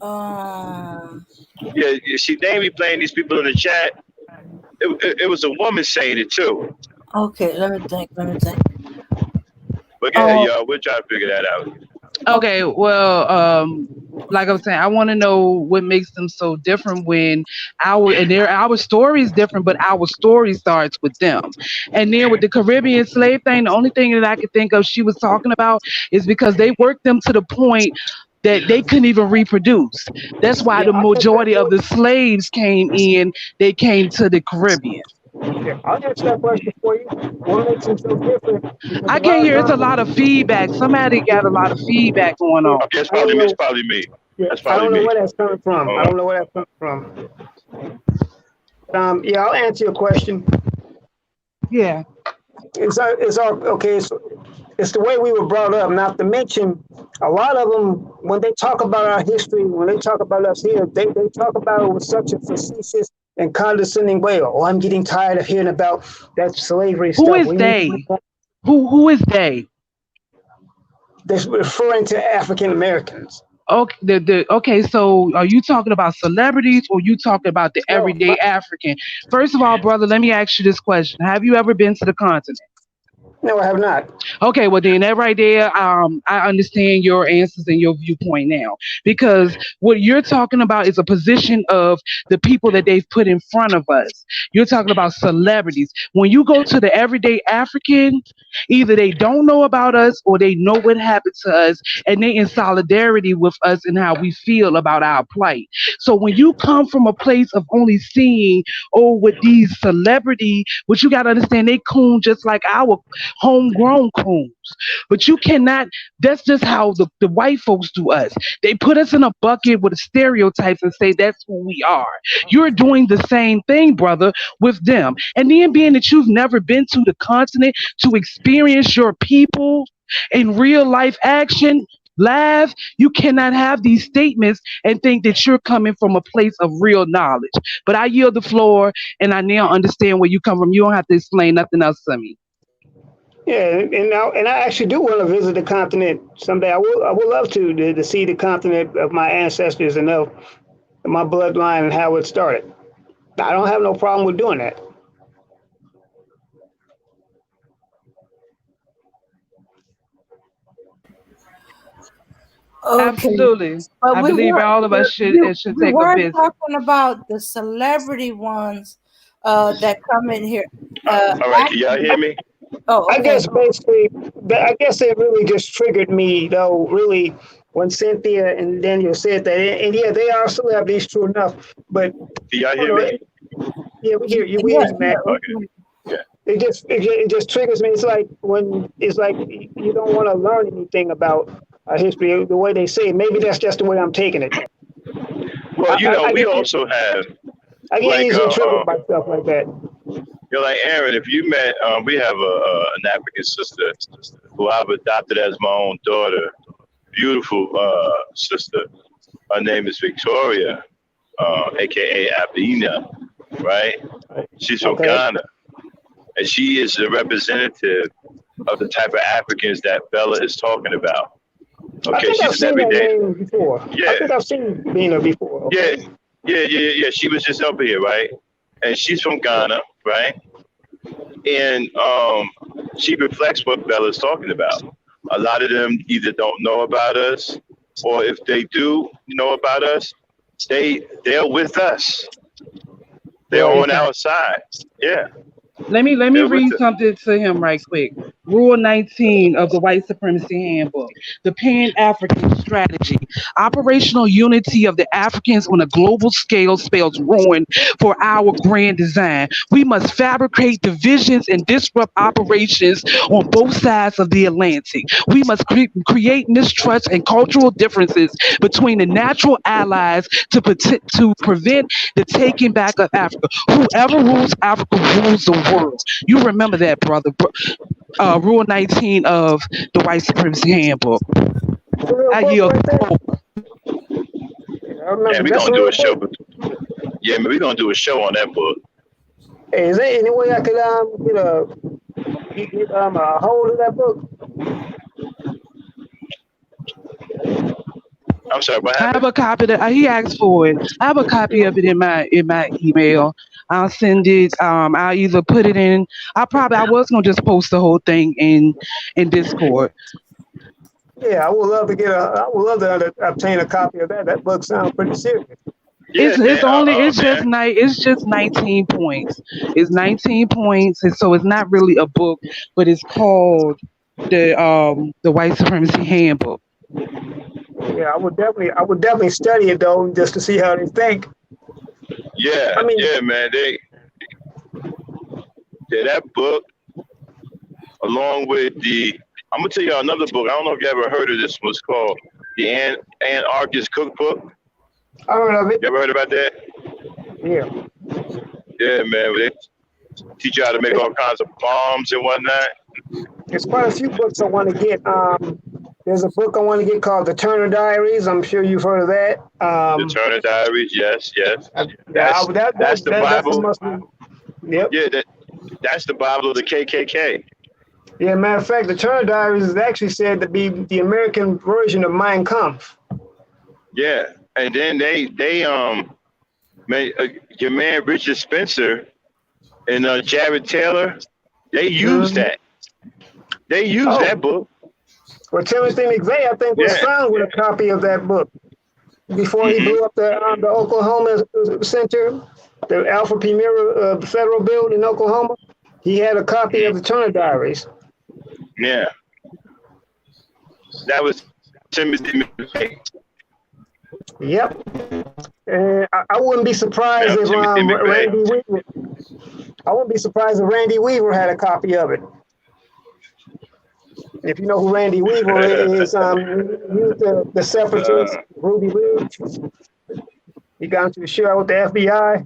Um. Yeah, you see, Dame be playing these people in the chat. It was a woman saying it too. Okay. Let me think. Let me think. But yeah, Oh. y'all, we're trying to figure that out. Okay, well, like I was saying, I want to know what makes them so different when our story is different, but our story starts with them. And then with the Caribbean slave thing, the only thing that I could think of she was talking about is because they worked them to the point that they couldn't even reproduce. That's why Yeah, the I'll answer that majority of for the slaves came in. They came to the Caribbean. you. Yeah, I'll answer that question for you. What makes them so different? Because a I can't lot of hear. It's a times, lot of feedback. Somebody got a lot of feedback going yeah, on. Okay, it's I don't probably me. It's know. probably me. Yeah, That's I probably don't know me. where that's coming from. I Uh, don't know where that's coming from. Yeah, I'll answer your question. Yeah. Okay. It's the way we were brought up. Not to mention, a lot of them when they talk about our history, when they talk about us here, they talk about it with such a facetious and condescending way. Oh, I'm getting tired of hearing about that slavery Who stuff. is We need to move they? on. Who is they? They're referring to African Americans. Okay, okay. So, are you talking about celebrities, or you talking about the No, everyday African? First of all, brother, let me ask you this question: have you ever been to the continent? no, I have not. Okay, well then that right there, I understand your answers and your viewpoint now. Because what you're talking about is a position of the people that they've put in front of us. You're talking about celebrities. When you go to the everyday African, either they don't know about us or they know what happened to us and they in solidarity with us and how we feel about our plight. So when you come from a place of only seeing, oh, with these celebrity, what you gotta understand, they coon just like our homegrown coons. But you cannot, that's just how the white folks do us. They put us in a bucket with stereotypes and say that's who we are. You're doing the same thing, brother, with them. And then being that you've never been to the continent to experience your people in real life action, live, you cannot have these statements and think that you're coming from a place of real knowledge. But I yield the floor and I now understand where you come from. You don't have to explain nothing else to me. Yeah, and I actually do want to visit the continent someday. I would love to see the continent of my ancestors and of my bloodline and how it started. I don't have no problem with doing that. Okay. Absolutely. But I we believe were all of we, us we, should we take a weren't visit. talking about the celebrity ones that come in here. all right, can y'all hear me? Oh, I okay. guess basically, I guess it really just triggered me though. Really, when Cynthia and Daniel said that, and yeah, they are celebrities, true enough. But Can y'all I don't hear know. me? Yeah, we hear you. We Yeah, hear you, yeah. Mac. Okay. Yeah. It just triggers me. It's like you don't want to learn anything about history the way they say it. Maybe that's just the way I'm taking it. Well, I, you I, know, I we get also have I get like easily triggered by stuff like that. you're like Aaron. If you met, we have an African sister who I've adopted as my own daughter. Beautiful sister. Her name is Victoria, aka Abina, right? She's from Okay, Ghana, and she is a representative of the type of Africans that Bella is talking about. I Okay, think I've she's an seen that everyday. name before. I Yeah, think I've seen Bina before. yeah, Okay, yeah. She was just up here, right? And she's from Ghana, right? And she reflects what Bella's talking about. A lot of them either don't know about us or if they do know about us, they're with us. They're Right. on our side. Yeah, Let me they're with read us. something to him right quick. Rule 19 of the White Supremacy Handbook. The Pan African Strategy. Operational unity of the Africans on a global scale spells ruin for our grand design. We must fabricate divisions and disrupt operations on both sides of the Atlantic. We must create mistrust and cultural differences between the natural allies to prevent the taking back of Africa. Whoever rules Africa rules the world. You remember that, brother. Rule 19 of the White Supremacy Handbook. That's a real I book yield. right there. I Yeah, remember. we're That's gonna a do real a show. book. Yeah, man, we're gonna do a show on that book. Hey, is there any way I could get a hold of that book? I'm sorry, what I have happened? a copy that he asked for it. I have a copy of it in my email. I'll send it. I'll either put it in. I was gonna just post the whole thing in Discord. Yeah, I would love to obtain a copy of that. That book sounds pretty serious. Yeah, man. It's just 19 points. It's 19 points, and so it's not really a book, but it's called the White Supremacy Handbook. Yeah, I would definitely study it though, just to see how they think. Yeah, I mean, yeah, man. That book, along with I'm gonna tell you another book. I don't know if you ever heard of this one. It's called the Anarchist Cookbook. I heard of it. You ever heard about that? Yeah. Yeah, man. They teach you how to make all kinds of bombs and whatnot. There's quite a few books I want to get. There's a book I want to get called The Turner Diaries. I'm sure you've heard of that. The Turner Diaries, yes. That's That's the a Bible. must. Yep. Yeah, that's the Bible of the KKK. Yeah, matter of fact, The Turner Diaries is actually said to be the American version of Mein Kampf. Yeah, and then they your man Richard Spencer and Jared Taylor, they used that. They used that book. Well, Timothy McVeigh, I think, was found with a copy of that book before he blew up the Oklahoma Center, the Alpha Premier Federal Building in Oklahoma. He had a copy of the Turner Diaries. Yeah, that was Timothy McVeigh. Yep. And I wouldn't be surprised if Randy Weaver. I wouldn't be surprised if Randy Weaver had a copy of it. If you know who Randy Weaver is, he was the separatist, Ruby Ridge. He got into the shootout with the FBI.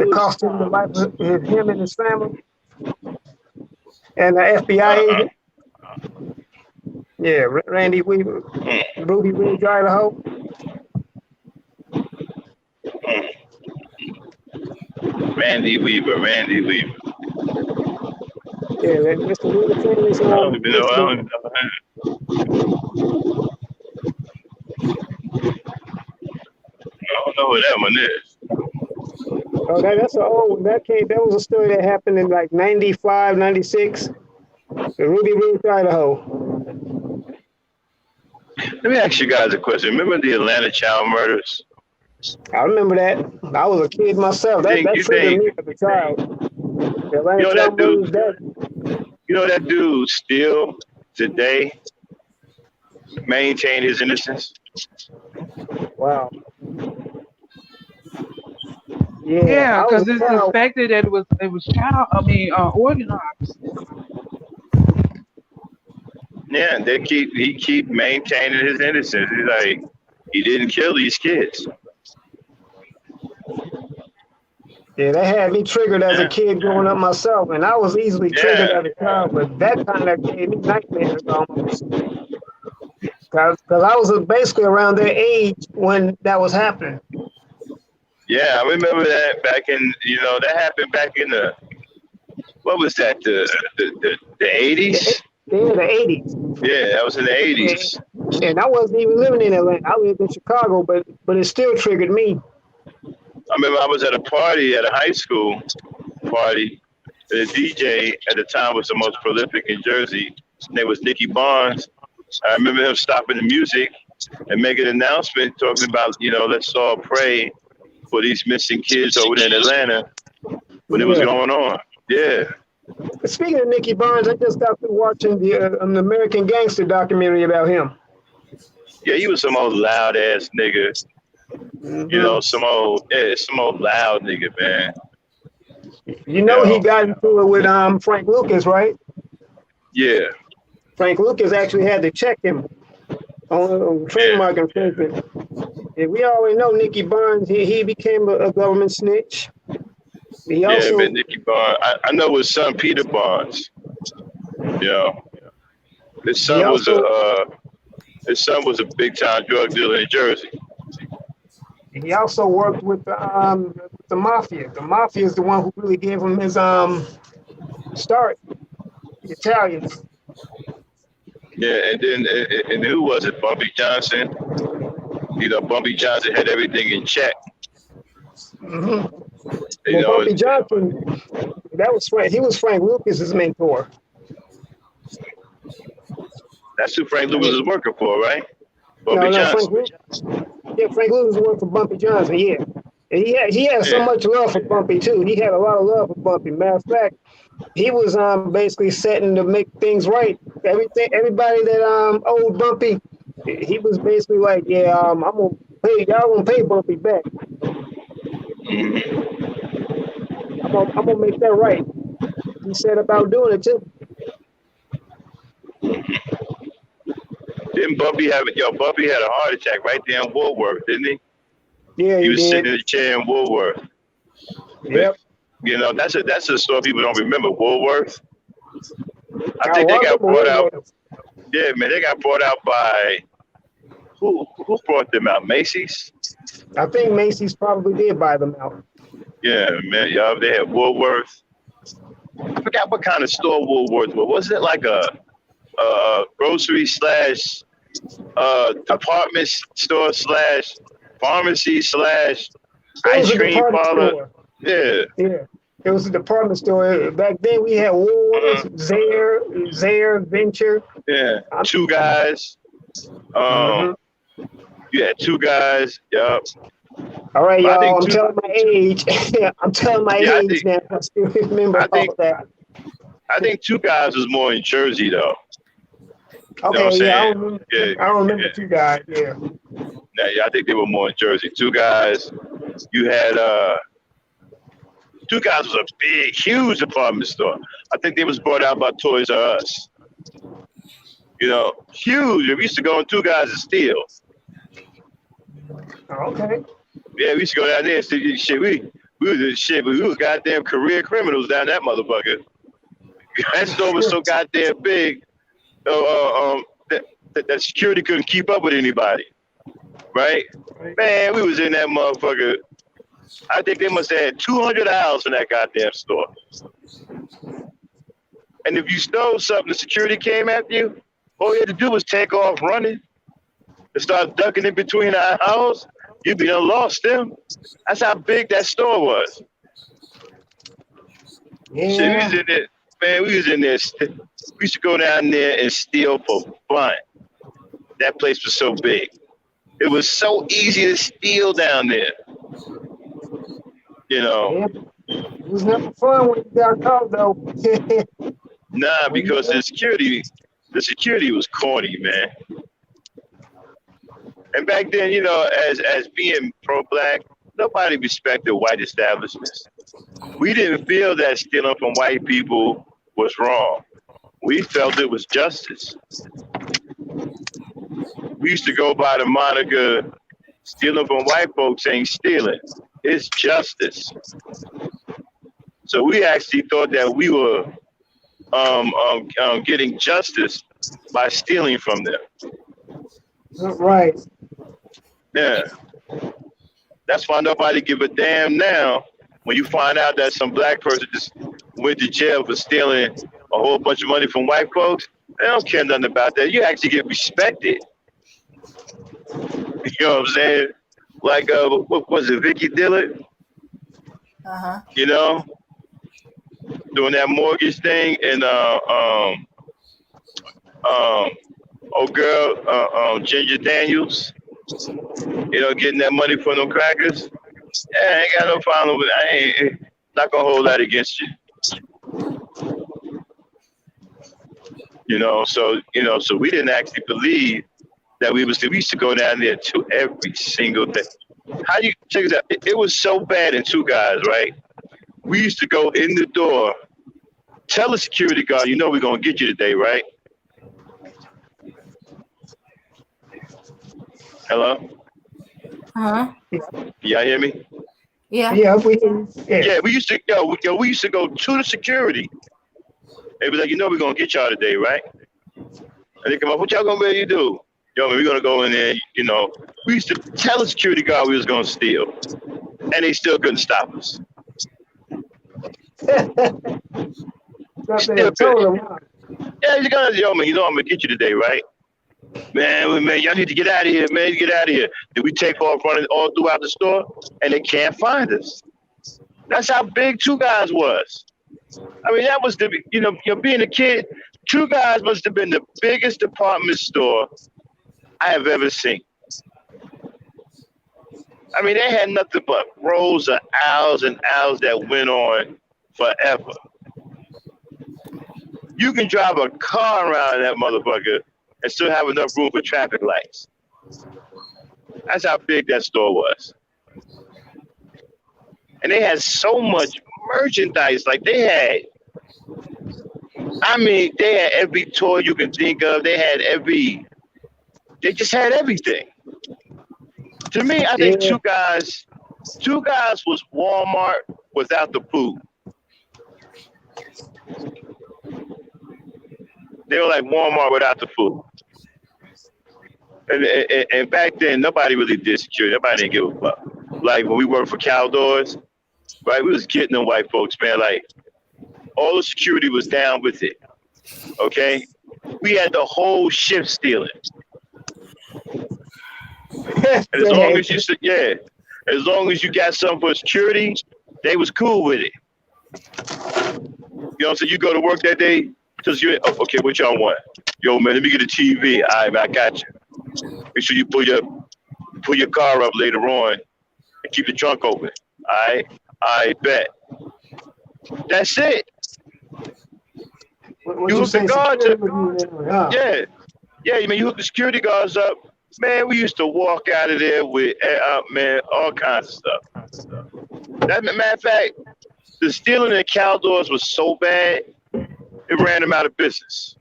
It cost him the life of him and his family. And the FBI agent. Yeah, Randy Weaver, Ruby Ridge, Idaho. Randy Weaver. Yeah, Mr. Weaver family. I don't even know. I don't know what that one is. Oh, that's an old one. That was a story that happened in like 95, 96. The Ruby Ridge, Idaho. Let me ask you guys a question. Remember the Atlanta child murders? I remember that. I was a kid myself. That triggered me as a child. The Atlanta child murders, that dude still today maintain his innocence? Wow. Yeah, because it's suspected that it was organized. Yeah, he keep maintaining his innocence. He's like, he didn't kill these kids. Yeah, that had me triggered as a kid growing up myself, and I was easily triggered as a child, but that kind of gave me nightmares almost. Because I was basically around their age when that was happening. Yeah, I remember that back in, that happened back in what was that, the 80s? Yeah, the 80s. Yeah, that was in the 80s. And I wasn't even living in Atlanta. I lived in Chicago, but it still triggered me. I remember I was at a party at a high school party. The DJ at the time was the most prolific in Jersey. His name was Nicky Barnes. I remember him stopping the music and make an announcement talking about, let's all pray for these missing kids over there in Atlanta when it was Yeah. going on. Yeah. Speaking of Nicky Barnes, I just got through watching the an American Gangster documentary about him. Yeah, he was some old loud ass nigga. Mm-hmm. Some old loud nigga, man. He got into it with Frank Lucas, right? Yeah. Frank Lucas actually had to check him on trademark infringement. And we already know Nicky Barnes, he became a government snitch. He also, man, Nicky Barnes. I know his son Peter Barnes. His son was a big time drug dealer in Jersey. he also worked with the mafia. The mafia is the one who really gave him his start. The Italians. Yeah, and then and who was it? Bumpy Johnson. Bumpy Johnson had everything in check. Mm-hmm. Bumpy Johnson, that was Frank. He was Frank Lucas's mentor. That's who Frank Lucas was working for, right? Bumpy Johnson. Frank Lucas worked for Bumpy Johnson. Yeah, and he had so much love for Bumpy too. He had a lot of love for Bumpy. Matter of fact, he was basically setting to make things right. Everybody that owed Bumpy, he was basically like, yeah, I'm gonna pay y'all, gonna pay Bumpy back. I'm gonna make that right. He said about doing it too. Didn't Bumpy Bumpy had a heart attack right there in Woolworth, didn't he? Yeah, he was sitting in a chair in Woolworth. Yep. That's a store people don't remember. Woolworth. I think they got bought out. Yeah, man, they got bought out by who brought them out? Macy's. I think Macy's probably did buy them out. Yeah, man. They had Woolworth. I forgot what kind of store Woolworth was. Wasn't it like a grocery / department store / pharmacy / ice cream parlor? Store. Yeah. Yeah. It was a department store. Back then we had Woolworths, Zare, Venture. Yeah. Two Guys. You had Two Guys. Yup. All right, y'all. I'm telling my age. I'm telling my age now. I still remember all that. I think Two Guys was more in Jersey though. Okay, I don't remember Two Guys. Yeah. Yeah, I think they were more in Jersey. Two Guys. You had Two Guys was a big, huge department store. I think they was brought out by Toys R Us. Huge. We used to go in Two Guys and steal. Okay. Yeah, we used to go down there and steal shit. We was goddamn career criminals down that motherfucker. That store was so goddamn big. That security couldn't keep up with anybody. Right? Man, we was in that motherfucker. I think they must have had 200 owls in that goddamn store. And if you stole something, the security came after you, all you had to do was take off running and start ducking in between the aisles. You'd be done lost them. That's how big that store was. Yeah. Shit, we was in there. Man, we was in there. We used to go down there and steal for fun. That place was so big. It was so easy to steal down there. Yeah. It was never fun when you got caught though. Nah, because the security was corny, man. And back then, as being pro-black, nobody respected white establishments. We didn't feel that stealing from white people was wrong. We felt it was justice. We used to go by the moniker, stealing from white folks ain't stealing. It's justice. So we actually thought that we were getting justice by stealing from them. Right. Yeah. That's why nobody give a damn now when you find out that some black person just went to jail for stealing a whole bunch of money from white folks. They don't care nothing about that. You actually get respected. You know what I'm saying? Like, what was it, Vicky Dillard? Uh-huh. Doing that mortgage thing and old girl, Ginger Daniels, getting that money for them crackers. Yeah, I ain't got no problem with it. I ain't not gonna hold that against you. So we didn't actually believe that we used to go down there to every single day. How you check this out? It was so bad in Two Guys, right? We used to go in the door, tell the security guard, we're gonna get you today, right? Hello? Huh? Y'all hear me? Yeah. Yeah, Yeah, we used to we used to go to the security. They be like, we're gonna get y'all today, right? And they come up, what y'all gonna really do? Man, we're gonna go in there, We used to tell the security guard we was gonna steal. And they still couldn't stop us. Something that told him. Yeah, you're gonna, man, I'm gonna get you today, right? Man, y'all need to get out of here, man. Get out of here. Then we take off running all throughout the store, and they can't find us. That's how big Two Guys was. I mean, that was being a kid, Two Guys must have been the biggest department store I have ever seen. I mean, they had nothing but rows of aisles and aisles that went on forever. You can drive a car around that motherfucker and still have enough room for traffic lights. That's how big that store was. And they had so much merchandise. Like they had every toy you can think of. They just had everything. To me, I think Two Guys was Walmart without the food. They were like Walmart without the food. And back then, nobody really did security. Nobody didn't give a fuck. Like when we worked for Caldors, right? We was getting them white folks, man. Like all the security was down with it. Okay, we had the whole shift stealing. And as long as you got something for security, they was cool with it. So you go to work that day, because okay, what y'all want? Yo, man, let me get a TV. All right, man, I got you. Make sure you pull your car up later on and keep the trunk open. All right, I bet. That's it. You hook the guards up. Yeah. You hook the security guards up. Man, we used to walk out of there with all kinds of stuff. Matter of fact, the stealing at Caldors was so bad, it ran them out of business.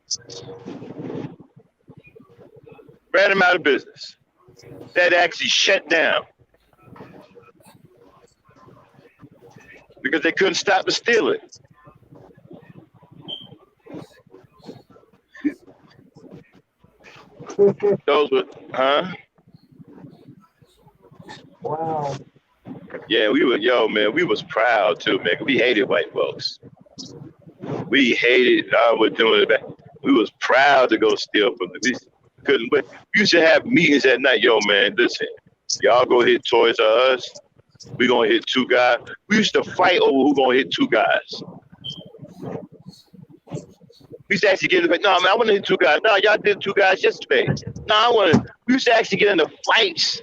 That actually shut down because they couldn't stop the stealing. Those were, Wow. Yeah, we was proud too, man. We hated white folks. We hated we're doing it back. We was proud to go steal from them. We couldn't, but we used to have meetings at night. Yo, man, listen, y'all go hit Toys R Us. We gonna hit Two Guys. We used to fight over who gonna hit Two Guys. We used to actually get in the fight. No, man, I want to hit Two Guys. No, y'all did Two Guys yesterday. No, we used to actually get into fights.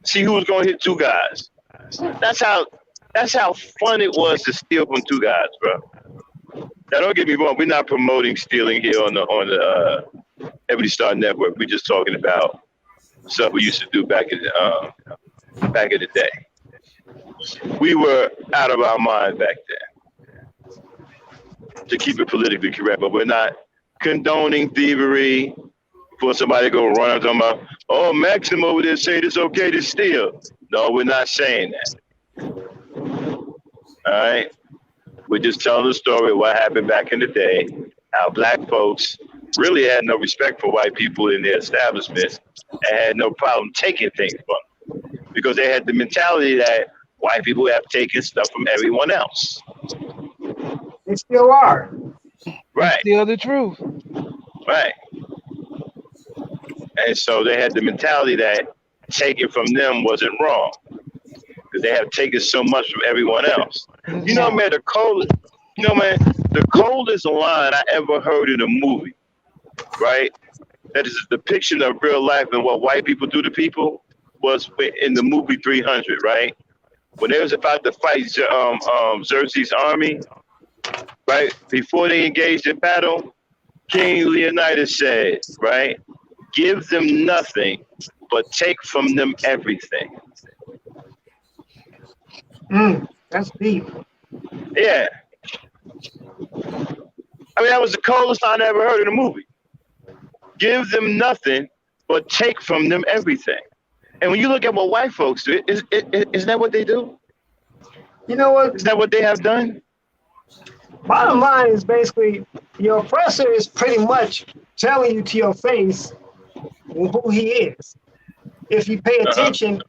See who was gonna hit Two Guys. That's how fun it was to steal from Two Guys, bro. Now don't get me wrong, we're not promoting stealing here on the Ebony Star Network. We're just talking about stuff we used to do back in the day. We were out of our mind back then. To keep it politically correct, but we're not condoning thievery for somebody to go run up talking about, oh, Maxim over there saying it's okay to steal. No, we're not saying that. All right? We're just telling the story of what happened back in the day, how black folks really had no respect for white people in their establishments and had no problem taking things from them because they had the mentality that white people have taken stuff from everyone else. They still are. Right. Still the truth. Right. And so they had the mentality that taking from them wasn't wrong because they have taken so much from everyone else. You know, man, the coldest line I ever heard in a movie right? That is a depiction of real life and what white people do to people was in the movie 300, right? When they was about to fight Xerxes' army, right? Before they engaged in battle, King Leonidas said, right? Give them nothing, but take from them everything. That's deep. Yeah. I mean, that was the coldest line I ever heard in a movie. Give them nothing, but take from them everything. And when you look at what white folks do, isn't that what they do? You know what? Is that what they have done? Bottom line is basically your oppressor is pretty much telling you to your face who he is. If you pay attention,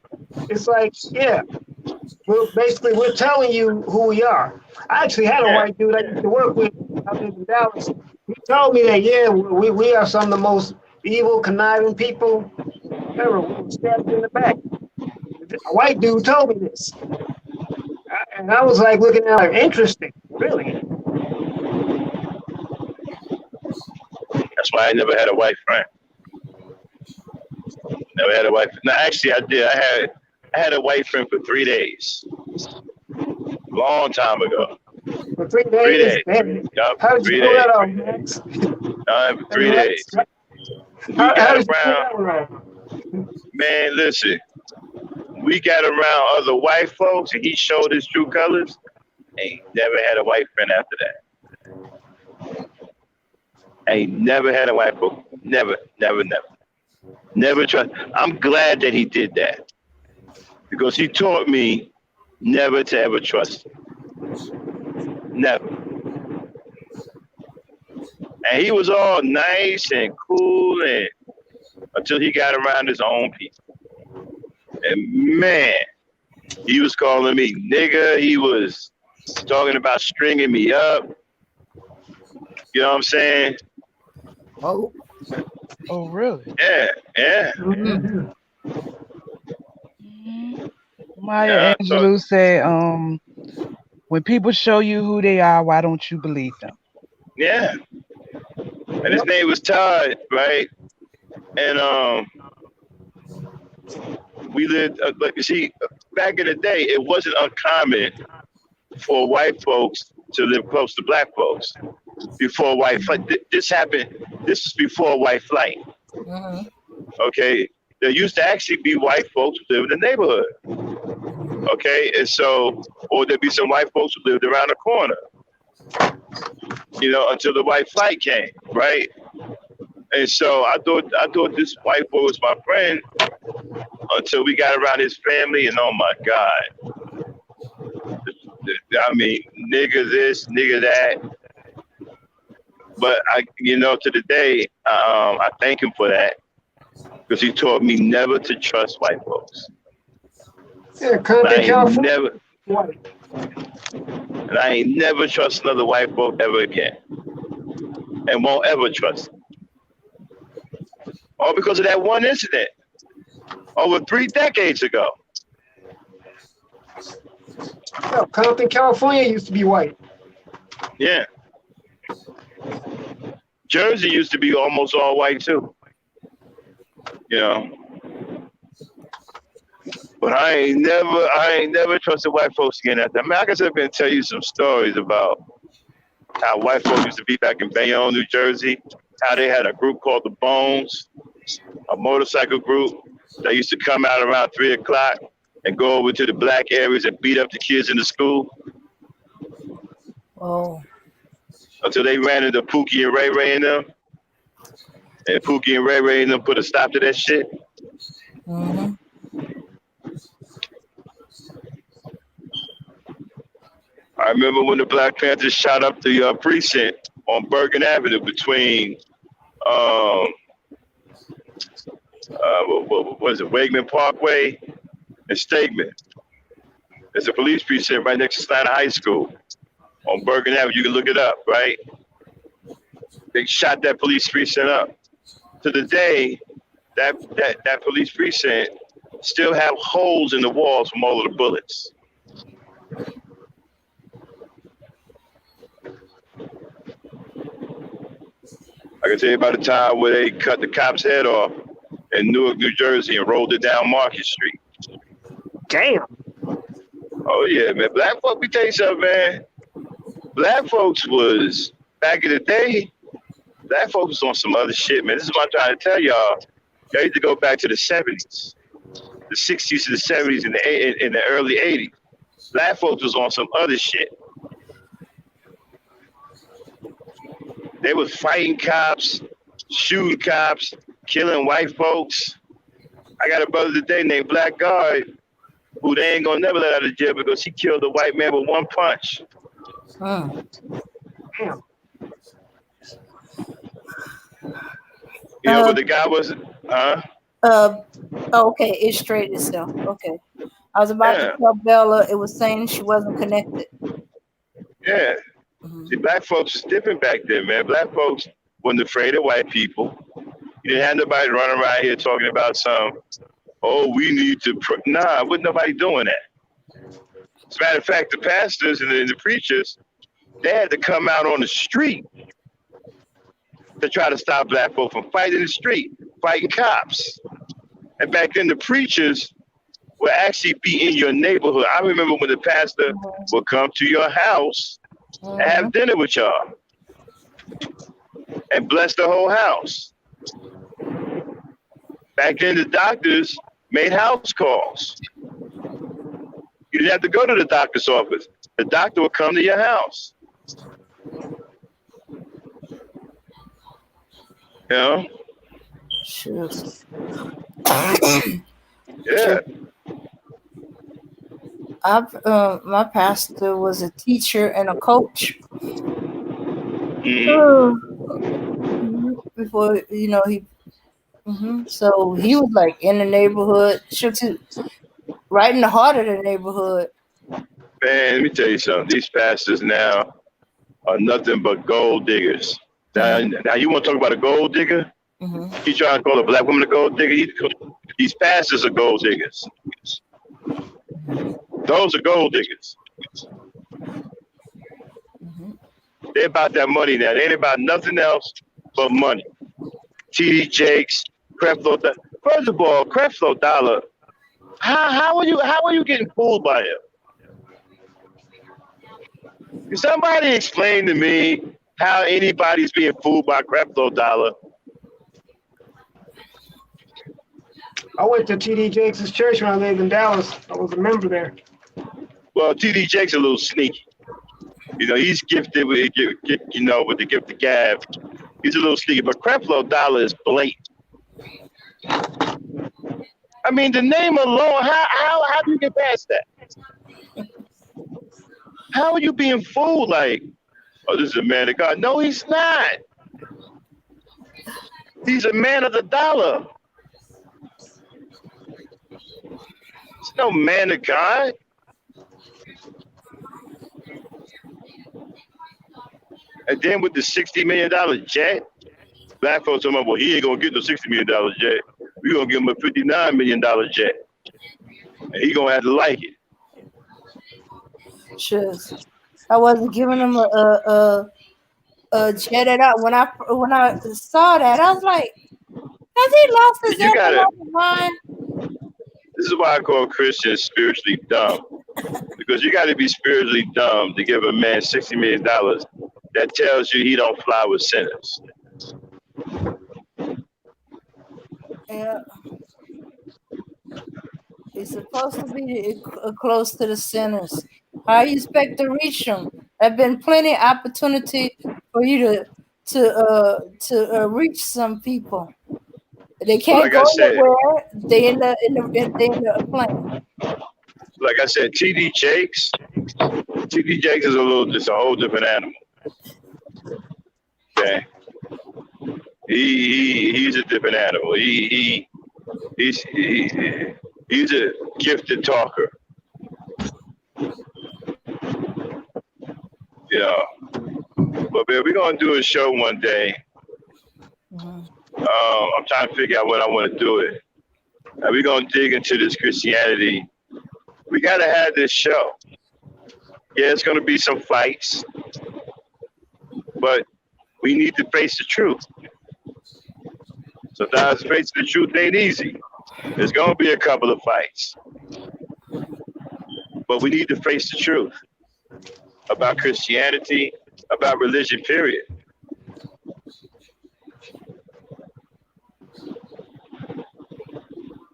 it's like, yeah, we're telling you who we are. I actually had a white dude I used to work with. I lived in Dallas. He told me that, yeah, we are some of the most evil, conniving people ever. We were stabbed in the back. A white dude told me this. And I was like looking at it, interesting, really. That's why I never had a white friend. Never had a white. No, actually, I did. I had a white friend for 3 days. Long time ago. For 3 days? 3 days. Yup, how did you pull that off, Max? For 3 days. We How got did you pull around. that around? Man, listen. We got around other white folks, and he showed his true colors. Ain't never had a white friend after that. Ain't never had a white folk. Never. Never trust. I'm glad that he did that because he taught me never to ever trust. Never. And he was all nice and cool and until he got around his own people. And man, he was calling me nigga. He was talking about stringing me up. You know what I'm saying? Oh. Oh, really? Yeah. Mm-hmm. Maya Angelou said, when people show you who they are, why don't you believe them? Yeah. And his name was Todd, right? And we lived, like you see, back in the day, it wasn't uncommon for white folks to live close to black folks before white flight. This happened, this is before white flight. Okay? There used to actually be white folks who lived in the neighborhood. Okay? And so, or there'd be some white folks who lived around the corner. You know, until the white flight came, right? And so I thought this white boy was my friend until we got around his family, and oh my God. I mean, nigga this, nigga that. But to the day, I thank him for that because he taught me never to trust white folks. Yeah, I ain't never trust another white folk ever again, and won't ever trust them. All because of that one incident over 3 decades ago. Yeah, Compton, California used to be white. Yeah. Jersey used to be almost all white too. You know. But I ain't never trusted white folks again after. I mean, I can sit up and tell you some stories about how white folks used to be back in Bayonne, New Jersey, how they had a group called the Bones, a motorcycle group that used to come out around 3 o'clock and go over to the black areas and beat up the kids in the school. Oh. Until they ran into Pookie and Ray Ray and them. And Pookie and Ray Ray and them put a stop to that shit. Mm-hmm. I remember when the Black Panthers shot up the precinct on Bergen Avenue between what was it, Wegman Parkway and Stegman. There's a police precinct right next to Steiner High School on Bergen Avenue. You can look it up, right? They shot that police precinct up. To the day, that police precinct still have holes in the walls from all of the bullets. I can tell you about the time where they cut the cop's head off in Newark, New Jersey, and rolled it down Market Street. Damn. Oh yeah, man. Black folks, we tell you something, man. Black folks was back in the day. Black folks was on some other shit, man. This is what I'm trying to tell y'all. Y'all need to go back to the 70s, the 60s to the 70s, and the early 80s. Black folks was on some other shit. They was fighting cops, shooting cops, killing white folks. I got a brother today named Black Guard who they ain't gonna never let out of jail because he killed a white man with one punch. Damn. You know, but the guy was, Okay, it straight itself. Okay. I was about to tell Bella it was saying she wasn't connected. Yeah. See, black folks was different back then, man. Black folks wasn't afraid of white people. You didn't have nobody running around here talking about we need to, nah, wasn't nobody doing that. As a matter of fact, the pastors and the preachers, they had to come out on the street to try to stop black folks from fighting in the street, fighting cops. And back then, the preachers would actually be in your neighborhood. I remember when the pastor would come to your house and have dinner with y'all and bless the whole house. Back then, the doctors made house calls. You didn't have to go to the doctor's office. The doctor would come to your house. You know? Sure. Yeah. My pastor was a teacher and a coach. Before he. So he was like in the neighborhood, right in the heart of the neighborhood. Man, let me tell you something. These pastors now are nothing but gold diggers. Now you want to talk about a gold digger? He trying to call a black woman a gold digger. These pastors are gold diggers. Those are gold diggers. They're about that money now. They ain't about nothing else but money. TD Jakes, Creflo. First of all, Creflo Dollar. How are you getting fooled by him? Can somebody explain to me how anybody's being fooled by Creflo Dollar? I went to TD Jakes' church when I lived in Dallas. I was a member there. Well, TD Jakes a little sneaky. He's gifted with with the gift of gab. He's a little sneaky, but Creflo Dollar is blatant. I mean, the name alone. How do you get past that? How are you being fooled? Like, oh, this is a man of God. No, he's not. He's a man of the dollar. He's no man of God. And then with the $60 million jet, black folks talking about, well, he ain't gonna get no $60 million jet. We're gonna give him a $59 million jet. And he gonna have to like it. Sure. I wasn't giving him a jet it out. When I saw that, I was like, has he lost his mind? This is why I call Christians spiritually dumb. Because you gotta be spiritually dumb to give a man $60 million that tells you he don't fly with sinners. Yeah. He's supposed to be close to the sinners. How you expect to reach them? There've been plenty of opportunity for you to reach some people. They can't go anywhere. They in the plane. Like I said, TD Jakes is just a whole different animal. Okay, he's a different animal. He's a gifted talker. But man, we're gonna do a show one day. I'm trying to figure out when I want to do it. And we're gonna dig into this Christianity. We gotta have this show. Yeah, it's gonna be some fights, but we need to face the truth. Sometimes facing the truth ain't easy. There's gonna be a couple of fights, but we need to face the truth about Christianity, about religion. Period.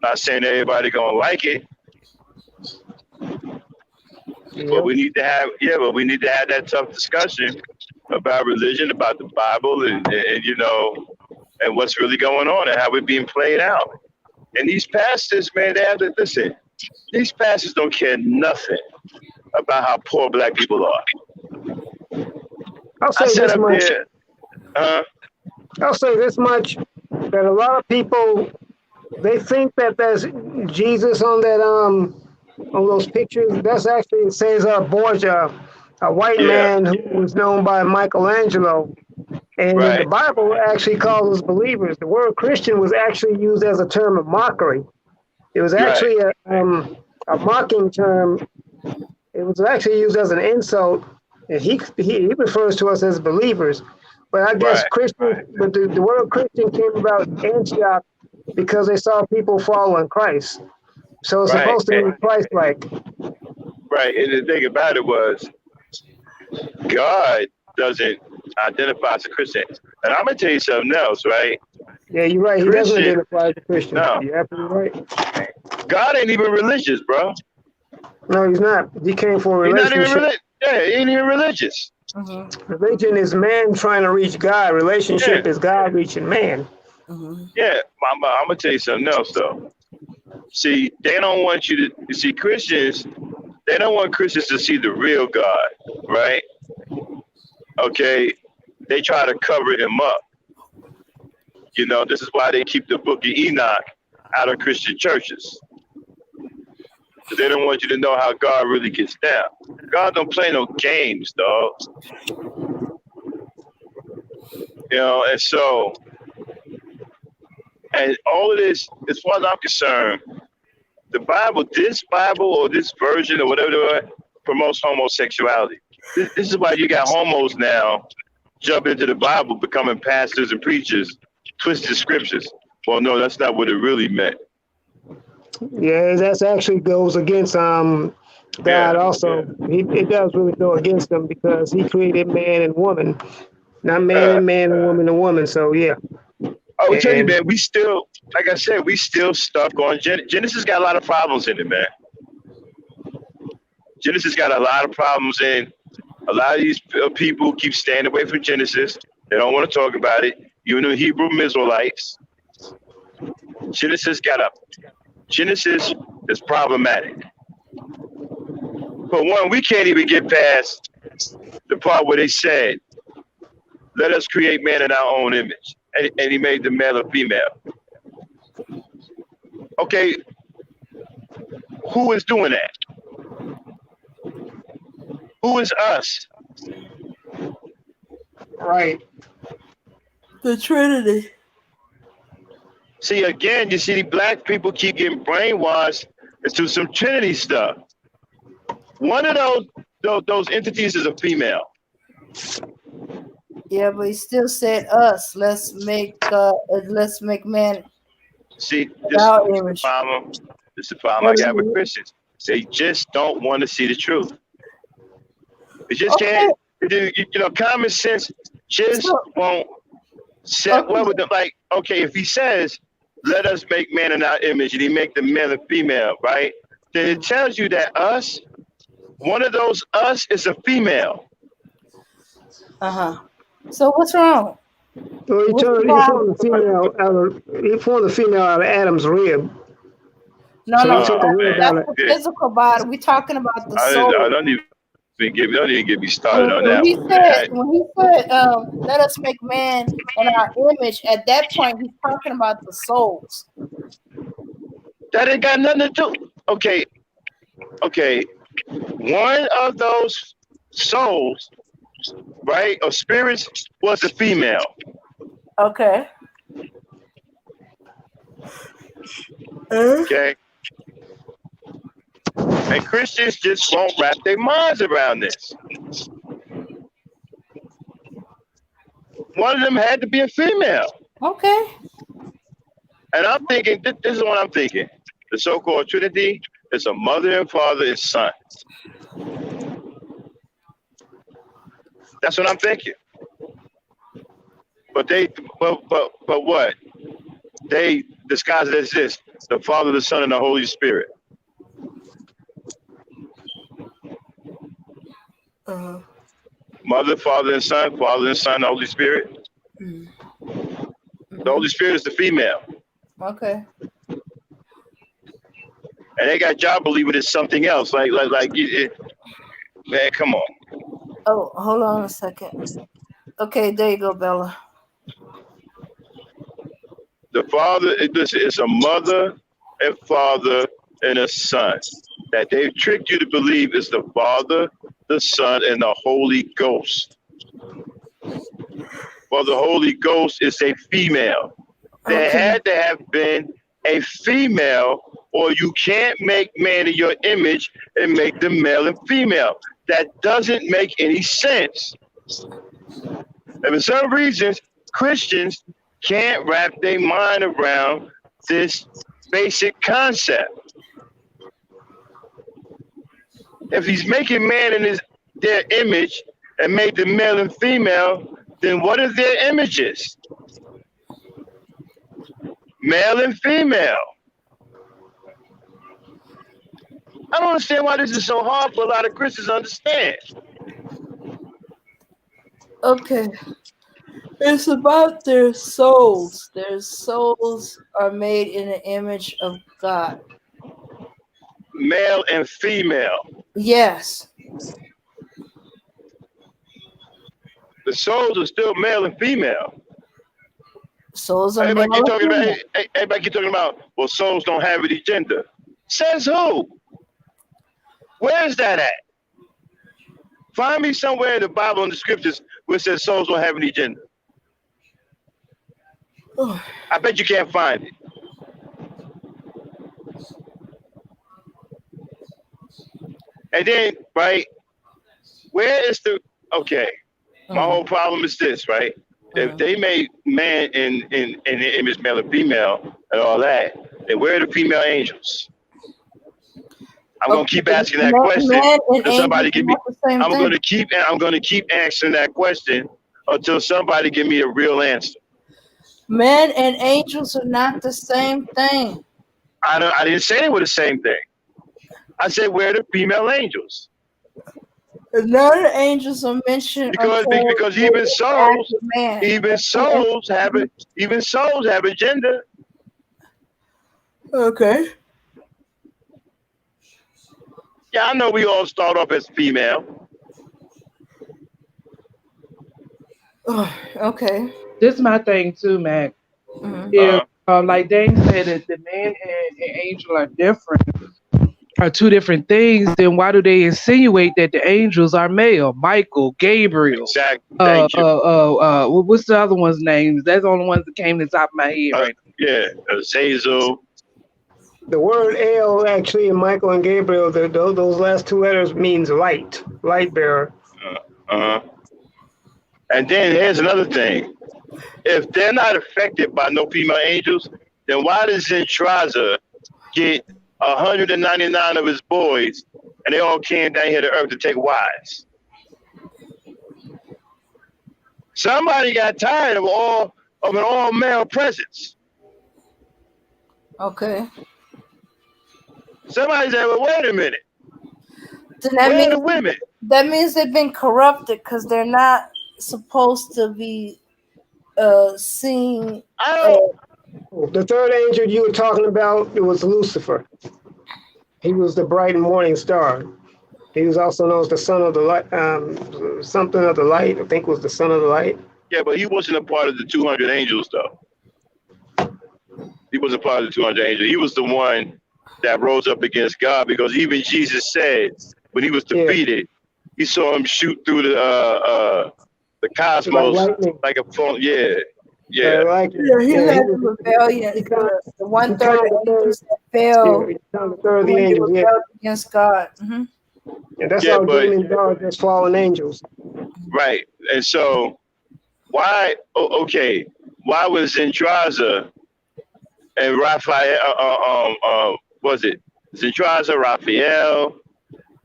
Not saying everybody gonna like it, but we need to have that tough discussion about religion, about the Bible, and you know, and what's really going on and how it's being played out. And these pastors, man, they have to listen. These pastors don't care nothing about how poor black people are. I'll say this much. I'll say this much, that a lot of people, they think that there's Jesus on that on those pictures. That's actually Cesar Borgia, a white man who was known by Michelangelo. And the Bible actually calls us believers. The word Christian was actually used as a term of mockery. It was actually a mocking term. It was actually used as an insult. And he refers to us as believers. But I guess Christian, but the word Christian came about in Antioch because they saw people following Christ. So it's supposed to be Christ-like. Right. And the thing about it was, God doesn't identify as a Christian. And I'm going to tell you something else, right? Yeah, you're right. He doesn't identify as a Christian. No. You're absolutely right. God ain't even religious, bro. No, he's not. He came for a relationship. He's not even he ain't even religious. Religion is man trying to reach God. Relationship is God reaching man. Yeah, I'm going to tell you something else, though. See, they don't want you to see Christians. They don't want Christians to see the real God, right? Okay, they try to cover him up. You know, this is why they keep the book of Enoch out of Christian churches. They don't want you to know how God really gets down. God don't play no games, dog. You know, and so, and all of this, as far as I'm concerned, the Bible, this Bible or this version or whatever, promotes homosexuality. This is why you got homos now jumping into the Bible, becoming pastors and preachers, twisted scriptures. Well, no, that's not what it really meant. Yeah, that actually goes against God also. It does really go against him because he created man and woman, not man and man and woman and woman. So, yeah. I will tell you, man, we still, like I said, we still stuck on Genesis. Got a lot of problems in it, man. Genesis got a lot of problems in. A lot of these people keep staying away from Genesis. They don't want to talk about it. Even the Hebrew Israelites. Genesis is problematic. For one, we can't even get past the part where they said, let us create man in our own image. And he made the male or female. Okay, who is doing that? Who is us? Right. The Trinity. See, again, you see, black people keep getting brainwashed into some Trinity stuff. One of those entities is a female. Yeah, but he still said us. Let's make man. See, this is the problem I got with Christians. They just don't want to see the truth. They just can't. You know, common sense just won't set well with them. Like, okay, if he says, "Let us make man in our image," and he make the male and female, right? Then it tells you that us, one of those us, is a female. So what's wrong? Well, he formed the female out of Adam's rib. No, that's the physical body. We're talking about the soul. Don't even get me started on that. When he said, let us make man in our image, at that point, he's talking about the souls. That ain't got nothing to do. Okay. One of those souls, right, or spirits, was a female. Okay. Okay. And Christians just won't wrap their minds around this. One of them had to be a female. Okay. And I'm thinking, this is what I'm thinking. The so-called Trinity is a mother and father and son. That's what I'm thinking. But but what? They disguise it as this: the Father, the Son, and the Holy Spirit. Uh, Mother, Father, and Son. Father and Son, Holy Spirit. mm, The Holy Spirit is the female, okay. and they got y'all believing it's something else. Man, come on. Oh, hold on a second. Okay, there you go, Bella. The Father is a mother and father and a son. That they've tricked you to believe is the Father, the Son, and the Holy Ghost. Well, the Holy Ghost is a female. There Okay. had to have been a female, or you can't make man in your image and make them male and female. That doesn't make any sense. And for some reasons, Christians can't wrap their mind around this basic concept. If he's making man in their image and made them male and female, then what are their images? Male and female. I don't understand why this is so hard for a lot of Christians to understand. Okay. It's about their souls. Their souls are made in the image of God. Male and female. Yes. The souls are still male and female. Souls are Everybody male keep and talking female. about. Everybody keep talking about. Well, souls don't have any gender. Says who? Where's that at? Find me somewhere in the Bible and the scriptures where it says souls don't have any gender. I bet you can't find it. And then, right, where is the, okay, my whole problem is this, right? If they made man in the image male and female and all that, then where are the female angels? I'm gonna keep asking that question until somebody give me. I'm gonna keep answering that question until somebody give me a real answer. Men and angels are not the same thing. I didn't say they were the same thing. I said where are the female angels? None of the angels are mentioned because even souls have a gender. Okay. Yeah, I know we all start off as female. Okay. This is my thing too, Mac. If like Dane said that the man and angel are different, are two different things, then why do they insinuate that the angels are male? Michael, Gabriel. Exactly. Thank you. What's the other one's names? That's the only ones that came to the top of my head right now. Yeah, Zazel. The word El actually in Michael and Gabriel, those last two letters means light bearer. And then here's another thing. If they're not affected by no female angels, then why does Zentraza get 199 of his boys and they all came down here to earth to take wives? Somebody got tired of an all male presence. Okay. Somebody said, well, wait a minute. Then Where are the women? That means they've been corrupted because they're not supposed to be seen. The third angel you were talking about, it was Lucifer. He was the bright and morning star. He was also known as the son of the light, something of the light. I think was the son of the light. Yeah, but he wasn't a part of the 200 angels, though. He wasn't part of the 200 angels. He was the one that rose up against God, because even Jesus said when he was defeated, he saw him shoot through the cosmos like a phone. Yeah. He led the rebellion. The one third of the angels that fell when they rebelled against God. And that's how demons are, just fallen angels. Right. And so why was Zentraza and Raphael. Was it Zentraza, Raphael?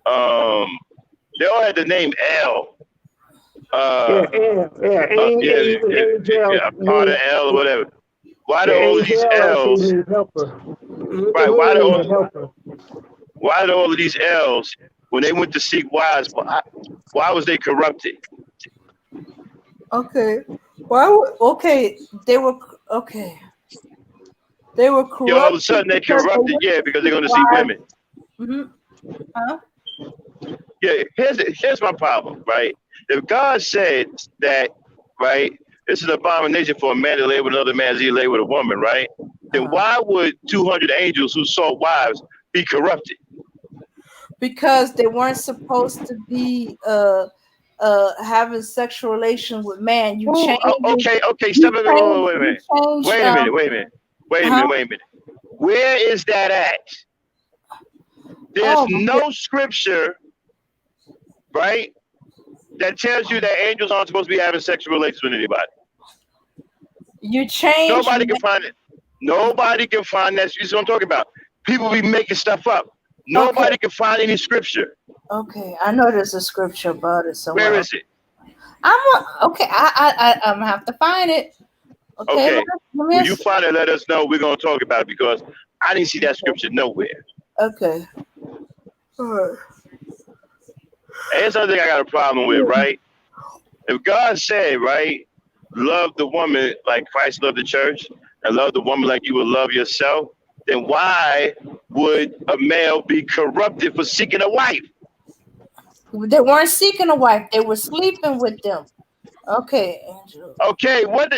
They all had the name L. Yeah, even Angel. Part of L or whatever. Why do The all of these Angel actually L's? means helper. It Right. really means helper. Why do all of these L's when they went to seek wives? Why was they corrupted? Okay. Okay. They were okay. They were corrupted. Yeah, all of a sudden they're corrupted. Yeah, because they're going to seek women. Mm-hmm. Huh? Yeah. Here's my problem. Right. If God said that, right, it's an abomination for a man to lay with another man as he lay with a woman, right? Then why would 200 angels who sought wives be corrupted? Because they weren't supposed to be having sexual relations with man. You change. Okay. Stop it. Wait a minute. Where is that at? There's no scripture, right, that tells you that angels aren't supposed to be having sexual relations with anybody. You change. Nobody can find it. Nobody can find that. This is what I'm talking about. People be making stuff up. Nobody can find any scripture. Okay, I know there's a scripture about it somewhere. Where is it? I'm gonna have to find it. Okay. When you find it, let us know. We're gonna talk about it because I didn't see that scripture nowhere. Okay. All right. And here's something I got a problem with, right? If God said, right, love the woman like Christ loved the church and love the woman like you would love yourself, then why would a male be corrupted for seeking a wife? They weren't seeking a wife. They were sleeping with them. Okay, Angel. Okay, what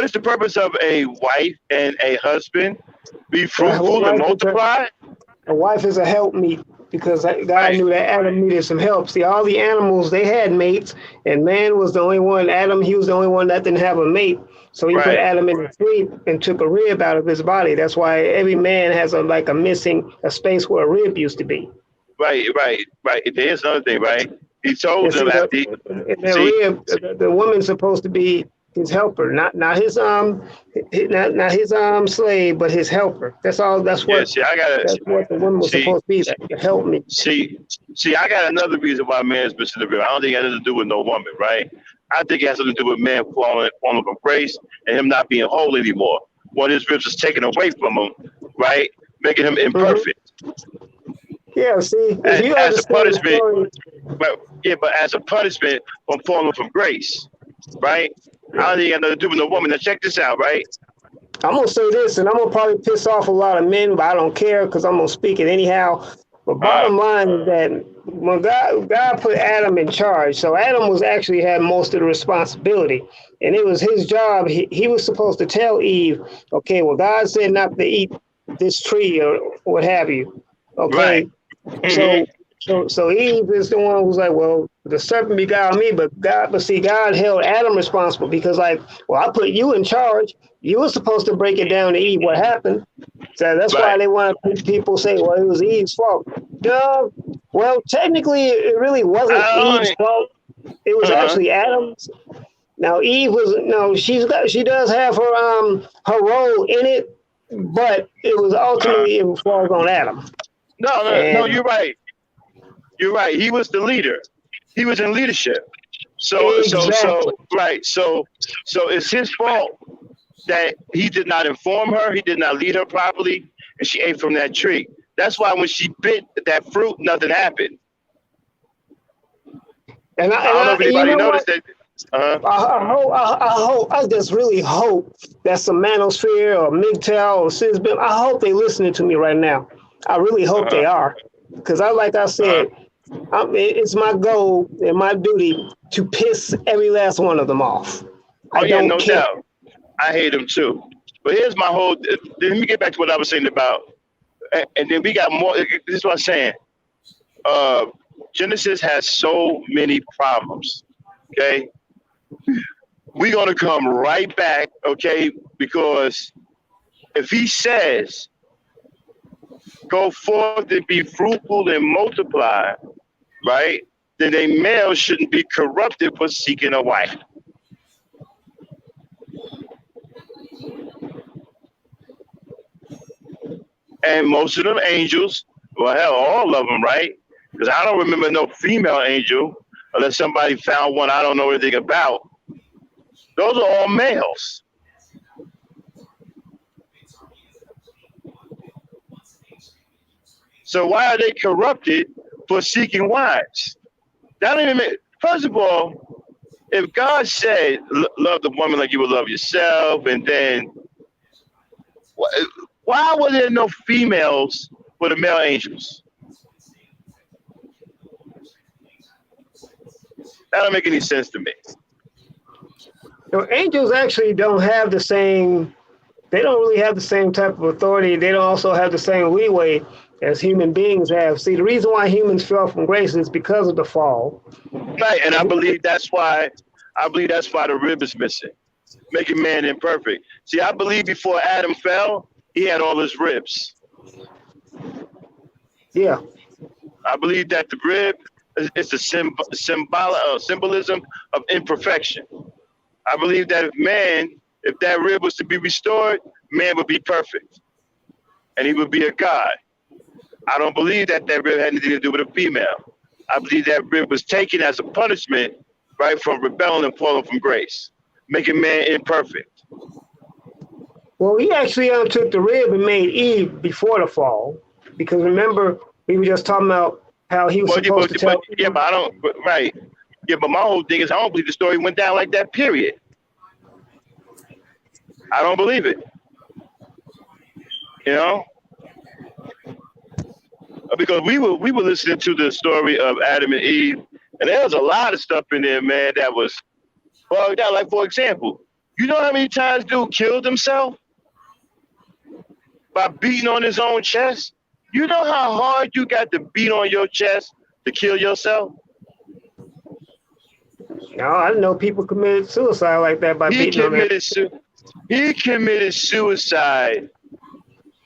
is the purpose of a wife and a husband? Be fruitful and multiply? A wife is a helpmeet because God knew that Adam needed some help. See, all the animals, they had mates, and man was the only one, Adam, he was the only one that didn't have a mate. So he put Adam in the sleep and took a rib out of his body. That's why every man has a space where a rib used to be. Right. There's another thing, right? He told them that rib, the woman's supposed to be his helper, not his slave, but his helper. That's all. That's what. That's what the woman was supposed to be. That help me. See, I got another reason why man is missing the rib. I don't think it has nothing to do with no woman, right? I think it has something to do with man falling from grace and him not being whole anymore. One of his ribs is taken away from him, right, making him imperfect. Yeah, see, as a punishment, but as a punishment from falling from grace, right? I don't think it has nothing to do with no woman. Now check this out, right? I'm gonna say this, and I'm gonna probably piss off a lot of men, but I don't care because I'm gonna speak it anyhow. But bottom line is that when God put Adam in charge, so Adam was actually had most of the responsibility, and it was his job. He was supposed to tell Eve, okay, well, God said not to eat this tree or what have you, okay. Right. So Eve is the one who's like, well, the serpent beguiled me, but God held Adam responsible because, like, well, I put you in charge. You were supposed to break it down to Eve what happened. So that's why they want people say, well, it was Eve's fault. No, well, technically, it really wasn't Eve's fault. It was actually Adam's. Now Eve she does have her role in it, but it was ultimately it falls on Adam. No, you're right. You're right. He was the leader. He was in leadership. So it's his fault that he did not inform her. He did not lead her properly, and she ate from that tree. That's why when she bit that fruit, nothing happened. And I don't know if anybody noticed that. I just really hope that some manosphere or MGTOW or Sisbin, I hope they listening to me right now. I really hope they are. Because like I said, it's my goal and my duty to piss every last one of them off. I don't care. Doubt. I hate them too. But here's my whole, let me get back to what I was saying about, and then we got more, this is what I'm saying. Genesis has so many problems, okay? We're going to come right back, okay? Because if he says, go forth and be fruitful and multiply, right? Then a male shouldn't be corrupted for seeking a wife. And most of them angels, well, hell, all of them, right? Because I don't remember no female angel unless somebody found one I don't know anything about. Those are all males. So why are they corrupted for seeking wives? That don't even make. First of all, if God said love the woman like you would love yourself, and then why were there no females for the male angels? That don't make any sense to me. Angels actually don't have the same. They don't really have the same type of authority. They don't also have the same leeway as human beings have. See, the reason why humans fell from grace is because of the fall. Right, and I believe that's why. I believe that's why the rib is missing, making man imperfect. See, I believe before Adam fell, he had all his ribs. Yeah. I believe that the rib is a symbolism of imperfection. I believe that if that rib was to be restored, man would be perfect, and he would be a god. I don't believe that rib had anything to do with a female. I believe that rib was taken as a punishment, right, from rebelling and falling from grace, making man imperfect. Well, he actually took the rib and made Eve before the fall, because remember we were just talking about how he was supposed to tell. Yeah, but I don't. Right. Yeah, but my whole thing is I don't believe the story went down like that. Period. I don't believe it. You know, because we were listening to the story of Adam and Eve, and there was a lot of stuff in there, man, that was bugged out. Like, for example, you know how many times dude killed himself by beating on his own chest? You know how hard you got to beat on your chest to kill yourself? No, I didn't know people committed suicide like that by beating on their. He committed suicide.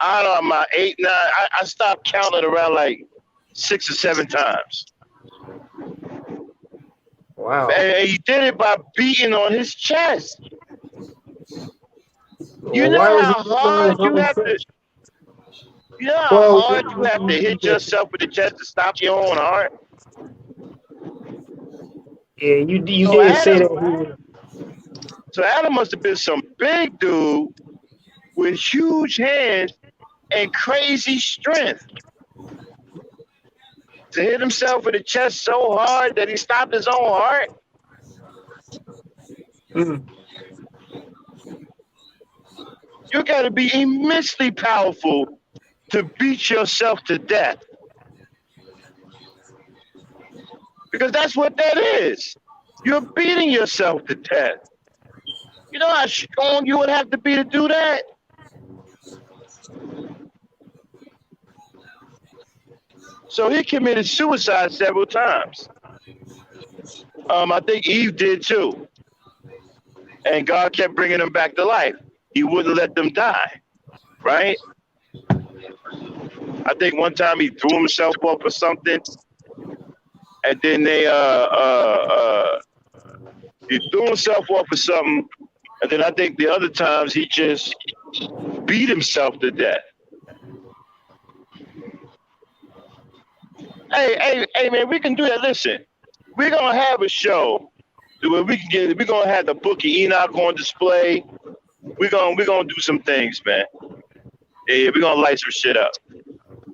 I don't know, my 8, 9. I stopped counting around like 6 or 7 times. Wow. And he did it by beating on his chest. You know how hard you have to. You know how hard you have to hit yourself with the chest to stop your own heart? Yeah, you did say that. So Adam must have been some big dude with huge hands and crazy strength to hit himself in the chest so hard that he stopped his own heart. You got to be immensely powerful to beat yourself to death. Because that's what that is. You're beating yourself to death. You know how strong you would have to be to do that? So he committed suicide several times. I think Eve did too. And God kept bringing them back to life. He wouldn't let them die, right? I think one time he threw himself off or something, and then he threw himself off or something, and then I think the other times he just beat himself to death. Hey, man, we can do that. Listen, we're gonna have a show where we're gonna have the Book of Enoch on display. We're gonna do some things, man. Yeah, we're gonna light some shit up.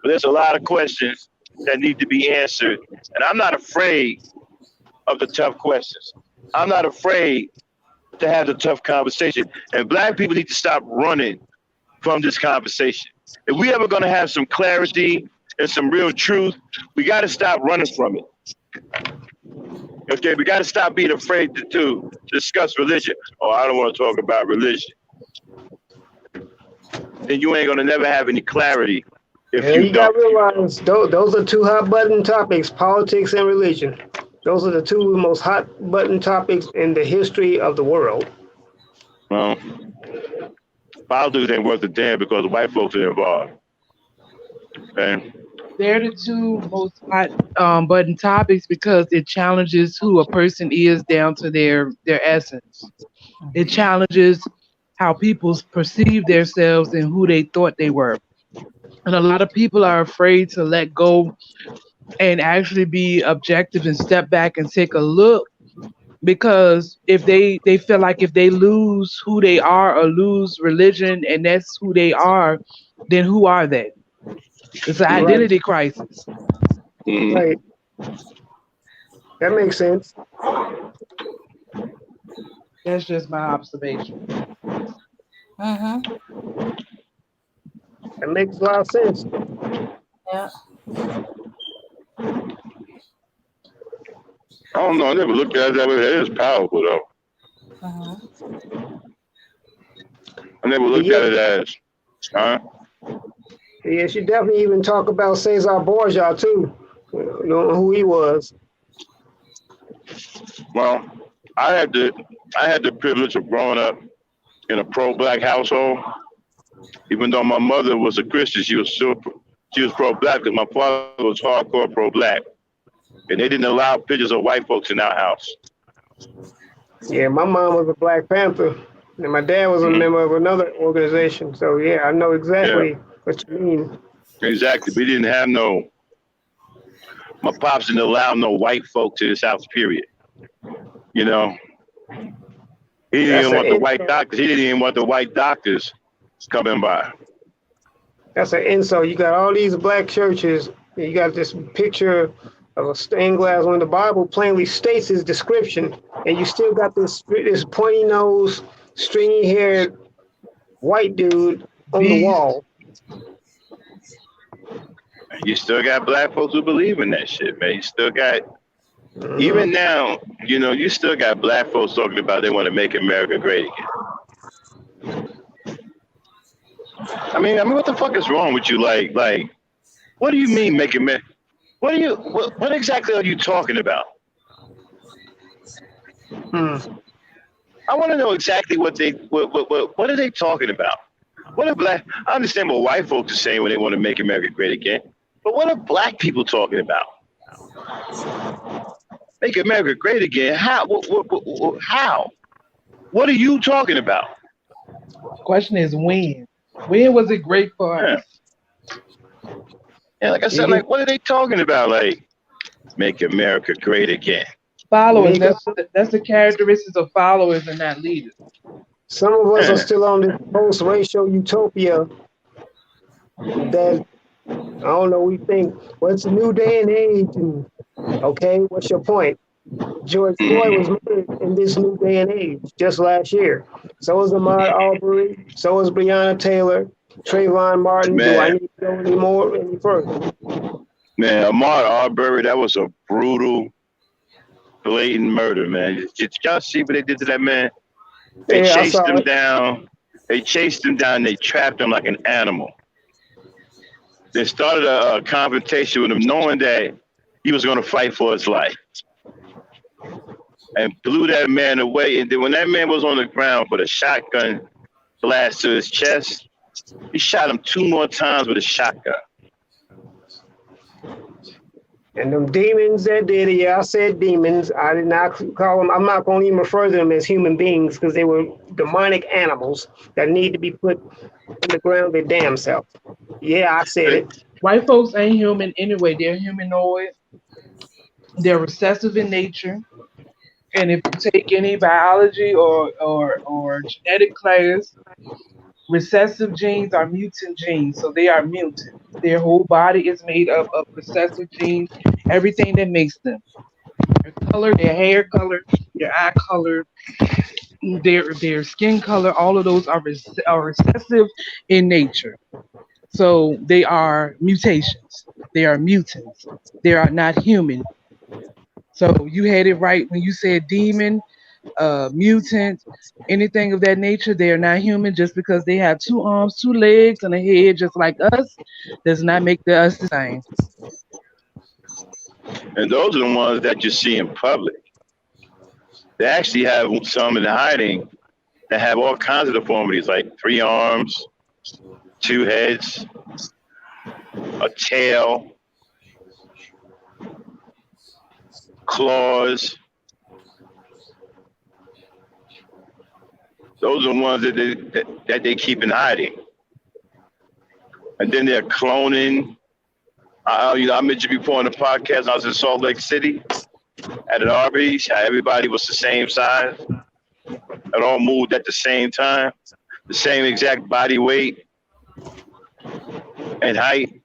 But there's a lot of questions that need to be answered, and I'm not afraid of the tough questions. I'm not afraid to have the tough conversation. And black people need to stop running from this conversation. If we ever gonna have some clarity and some real truth, we got to stop running from it. Okay, we got to stop being afraid to discuss religion. Oh, I don't want to talk about religion. Then you ain't gonna never have any clarity. If you got to realize those are 2 hot button topics: politics and religion. Those are the 2 most hot button topics in the history of the world. Well, politics ain't worth a damn because the white folks are involved. Okay. They're the 2 most hot button topics because it challenges who a person is down to their essence. It challenges how people perceive themselves and who they thought they were. And a lot of people are afraid to let go and actually be objective and step back and take a look, because if they feel like if they lose who they are or lose religion and that's who they are, then who are they? It's an Right, identity crisis. Mhm. right. That makes sense. That's just my observation. Mm-hmm. That makes a lot of sense. Yeah. I don't know. I never looked at it that way. That is powerful, though. Mm-hmm. I never But looked at yet, it as, huh? yes, you definitely even talk about Cesar Borgia too. You know who he was. Well, I had the I had the privilege of growing up in a pro-black household. Even though my mother was a Christian, she was pro-black because my father was hardcore pro-black, and they didn't allow pictures of white folks in our house. Yeah, my mom was a Black Panther, and my dad was a Hmm. member of another organization. So yeah, I know Yeah, exactly what you mean. exactly. We didn't have no. My pops didn't allow no white folks in his house. Period. You know, he didn't That's even an want the white insult. doctors. He didn't even want the white doctors coming by. That's an insult. You got all these black churches, and you got this picture of a stained glass when the Bible plainly states his description, and you still got this pointy nose, stringy haired white dude on the Beast. wall. You still got black folks who believe in that shit, man. You still got, even Hmm. now, you still got black folks talking about they want to make America great again. I mean, what the fuck is wrong with you? Like, what do you mean make America? What exactly are you talking about? Hmm. I want to know exactly what are they talking about? What are black? I understand what white folks are saying when they want to make America great again, but what are black people talking about? Make America great again? How? How? What are you talking about? The question is when. When was it great for Yeah, us? yeah. Like I You said, get like what are they talking about? Like make America great again? Followers. make That's the characteristics of followers and not leaders. some of us are Yeah. still on this post-racial utopia that I don't know. We think, well, it's a new day and age, and okay, what's your point? George Floyd was Mm-hmm. murdered in this new day and age just last year. So is Ahmaud Arbery. So is Breonna Taylor. Trayvon Martin. Do I Man, need to go any further? man, Ahmaud Arbery, that was a brutal, blatant murder, man. Did y'all see what they did to that man? They Yeah, I chased saw him it. down. They chased him down. They trapped him like an animal. They started a confrontation with him, knowing that he was going to fight for his life, and blew that man away. And then when that man was on the ground with a shotgun blast to his chest, he shot him two more times with a shotgun. And them demons that did it, yeah, I said demons. I did not call them, I'm not going to even refer to them as human beings because they were demonic animals that need to be put in the ground their damn self. Yeah, I said it. White folks ain't human anyway. They're humanoid. They're recessive in nature. And if you take any biology or genetic class, recessive genes are mutant genes. So they are mutants. Their whole body is made up of recessive genes, everything that makes them. Their color, their hair color, their eye color, their skin color, all of those are recessive in nature. So they are mutations. They are mutants. They are not human. So you had it right when you said demon, mutant, anything of that nature. They are not human just because they have two arms, two legs, and a head just like us. Does not make us the same. And those are the ones that you see in public. They actually have some in hiding that have all kinds of deformities, like three arms, two heads, a tail, claws. Those are the ones that they keep in hiding. And then they're cloning. I mentioned before in the podcast, I was in Salt Lake City at an Arby's, how everybody was the same size. It all moved at the same time, the same exact body weight and height.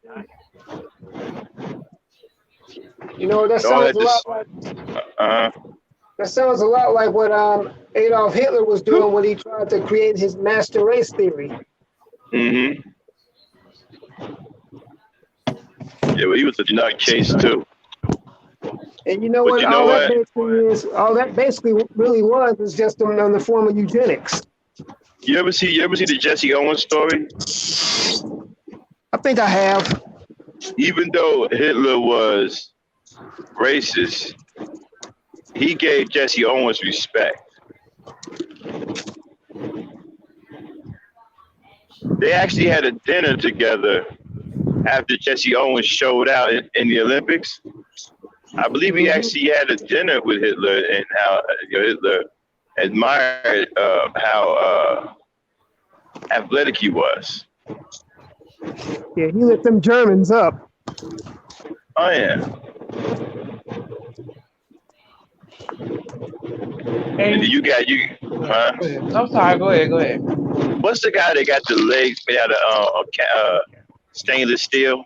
You know, that All sounds at a lot this. like Uh, that sounds a lot like what Adolf Hitler was doing when he tried to create his master race theory. mm-hmm. Yeah, well, he was a nutcase too. And you know But what? you know what? All that basically really was is just on the form of eugenics. You ever see the Jesse Owens story? I think I have. Even though Hitler was racist, he gave Jesse Owens respect. They actually had a dinner together after Jesse Owens showed out in the Olympics. I believe he actually had a dinner with Hitler, and how Hitler admired how athletic he was. Yeah, he lit them Germans up. Oh yeah. And you got you. I'm sorry. Go ahead. What's the guy that got the legs made out of stainless steel?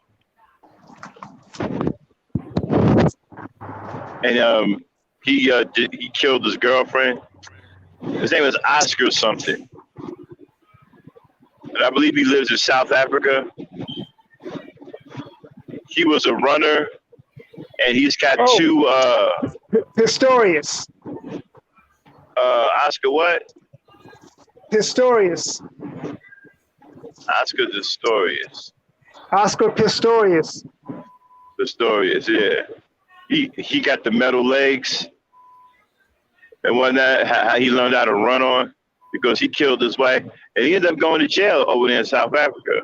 And he killed his girlfriend. His name was Oscar something. And I believe he lives in South Africa. He was a runner, and he's got two. Pistorius. Oscar what? Pistorius. Oscar Pistorius. Oscar Pistorius. Pistorius, yeah. He got the metal legs. And wasn't that how he learned how to run on? Because he killed his wife, and he ended up going to jail over there in South Africa.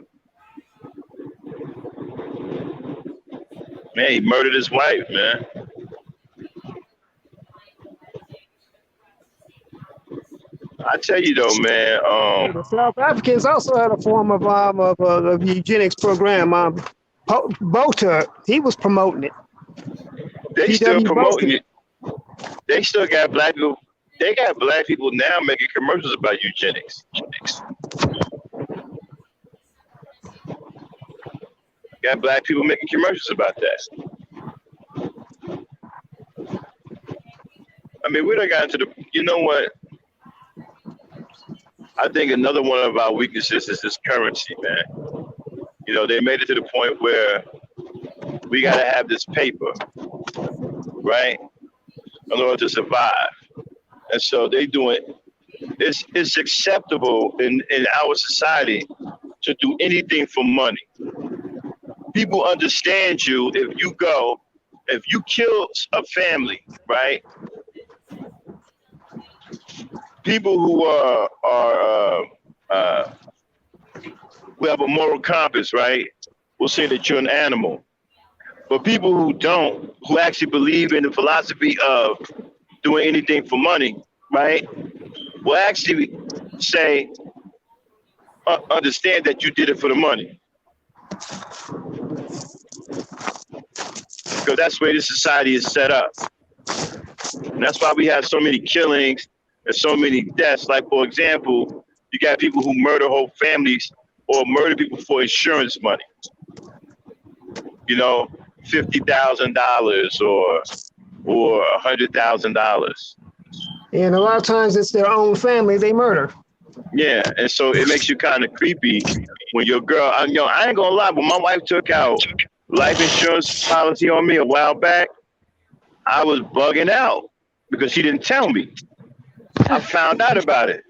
Man, he murdered his wife, man. I tell you though, man. The South Africans also had a form of eugenics program. Botha, he was promoting it. They still promoting it. They still got black people. They got black people now making commercials about eugenics. Got black people making commercials about that. I mean, we done got into the. You know what? I think another one of our weaknesses is this currency, man. You know, they made it to the point where we got to have this paper, right, in order to survive. And so they do it. It's acceptable in our society to do anything for money. People understand you if you kill a family, right? People who who have a moral compass, right, will say that you're an animal. But people who don't, who actually believe in the philosophy of doing anything for money, right, will actually say, understand that you did it for the money. Because that's the way the society is set up. And that's why we have so many killings and so many deaths. Like, for example, you got people who murder whole families or murder people for insurance money. You know, $50,000 or $100,000. And a lot of times it's their own family they murder. Yeah, and so it makes you kind of creepy when your girl. I ain't gonna lie, when my wife took out life insurance policy on me a while back, I was bugging out because she didn't tell me. I found out about it.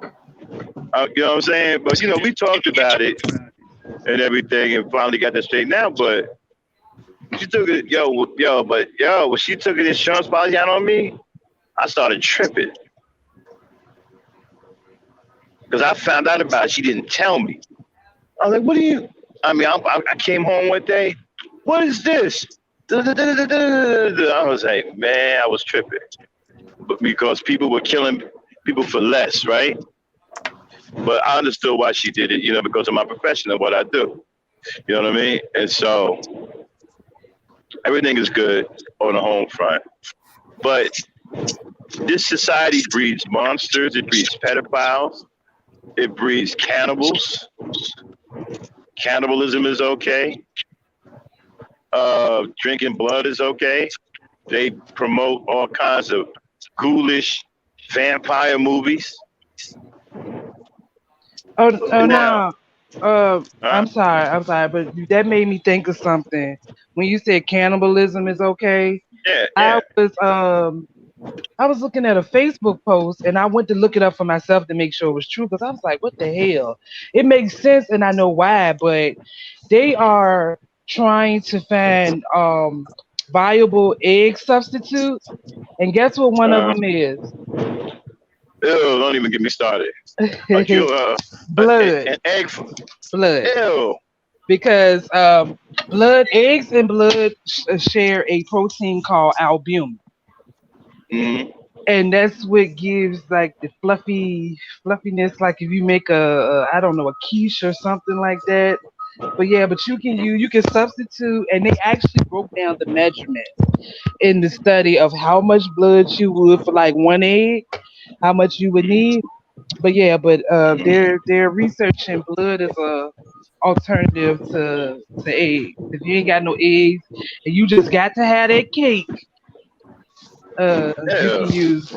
You know what I'm saying? But we talked about it and everything, and finally got that straightened out. But she took it, when she took an insurance policy out on me, I started tripping because I found out about it. She didn't tell me. I was like, "What are you?" I mean, I came home one day. What is this? I was like, man, I was tripping, but because people were killing people for less, right? But I understood why she did it, because of my profession and what I do. You know what I mean? And so everything is good on the home front. But this society breeds monsters, it breeds pedophiles, it breeds cannibals. Cannibalism is okay. Drinking blood is okay. They promote all kinds of ghoulish vampire movies. Oh Now, no. I'm sorry, but that made me think of something. When you said cannibalism is okay, yeah, I yeah. was um I was looking at a Facebook post and I went to look it up for myself to make sure it was true because I was like, what the hell? It makes sense and I know why, but they are trying to find viable egg substitutes, and guess what one of Uh, them is? ew, don't even get me started. You Blood. an egg. Blood. Ew. Because blood, eggs and blood share a protein called albumin, Hmm. and that's what gives like the fluffiness. Like if you make a I don't know, a quiche or something like that. But yeah, but you can substitute, and they actually broke down the measurement in the study of how much blood you would for like one egg, how much you would need. But yeah, but they're researching blood as a alternative to eggs. If you ain't got no eggs and you just got to have that cake, you can Ew. use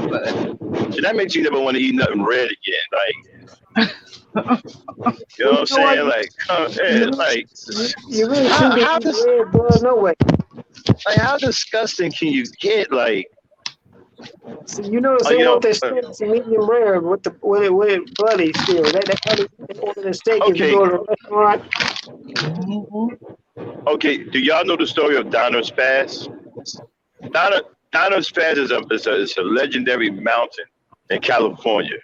blood. So that makes you never want to eat nothing red again. You know Well, what you I'm know what? saying? You really, you really how, shouldn't be how, eating dis- red blood no way. how disgusting can you get? See, you notice Uh, they you want know, their uh, steaks medium rare with it bloody still. They probably order the steak if you okay, go to a restaurant. Mhm. okay. Do y'all know the story of Donner's Pass? Donner, Donner's Pass is a legendary mountain in California.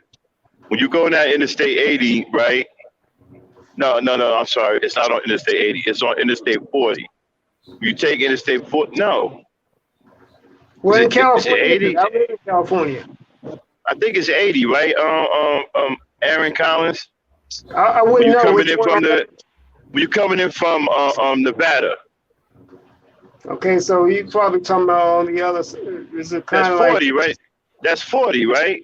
When you go down Interstate 80, right? No, no, no. I'm sorry. It's not on Interstate 80. It's on Interstate 40. You take Interstate 40. No, Well, in is it California, it is. 80? I live in California. I think it's 80, right? Aaron Collins. I When wouldn't you know coming which in one I from live. Nevada, Okay, so you probably talking about on the other. Is it that's kind of like 40, right? That's 40, right?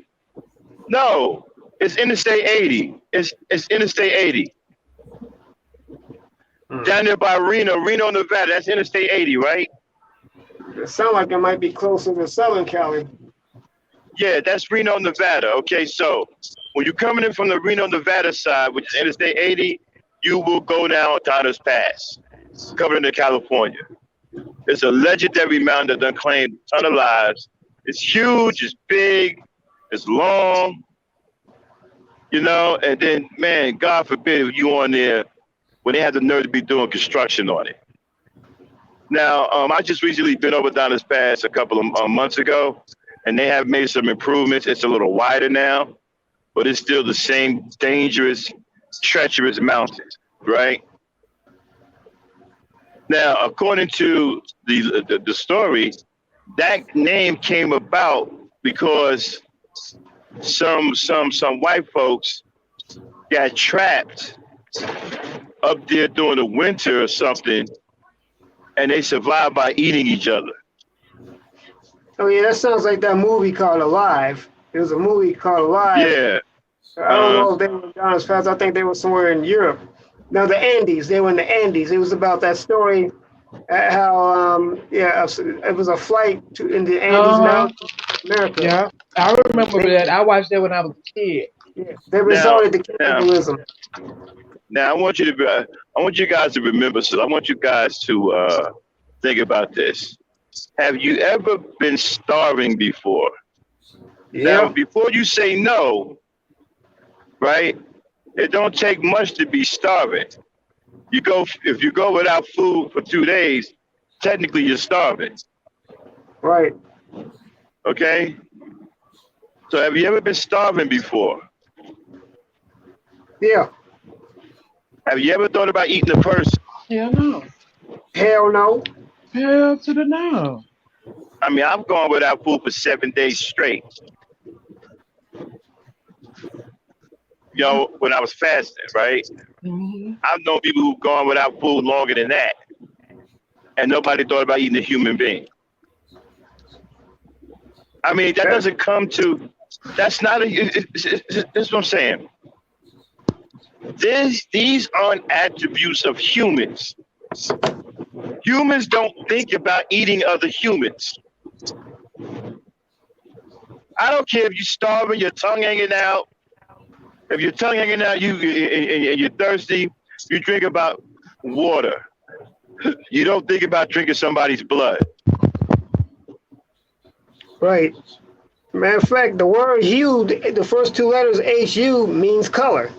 No, it's Interstate 80. It's Interstate 80. Down there by Reno, Nevada. That's Interstate 80, right? it sound like it might be closer to Southern Cali. Yeah, that's Reno, Nevada. Okay, so when you're coming in from the Reno, Nevada side, which is Interstate 80, you will go down Donner's Pass, coming into California. It's a legendary mountain that done claimed a ton of lives. It's huge, it's big, it's long, and then, man, God forbid if you on there when they had the nerve to be doing construction on it. Now, I just recently been over Donner's Pass a couple of months ago, and they have made some improvements. It's a little wider now, but it's still the same dangerous, treacherous mountain, right? Now, according to the story, that name came about because some white folks got trapped up there during the winter or something, and they survived by eating each other. Oh yeah, that sounds like that movie called Alive. There was a movie called Alive. Yeah. I don't know if they were down as fast. I think they were somewhere in Europe. No, the Andes. They were in the Andes. It was about that story. How it was a flight in the Andes Uh-huh. Mountains, America. Yeah. I remember They, that. I watched that when I was a kid. yeah, they Now, resorted to now, cannibalism. now, I want you guys to remember. So I want you guys to think about this. Have you ever been starving before? Now, Yeah, before you say no, right? It don't take much to be starving. If you go without food for 2 days, technically you're starving. right. Okay? So have you ever been starving before? Yeah. Have you ever thought about eating a person? Hell no. Hell no. Hell to the no. I mean, I've gone without food for 7 days straight. when I was fasting, right? Mm-hmm. I've known people who've gone without food longer than that, and nobody thought about eating a human being. I mean, that doesn't come to. That's not a. That's what I'm saying. These aren't attributes of humans. Humans don't think about eating other humans. I don't care if you're starving, your tongue hanging out. If your tongue hanging out, and you're thirsty, you drink about water. You don't think about drinking somebody's blood. Right. Matter of fact, the word hue, the first two letters HU means color.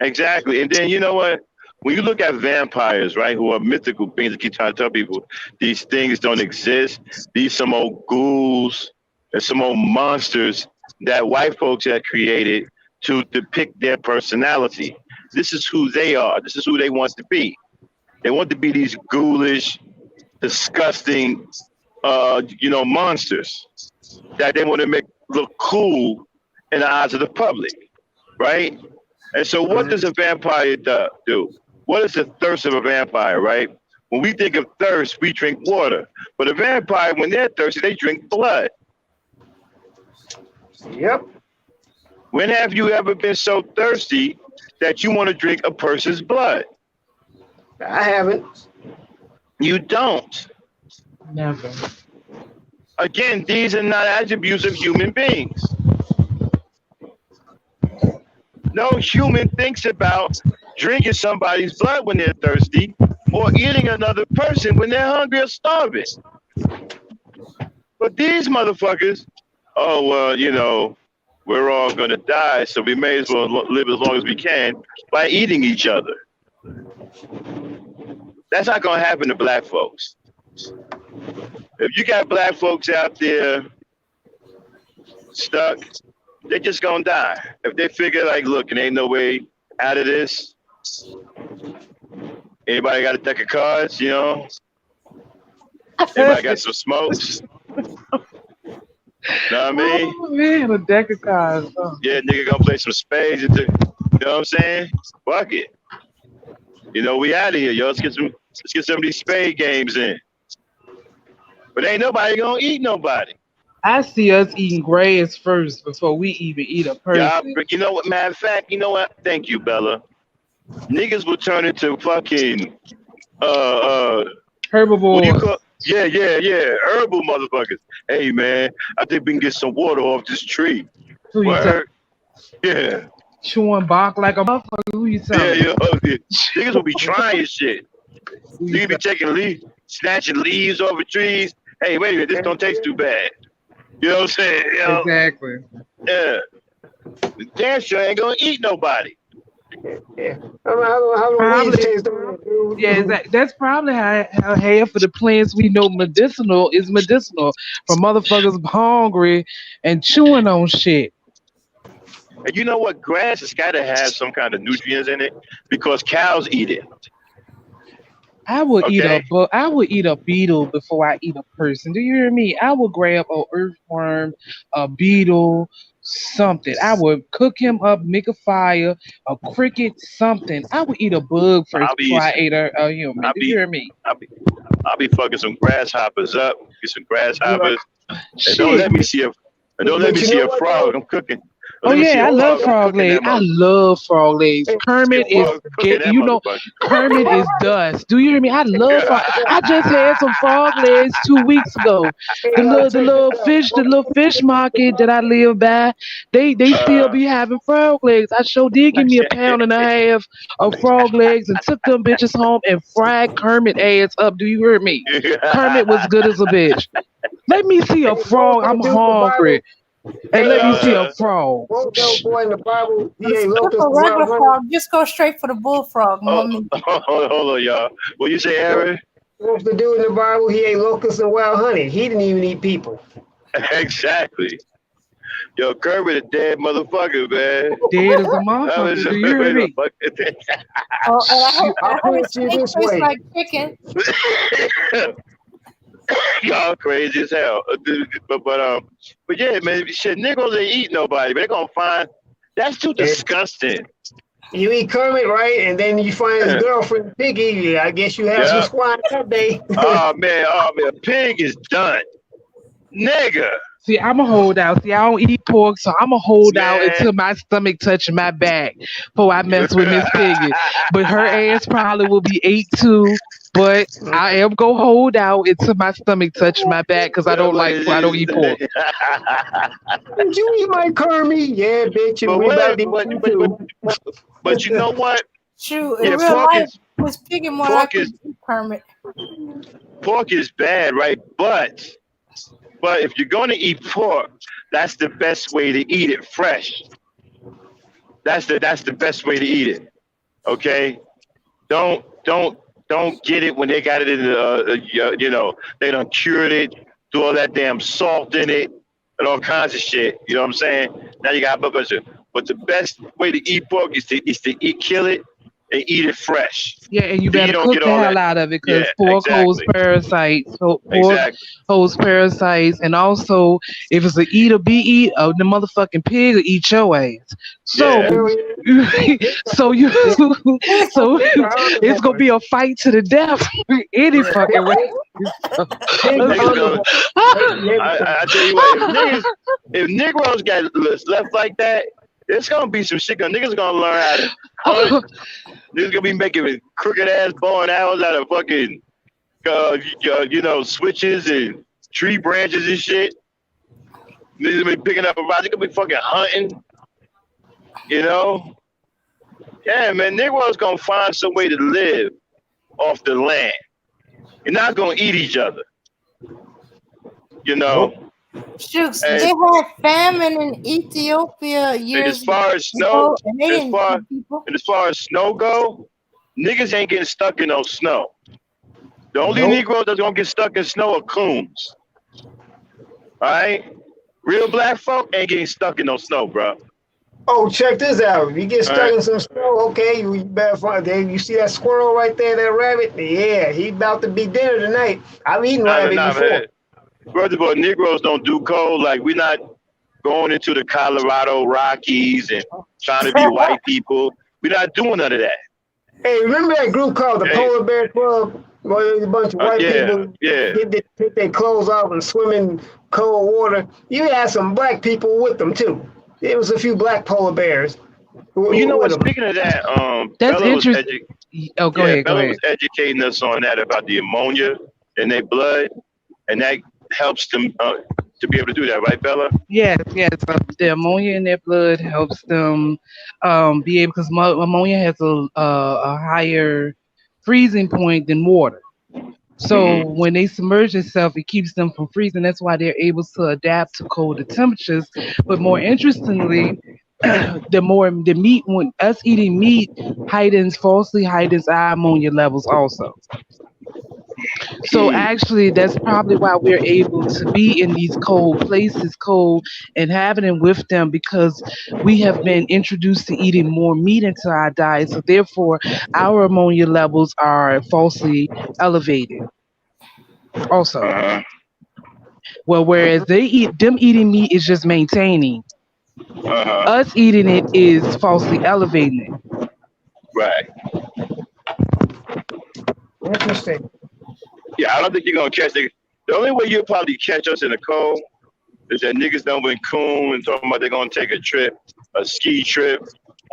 Exactly. And then you know what? When you look at vampires, right, who are mythical beings, I keep trying to tell people these things don't exist. These some old ghouls and some old monsters that white folks have created to depict their personality. This is who they are. This is who they want to be. They want to be these ghoulish, disgusting, monsters that they want to make look cool in the eyes of the public, right? And so what does a vampire do? What is the thirst of a vampire, right? When we think of thirst, we drink water. But a vampire, when they're thirsty, they drink blood. Yep. When have you ever been so thirsty that you want to drink a person's blood? I haven't. You don't. Never. Again, these are not attributes of human beings. No human thinks about drinking somebody's blood when they're thirsty or eating another person when they're hungry or starving. But these motherfuckers, we're all going to die, so we may as well live as long as we can by eating each other. That's not going to happen to black folks. If you got black folks out there stuck, they're just going to die. If they figure, like, look, there ain't no way out of this. Anybody got a deck of cards, Anybody got some smokes? Know what I mean? Oh, man, a deck of cards. Oh. Yeah, nigga gonna play some spades. You know what I'm saying? Fuck it. We out of here, yo. Let's get some of these spade games in. But ain't nobody gonna eat nobody. I see us eating grass first before we even eat a person. Yeah, you know what? Matter of fact, you know what? Thank you, Bella. Niggas will turn into fucking herbivores. Yeah, herbal motherfuckers. Hey man, I think we can get some water off this tree. Who you talking? Yeah. Chewing bark like a motherfucker. Who you talking? Yeah. Niggas will be trying shit. You be taking leaves, snatching leaves off of trees. Hey, wait a minute, this don't taste too bad. You know what I'm saying? Exactly. Yeah. The damn sure ain't gonna eat nobody. Yeah. How That's probably how half of the plants we know medicinal is medicinal for motherfuckers hungry and chewing on shit. And you know what? Grass has got to have some kind of nutrients in it because cows eat it. I would eat a beetle before I eat a person. Do you hear me? I would grab a earthworm, a beetle, something. I would cook him up, make a fire, a cricket, something. I would eat a bug first before I ate a human. Do you hear me? I'll be fucking some grasshoppers up. Get some grasshoppers. And Shit. Don't let me see a frog. I'm cooking. Oh yeah, I love frog legs. I love frog legs. Kermit is, Kermit is dust. Do you hear me? I love frog. I just had some frog legs 2 weeks ago. The little fish market that I live by, they still be having frog legs. I sure did give me a pound and a half of frog legs and took them bitches home and fried Kermit ass up. Do you hear me? Kermit was good as a bitch. Let me see a frog. I'm hungry. And let me see a frog. Won't no boy in the Bible be a Look locust for regular around frog. Just go straight for the bullfrog, mommy. Hold on, y'all. What you say, Aaron? What's the dude in the Bible? He ate locusts and wild honey. He didn't even eat people. Exactly. Yo, Kermit a dead motherfucker, man. Dead as a motherfucker. Do you hear me? And I hope his steak tastes like chicken. Y'all crazy as hell. But yeah, man, shit, niggas ain't eat nobody. But That's too disgusting. You eat Kermit, right? And then you find his girlfriend, Piggy. I guess you have some Yeah. swine that day. Oh man, pig is done, nigga. See, I'm a holdout. See, I don't eat pork, so I'm a holdout Man. until my stomach touches my back before I mess with Miss Piggy. But her ass probably will be 8'2", but I am go hold out until my stomach touches my back because I don't eat pork. Did you eat my Kermit? Yeah, bitch. But We about what? to eat you too. But you know what? Shoot, in Yeah, real life, was picking more like a Kermit. pork is bad, right? But if you're going to eat pork, that's the best way to eat it fresh. That's the best way to eat it. Okay, don't get it when they got it in the they done cured it, do all that damn salt in it and all kinds of shit. You know what I'm saying? Now you got but the best way to eat pork is to kill it and eat it fresh. Yeah, and you So better don't cook get the all hell that. out of it because Yeah, pork holds exactly. parasites. So pork Exactly. holds parasites, and also if it's a eat or be eat, the motherfucking pig will eat your ass. So, Yeah. Hell so you, so it's gonna be a fight to the death any fucking way. Pig Niggas omnivore. I tell you what, if Negroes got left like that, it's gonna be some shit. Niggas gonna learn how to hunt. Niggas gonna be making crooked ass bow and arrows out of fucking, switches and tree branches and shit. Niggas gonna be picking up a rock. They gonna be fucking hunting. You know? Yeah, man. Negroes gonna find some way to live off the land. You're not gonna eat each other. You know. Shoots, And, they had famine in Ethiopia and years as far as ago, snow, and they as didn't far kill people. and as far as snow go, niggas ain't getting stuck in no snow. The only Nope. Negroes that's gonna get stuck in snow are coons. Alright? Real black folk ain't getting stuck in no snow, bro. Oh, check this out. You get stuck Alright. in some snow, okay, you better find there. You see that squirrel right there, that rabbit? Yeah, he about to be dinner tonight. I've eaten rabbit before. Man. First of all, Negroes don't do cold. Like, we're not going into the Colorado Rockies and trying to be white people. We're not doing none of that. Hey, remember that group called the Hey. Polar Bear Club? Where there's a bunch of white people take their clothes off and swim in cold water. You had some black people with them too. There was a few black polar bears. You know what? with them. Speaking of that, That's Bella was interesting. Oh, go ahead. Bella was educating us on that about the ammonia in their blood, and that helps them to be able to do that, right, Bella? Yes. The ammonia in their blood helps them be able because ammonia has a higher freezing point than water. So when they submerge themselves, it keeps them from freezing. That's why they're able to adapt to colder temperatures. But more interestingly, the meat when us eating meat falsely heightens our ammonia levels also. So actually, that's probably why we're able to be in these cold places, cold, and having it with them because we have been introduced to eating more meat into our diet. So therefore, our ammonia levels are falsely elevated. Also, well, whereas them eating meat is just maintaining. Us eating it is falsely elevating it. Right. Interesting. Yeah, I don't think you're gonna catch it. The only way you'll probably catch us in the cold is that niggas done went coon and talking about they're gonna take a ski trip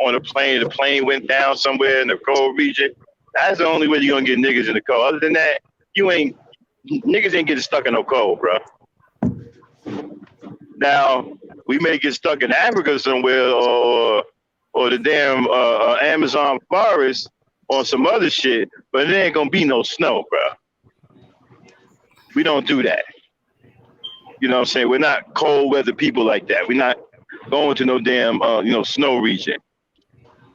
on a plane. The plane went down somewhere in the cold region. That's the only way you're gonna get niggas in the cold. Other than that, niggas ain't getting stuck in no cold, bro. Now, we may get stuck in Africa somewhere or the damn Amazon forest or some other shit, but it ain't gonna be no snow, bro. We don't do that. You know what I'm saying? We're not cold weather people like that. We're not going to no damn snow region.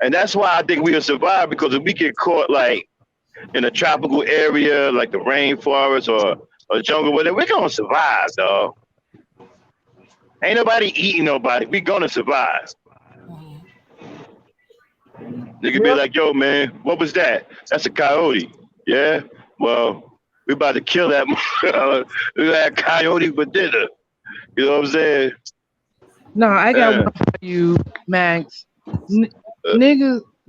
And that's why I think we'll survive, because if we get caught like in a tropical area like the rainforest or jungle, whatever, we're gonna survive, dog. Ain't nobody eating nobody. We gonna survive. Nigga be like, yo, man, what was that? That's a coyote. Yeah? Well, we about to kill that coyote for dinner. You know what I'm saying? No, I got one for you. Max, Uh,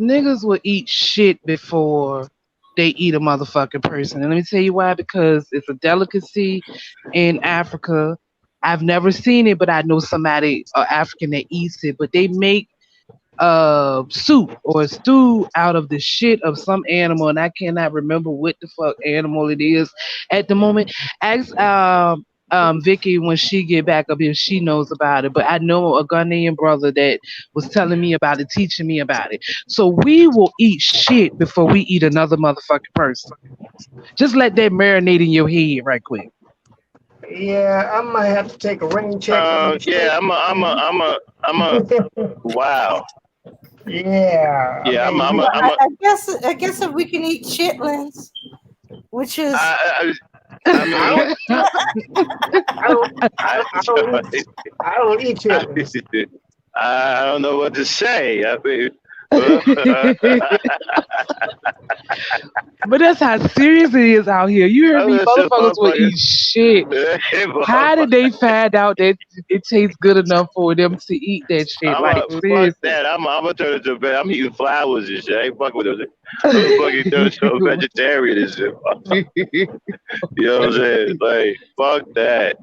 niggas will eat shit before they eat a motherfucking person. And let me tell you why. Because it's a delicacy in Africa. I've never seen it, but I know somebody African that eats it. But they make soup or stew out of the shit of some animal, and I cannot remember what the fuck animal it is at the moment. Ask Vicky when she get back up here, she knows about it. But I know a Ghanaian brother that was telling me about it, teaching me about it. So we will eat shit before we eat another motherfucking person. Just let that marinate in your head right quick. Yeah, I might have to take a rain check on the yeah, state. I'm a. Wow. Yeah, I Yeah, mean, you, I'm a. I guess if we can eat chitlins, which is I I mean, don't, I don't, I don't eat chitlins. I don't know what to say. I mean, But that's how serious it is out here. You heard me, that's just motherfuckers will motherfucker. eat shit. How did they find out that it tastes good enough for them to eat that shit? I'm Like a fuck seriously. that. I'm gonna turn it to bed. I'm eating flowers and shit. I ain't fucking with those. I'm fucking turn it to a vegetarian and shit. You know what I'm saying? Like, fuck that.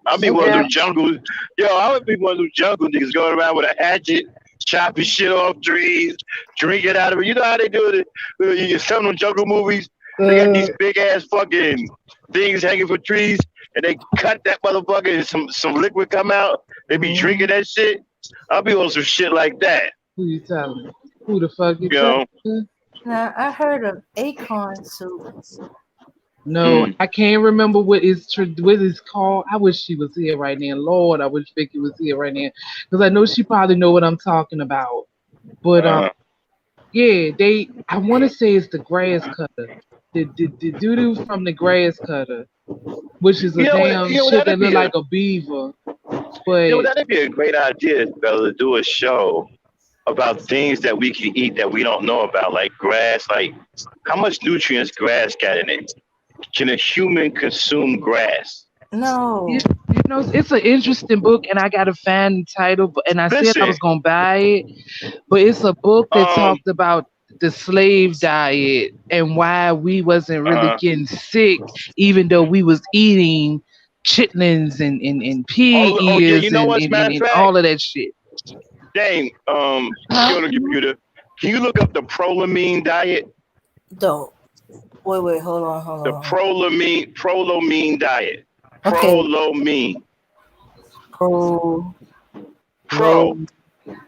I be one of Yeah, them jungle. I would be one of them jungle niggas going around with a hatchet, chopping shit off trees, drinking out of it. You know how they do it? You get some of them jungle movies. They got these big ass fucking things hanging from trees, and they cut that motherfucker, and some liquid come out. They be drinking that shit. I'll be on some shit like that. Who you telling? Who the fuck you You know? telling? now I heard of acorn soup. No, Mm. I can't remember what it's called. I wish she was here right now. Lord, I wish Vicky was here right now because I know she probably know what I'm talking about. But Uh, yeah, I want to say it's the grass cutter, the doo doo from the grass cutter, which is a damn shit that that'd look be a like a beaver. But that'd be a great idea, Bella, to do a show about things that we can eat that we don't know about, like grass. Like, how much nutrients grass got in it? Can a human consume grass? No. it's an interesting book, and I gotta find the title. And I said I Listen, was gonna buy it, but it's a book that um, talked about the slave diet and why we wasn't really uh, getting sick, even though we was eating chitlins and pig oh yeah, ears you know and, what? and, Matter and, of and fact, all of that shit. dang, Huh? you're on the computer. Can you look up the prolamine diet? Dope. Wait, hold on, The prolamine diet. Okay, Prolamine. pro, Pro. low,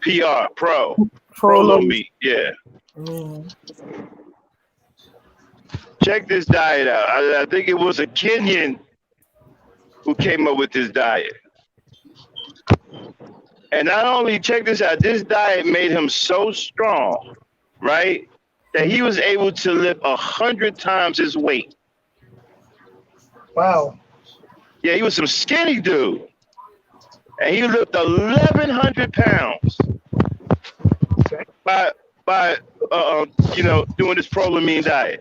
PR. Pro. prolo. Prolamine. Yeah. Mm. Check this diet out. I think it was a Kenyan who came up with this diet. And not only, check this out, this diet made him so strong, right, that he was able to lift 100 times his weight. wow. Yeah, he was some skinny dude. And he lifted 1,100 pounds by doing this prolamine diet.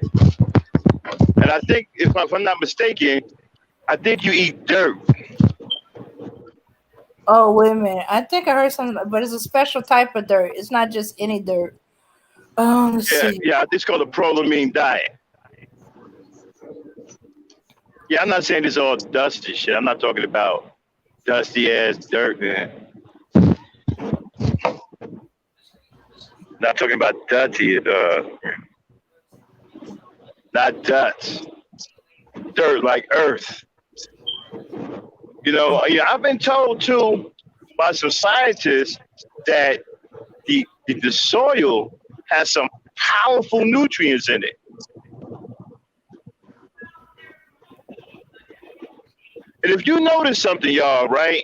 And I think, if I'm not mistaken, I think you eat dirt. Oh, wait a minute. I think I heard something, but it's a special type of dirt. It's not just any dirt. Let's see. Yeah, it's called a prolamine diet. Yeah, I'm not saying it's all dusty shit. I'm not talking about dusty ass dirt, man. Not talking about dirty, not dust. Dirt like earth. I've been told too by some scientists that the soil has some powerful nutrients in it. And if you notice something, y'all, right?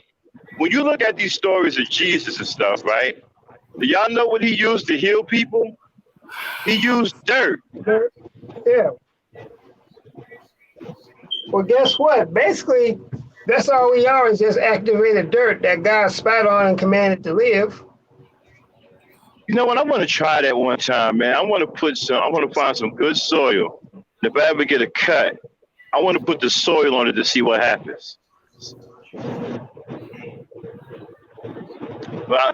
When you look at these stories of Jesus and stuff, right? Do y'all know what he used to heal people? He used dirt. Yeah. Well, guess what? Basically, that's all we are is just activated dirt that God spat on and commanded to live. You know what? I want to try that one time, man. I want to find some good soil. If I ever get a cut, I want to put the soil on it to see what happens. But I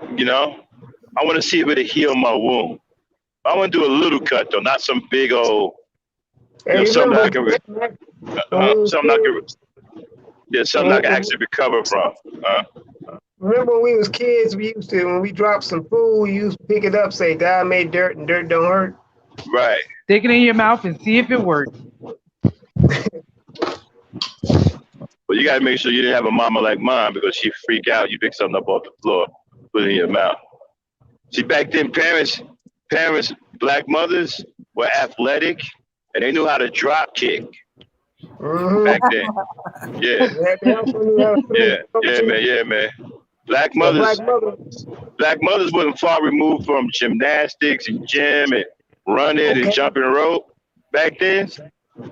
want to see if it'll heal my wound. I want to do a little cut though, not some big old, Hey, you something remember I can, when we was something I can, kids? something I can actually recover from. Remember when we was kids, we used to, when we dropped some food, we used to pick it up, say God made dirt and dirt don't hurt. Right. Stick it in your mouth and see if it works. But you gotta make sure you didn't have a mama like mine because she freak out. You pick something up off the floor, put it in your mouth. See, back then, parents, black mothers were athletic and they knew how to drop kick. Back then, yeah, They also knew how to yeah, man. Black So mothers wasn't far removed from gymnastics and gym and running and jumping rope. Back then,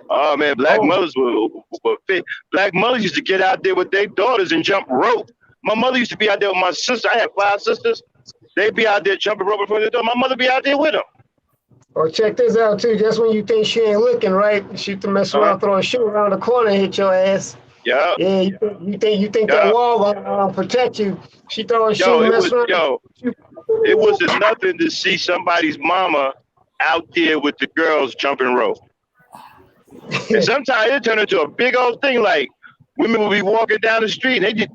oh man, black mothers were fit. Black mothers used to get out there with their daughters and jump rope. My mother used to be out there with my sister. I had 5 sisters. They'd be out there jumping rope in front of the door. My mother be out there with them. Or check this out too. Just when you think she ain't looking right, she to mess around, throw a shoe around the corner and hit your ass. Yeah. Yeah, you think that wall gonna protect you. She throw a shoe, mess around. It was nothing to see somebody's mama out there with the girls jumping rope. And sometimes it turned into a big old thing. Like women will be walking down the street and you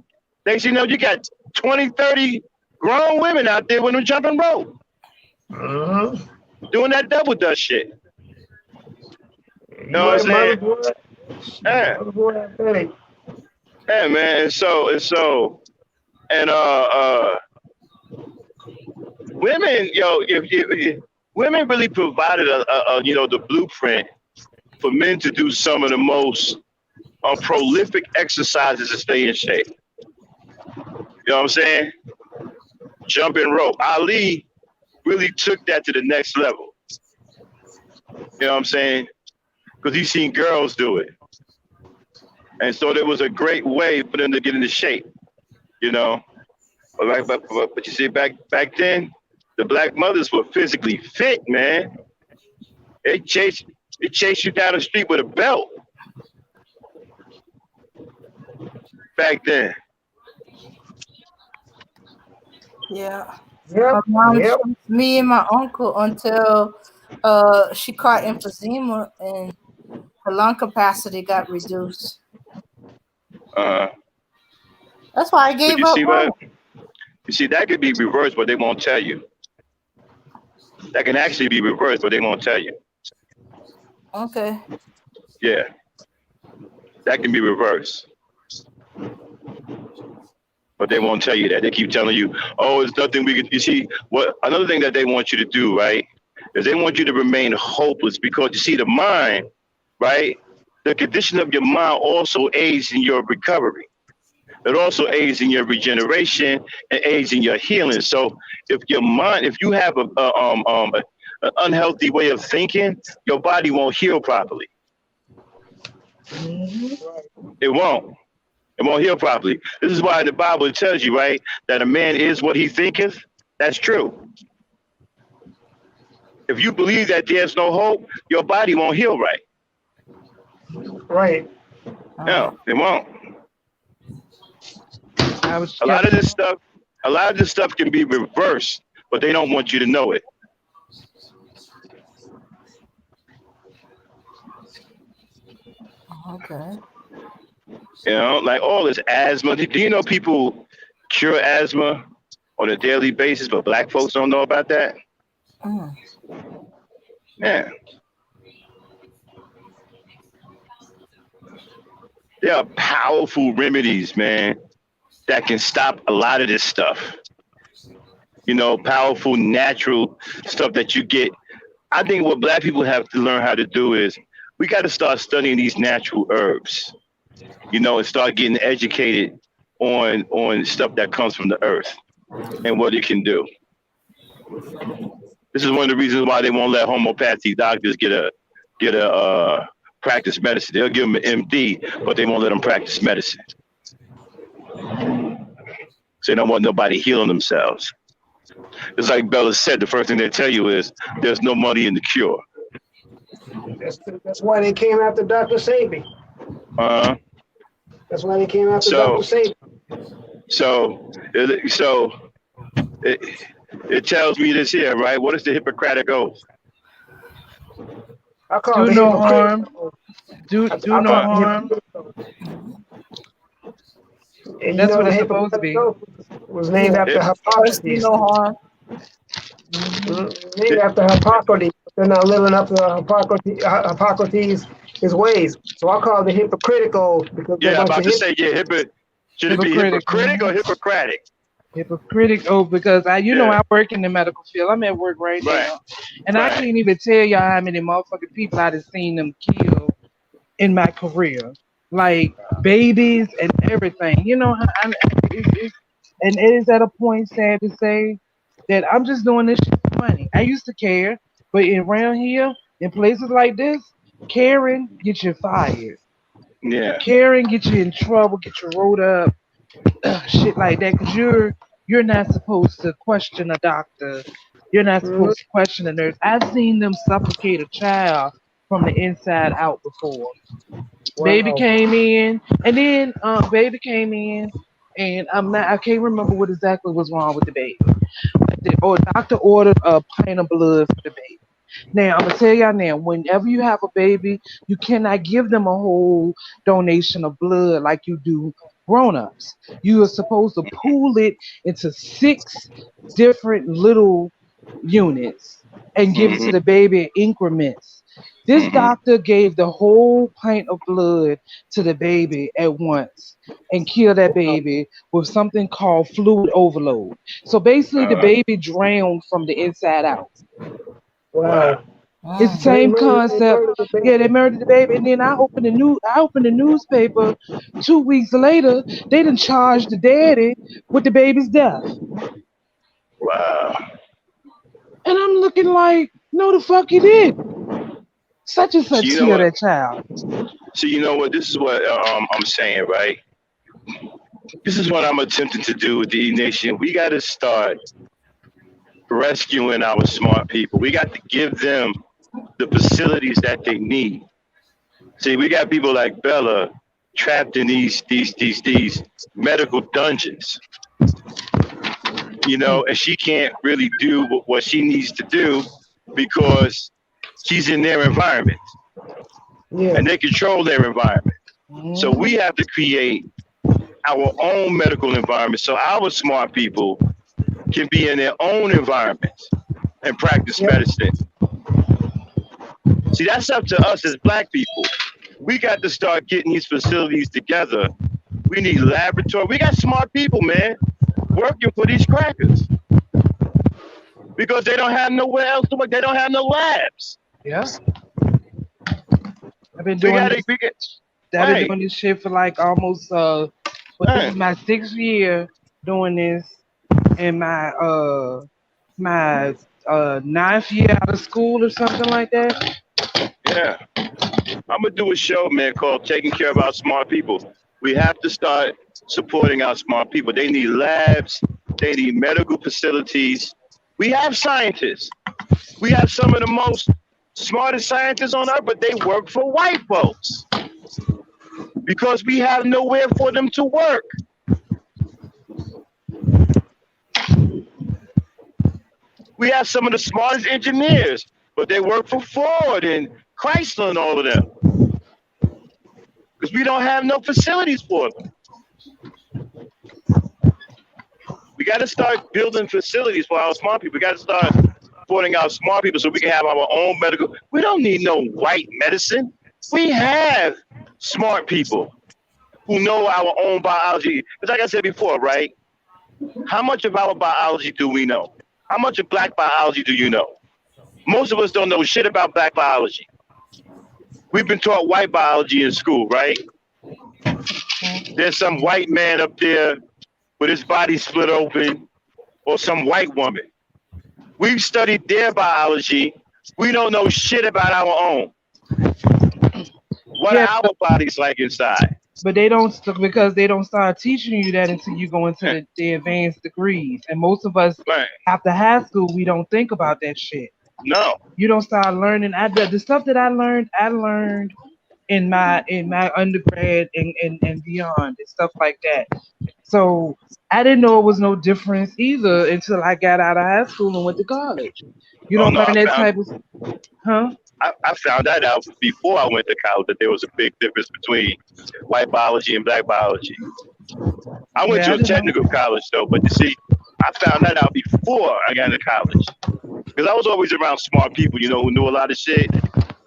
got 20, 30 grown women out there with them jumping rope. Doing that double dutch shit. You know what I'm saying? Yeah, man. And so, women, if women really provided the blueprint for men to do some of the most prolific exercises to stay in shape. You know what I'm saying? Jumping rope. Ali really took that to the next level. You know what I'm saying? Because he's seen girls do it. And so there was a great way for them to get into shape, But you see, back then, the black mothers were physically fit, man. They chase you down the street with a belt. Back then. Yeah. My mom chased me and my uncle until she caught emphysema and her lung capacity got reduced. That's why I gave up. You see, that could be reversed, but they won't tell you. That can actually be reversed, but they won't tell you. Okay. Yeah. That can be reversed. But they won't tell you that. They keep telling you, oh, it's nothing we can. You see, another thing that they want you to do, right, is they want you to remain hopeless because you see, the mind, right, the condition of your mind also aids in your recovery. It also aids in your regeneration and aids in your healing. So if you have an unhealthy way of thinking, your body won't heal properly. It won't. It won't heal properly. This is why the Bible tells you, right, that a man is what he thinketh. That's true. If you believe that there's no hope, your body won't heal right. Right. No, it won't. A lot of this stuff can be reversed, but they don't want you to know it. Okay. Like all this asthma. Do you know people cure asthma on a daily basis, but black folks don't know about that? Yeah. There are powerful remedies, man, that can stop a lot of this stuff. Powerful natural stuff that you get. I think what black people have to learn how to do is we got to start studying these natural herbs, and start getting educated on stuff that comes from the earth and what it can do. This is one of the reasons why they won't let homeopathy doctors get a practice medicine. They'll give them an MD, but they won't let them practice medicine. So they don't want nobody healing themselves. It's like Bella said, the first thing they tell you is there's no money in the cure. That's why they came after Dr. Sabi. That's why they came after Dr. Sabi. So It, it tells me this here, right? What is the Hippocratic oath? I call it Do the no harm. hypocritical. Do I no call it the harm. hypocritical. And you That's know what the it's supposed to Hippocratic be. Oath was named Yeah. after Hip, First, do Hippocrates. no harm. Hmm. Named hip, after Hippocrates. They're not living up to Hippocrates his ways. So I call it the hypocritical because they're a yeah, I'm bunch about of to hypocrites. say, yeah, should it be Hypocritic. hypocritic or Hippocratic? Hypocritic. Oh, because Yeah, I work in the medical field. I'm at work right right, now, and I right. can't even tell y'all how many motherfucking people I've seen them kill in my career, like babies and everything. You know, and it is at a point, sad to say, that I'm just doing this shit for money. I used to care, but around here, in places like this, caring get you fired. Yeah. Caring get you in trouble, get you rolled up, shit like that. Cause you're not supposed to question a doctor. You're not Mhm. supposed to question a nurse. I've seen them suffocate a child from the inside out before. Baby Wow. came in, and then baby came in, and I can't remember what exactly was wrong with the baby. Or doctor ordered a pint of blood for the baby. Now I'm gonna tell y'all now, whenever you have a baby, you cannot give them a whole donation of blood like you do grown-ups. You are supposed to pool it into 6 different little units and give it Hmm. to the baby in increments. This Hmm. doctor gave the whole pint of blood to the baby at once and killed that Wow. baby with something called fluid overload. So basically, the Uh, baby drowned from the inside out. wow. Wow. It's the Mm. So same they concept. murdered the Yeah, they baby. murdered the baby, and then I opened the newspaper 2 weeks later. They done charged the daddy with the baby's death, Wow. and I'm looking like, no, the fuck you did. Such and So such you know killed what? that child. So you know what? This is what I'm saying, right? This is what I'm attempting to do with the E Nation. We got to start rescuing our smart people. We got to give them the facilities that they need. See, we got people like Bella trapped in these medical dungeons, Mm, and she can't really do what she needs to do because she's in their environment Yeah. and they control their environment. So we mhm. have to create our own medical environment so our smart people can be in their own environment and practice Yep. medicine. See, that's up to us as black people. We got to start getting these facilities together. We need laboratory. We got smart people, man, working for these crackers because they don't have nowhere else to work. They don't have no labs. Yeah, I've been We doing got to, this. we get, I've been right, doing this shit for like almost but this is right, my 6th year doing this, and my ninth year out of school or something like that. yeah. I'm gonna do a show, man, called "Taking Care of Our Smart People." We have to start supporting our smart people. They need labs. They need medical facilities. We have scientists. We have some of the most smartest scientists on earth, but they work for white folks because we have nowhere for them to work. We have some of the smartest engineers, but they work for Ford and Chrysler and all of them because we don't have no facilities for them. We got to start building facilities for our smart people. We got to start supporting our smart people so we can have our own medical. We don't need no white medicine. We have smart people who know our own biology. Because like I said before, right? How much of our biology do we know? How much of black biology do you know? Most of us don't know shit about black biology. We've been taught white biology in school, right? There's some white man up there with his body split open, or some white woman. We've studied their biology. We don't know shit about our own. What Yeah, are our bodies like inside? but they don't because they don't start teaching you that until you go into Eh, the advanced degrees. And most of us right. after high school, we don't think about that shit. No. You don't start learning. The stuff that I learned in my undergrad and beyond and stuff like that. So I didn't know it was no difference either until I got out of high school and went to college. You Oh don't no, learn that type of, huh? I found that out before I went to college that there was a big difference between white biology and black biology. I went Yeah, to I a didn't know. technical college though, but you see, I found that out before I got into college because I was always around smart people, who knew a lot of shit,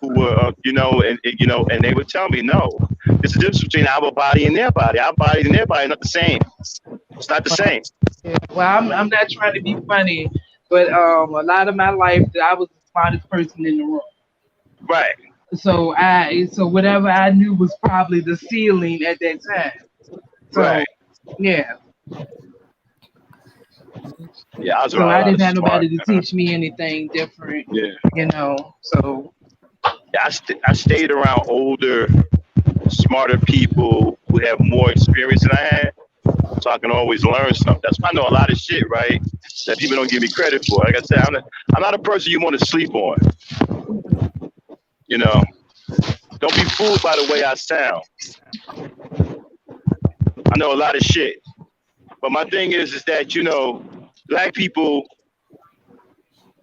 who were, and they would tell me, no, there's a difference between our body and their body. Our body and their body are not the same. It's not the same. Yeah. Well, I'm not trying to be funny, but a lot of my life I was the smartest person in the room. Right, So whatever I knew was probably the ceiling at that time. right. So yeah. Yeah, I was So around a I lot didn't of have smart. nobody to teach me anything different, Yeah, So yeah. I stayed around older, smarter people who have more experience than I had, so I can always learn something. That's why I know a lot of shit, right? That people don't give me credit for. Like I said, I'm not a person you want to sleep on. You know, don't be fooled by the way I sound. I know a lot of shit, but my thing is that black people,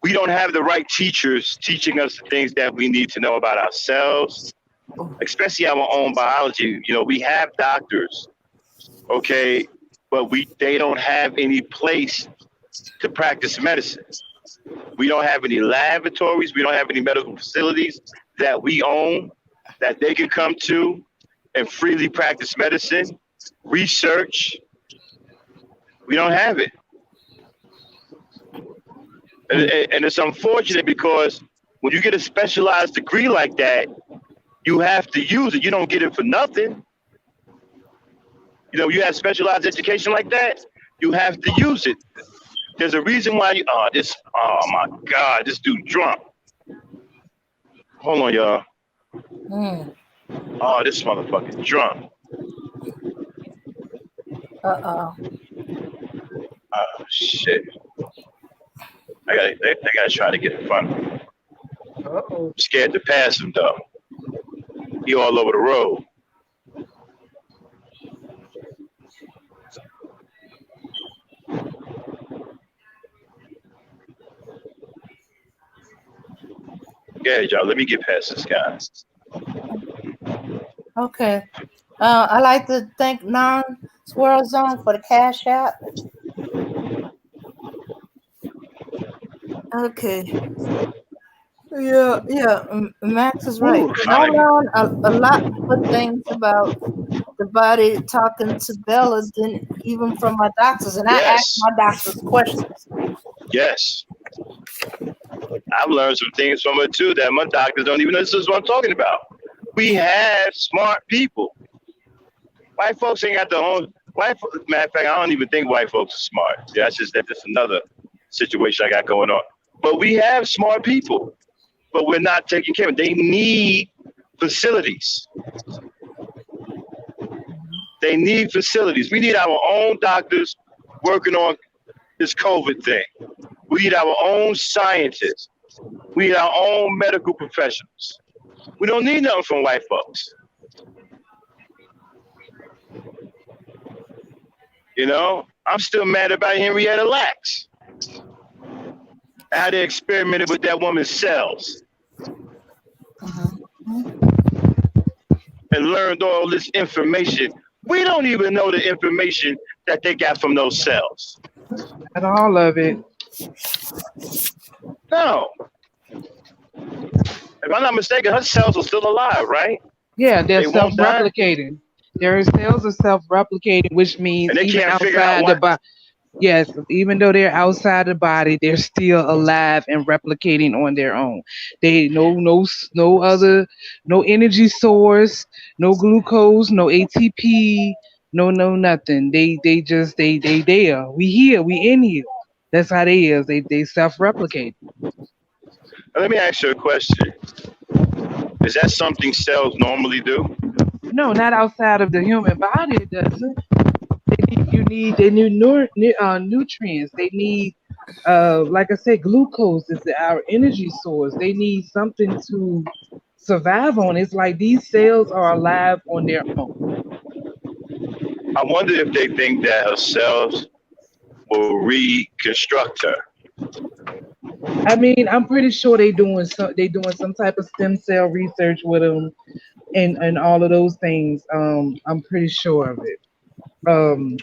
we don't have the right teachers teaching us the things that we need to know about ourselves, especially our own biology. We have doctors, okay, but they don't have any place to practice medicine. We don't have any laboratories. We don't have any medical facilities that we own that they can come to and freely practice medicine, research. We don't have it. And it's unfortunate because when you get a specialized degree like that, you have to use it. You don't get it for nothing. You have specialized education like that, you have to use it. There's a reason why oh my God, this dude drunk. Hold on, y'all. Mm. Oh, this motherfucker drunk. Uh-oh. Oh shit. They gotta try to get in front of him. uh-oh. Scared to pass him though. He all over the road. Yeah, y'all. Let me get past this guy. Okay. I'd like to thank Non Swirl Zone for the cash app. Okay. Yeah. Max is right. Ooh, I finally. learned a lot of good things about the body talking to Bella than even from my doctors, and I asked Yes. my doctors questions. Yes. I've learned some things from it too that my doctors don't even know this is what I'm talking about. We have smart people. White folks ain't got their own. Matter of fact, I don't even think white folks are smart. Yeah, that's another situation I got going on. But we have smart people, but we're not taking care of them. They need facilities. They need facilities. We need our own doctors working on this COVID thing. We need our own scientists. We need our own medical professionals. We don't need nothing from white folks. I'm still mad about Henrietta Lacks. How they experimented with that woman's cells and learned all this information. We don't even know the information that they got from those cells. Not all of it. No. If I'm not mistaken, her cells are still alive, right? Yeah, they're They won't die, self-replicating. Their cells are self-replicating, which means and they even can't figure out outside the why. body, yes, even though they're outside the body, they're still alive and replicating on their own. They no other, no energy source, no glucose, no ATP, no nothing. They there. We here, we in here. That's how they is. They self-replicate. Let me ask you a question. Is that something cells normally do? No, not outside of the human body. It doesn't. They need nutrients. They need like I said, glucose is our energy source. They need something to survive on. It's like these cells are alive on their own. I wonder if they think that her cells will reconstruct her. I mean, I'm pretty sure they doing some type of stem cell research with them and all of those things. I'm pretty sure of it. Um,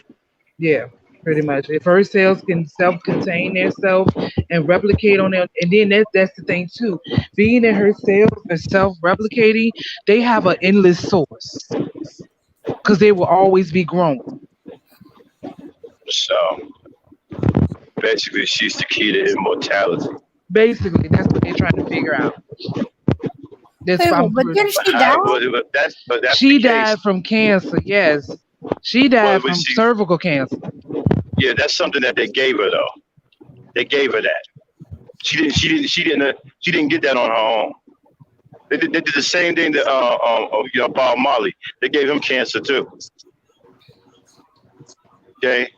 yeah, pretty much. If her cells can self-contain themselves and replicate on them, and then that's the thing too. Being that her cells are self-replicating, they have an endless source because they will always be growing. So basically, she's the key to immortality. Basically, that's what they're trying to figure out. That's Wait, I'm but pretty. didn't she die? But that's the She case. died from cancer. Yes, she Well, died but from she, cervical cancer. yeah, that's something that they gave her though. They gave her that. She didn't get that on her own. They did the same thing to Bob Marley. They gave him cancer too. Okay,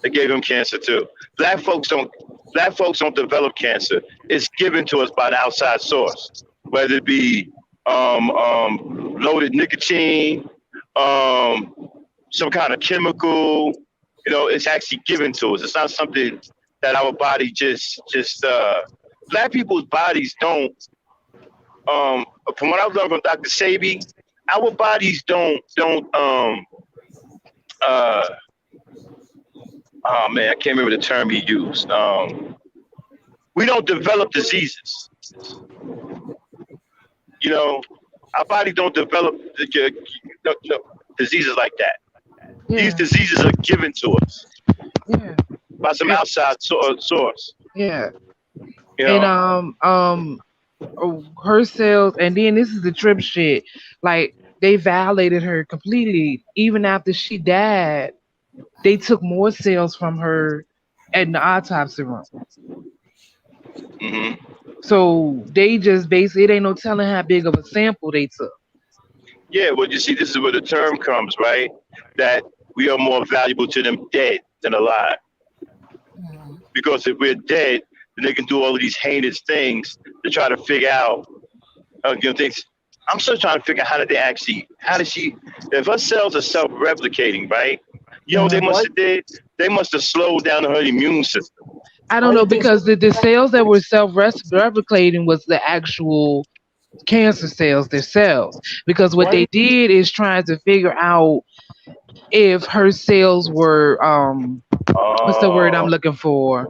they gave him cancer too. Black folks don't. Black folks don't develop cancer. It's given to us by the outside source, whether it be loaded nicotine, um, some kind of chemical. It's actually given to us. It's not something that our body just. Black people's bodies don't. From what I've learned from Dr. Sabi, our bodies don't. Uh, oh man, I can't remember the term he used. We don't develop diseases. Our body don't develop diseases like that. These Yeah, diseases are given to us yeah, by some and, outside source. yeah. You And know, her cells, and then this is the trip shit. Like they violated her completely. Even after she died, they took more cells from her in the autopsy room. hmm So they just basically, it ain't no telling how big of a sample they took. yeah. Well, you see, this is where the term comes, right? That we are more valuable to them dead than alive. Because if we're dead, then they can do all of these heinous things to try to figure out, things. I'm still trying to figure out how did she, if her cells are self-replicating, right? They Mhm. Why? they must have slowed down her immune system. I Why don't do you know think so because the cells that were self-replicating was the actual cancer cells themselves. Because what Why do they you think did is trying to figure out if her cells were what's the word I'm Oh, looking for?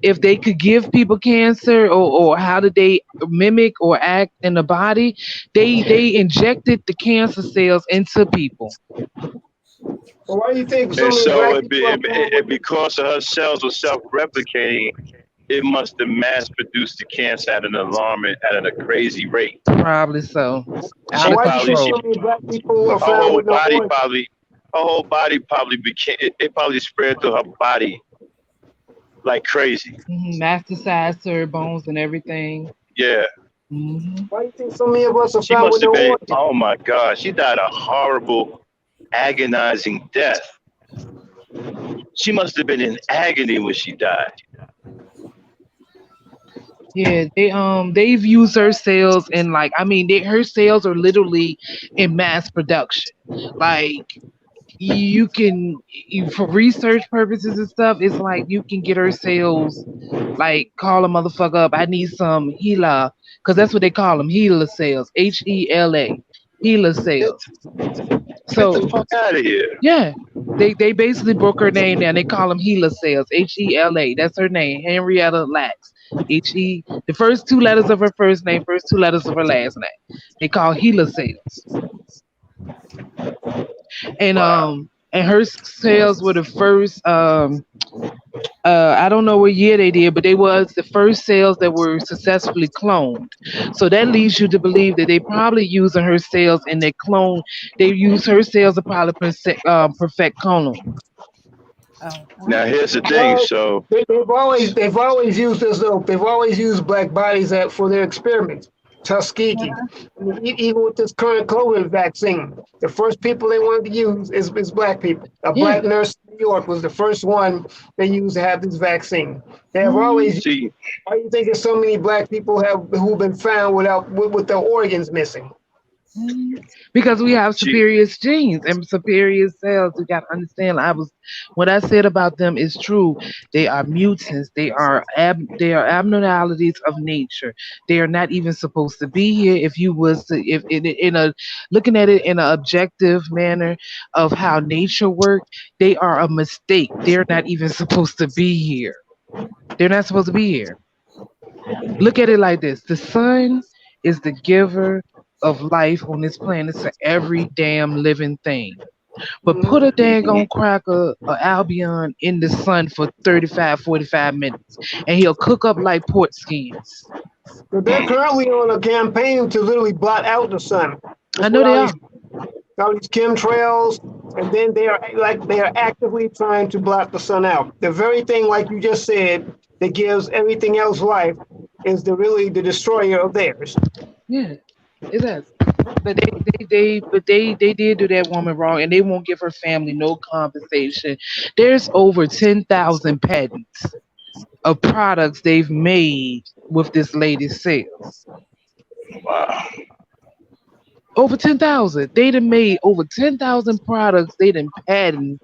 If they could give people cancer, or how did they mimic or act in the body. They injected the cancer cells into people. why do you think so and many so black people are found with it? because her cells were self-replicating, it must have mass-produced the cancer at a crazy rate. Probably so. But Out She of why do you probably think she so control. many black people her are found whole with no body organs? probably her whole body probably became it probably spread through her body like crazy. Metastasized to her bones and everything. Yeah. Hmm. Why do you think so many of us are She found with must have no been, organs? oh my God, she died a horrible, agonizing death. She must have been in agony when she died. Yeah, they've used her cells in, like, I mean, her cells are literally in mass production. Like you can for research purposes and stuff, it's like you can get her cells, like call a motherfucker up, I need some HeLa, because that's what they call them, HeLa cells, HeLa, HeLa Get, cells. get the So fuck out of here. yeah, they basically broke her name down. They call them HeLa cells, HeLa. That's her name, Henrietta Lacks. The first two letters of her first name, first two letters of her last name. They call HeLa cells, and Wow. her cells were the first. I don't know what year they did, but they was the first cells that were successfully cloned. So that leads you to believe that they probably using her cells in their clone. They use her cells to probably perfect cloning. Oh, Now here's the thing. Well, So, they've always used this though. They've always used black bodies for their experiments. Tuskegee, even with this current COVID vaccine, the first people they wanted to use is black people. A Yeah. black nurse in New York was the first one they used to have this vaccine. They have Mhm. always. see, Why do you think there's so many black people who've been found with their organs missing? Mhm. Because we have She, superior genes and superior cells. We got to understand. What I said about them is true. They are mutants. They are abnormalities of nature. They are not even supposed to be here. If you was to, if in a looking at it in an objective manner of how nature works, they are a mistake. They're not even supposed to be here. They're not supposed to be here. Look at it like this: the sun is the giver of life on this planet to every damn living thing. But put a daggone cracker or Albion in the sun for 35, 45 minutes, and he'll cook up like pork skins. So they're currently on a campaign to literally blot out the sun. I That's know what they are. all these chemtrails, and then they are actively trying to blot the sun out. The very thing, like you just said, that gives everything else life is really the destroyer of theirs. Yeah, it does. But they did do that woman wrong, and they won't give her family no compensation. There's over 10,000 patents of products they've made with this lady's sales. wow. Over 10,000. They done made over 10,000 products they done patent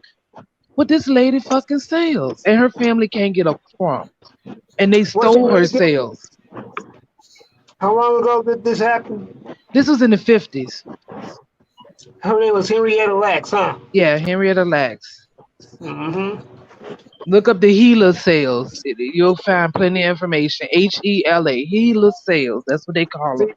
with this lady fucking sales. And her family can't get a crumb. And they What's her stole name her again? sales. How long ago did this happen? This was in the 50s. Her name was Henrietta Lacks, huh? Yeah, Henrietta Lacks. Mm-hmm. Look up the Hela sales. You'll find plenty of information. HELA. Hela sales. That's what they call them.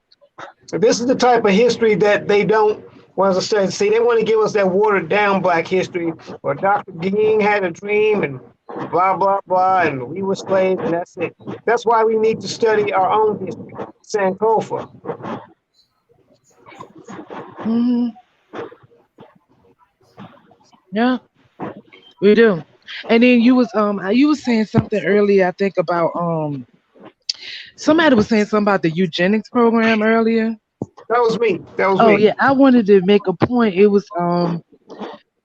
See, this is the type of history that they don't. Well, as I said, see, they want to give us that watered down Black history, where Dr. King had a dream and blah blah blah, and we were slaves, and that's it. That's why we need to study our own history, Sankofa. Hmm. Yeah, we do. And then you was saying something earlier, I think about somebody was saying something about the eugenics program earlier. That was me. That was Oh me. yeah, I wanted to make a point. It was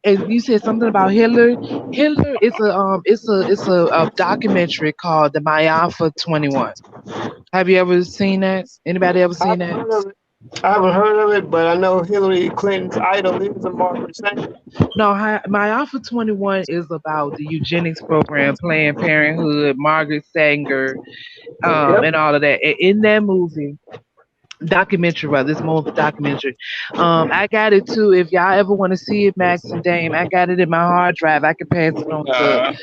and you said something about Hitler. Hitler is a documentary called the Alpha 21. Have you ever seen that? Anybody ever I seen haven't that? heard of it. I haven't heard of it, but I know Hillary Clinton's idol is a Margaret Sanger. No, My Alpha 21 is about the eugenics program, Planned Parenthood, Margaret Sanger, Yep. and all of that. And in that movie, documentary, rather, it's more of a documentary. I got it too. If y'all ever want to see it, Max and Dame, I got it in my hard drive. I can pass it on Uh,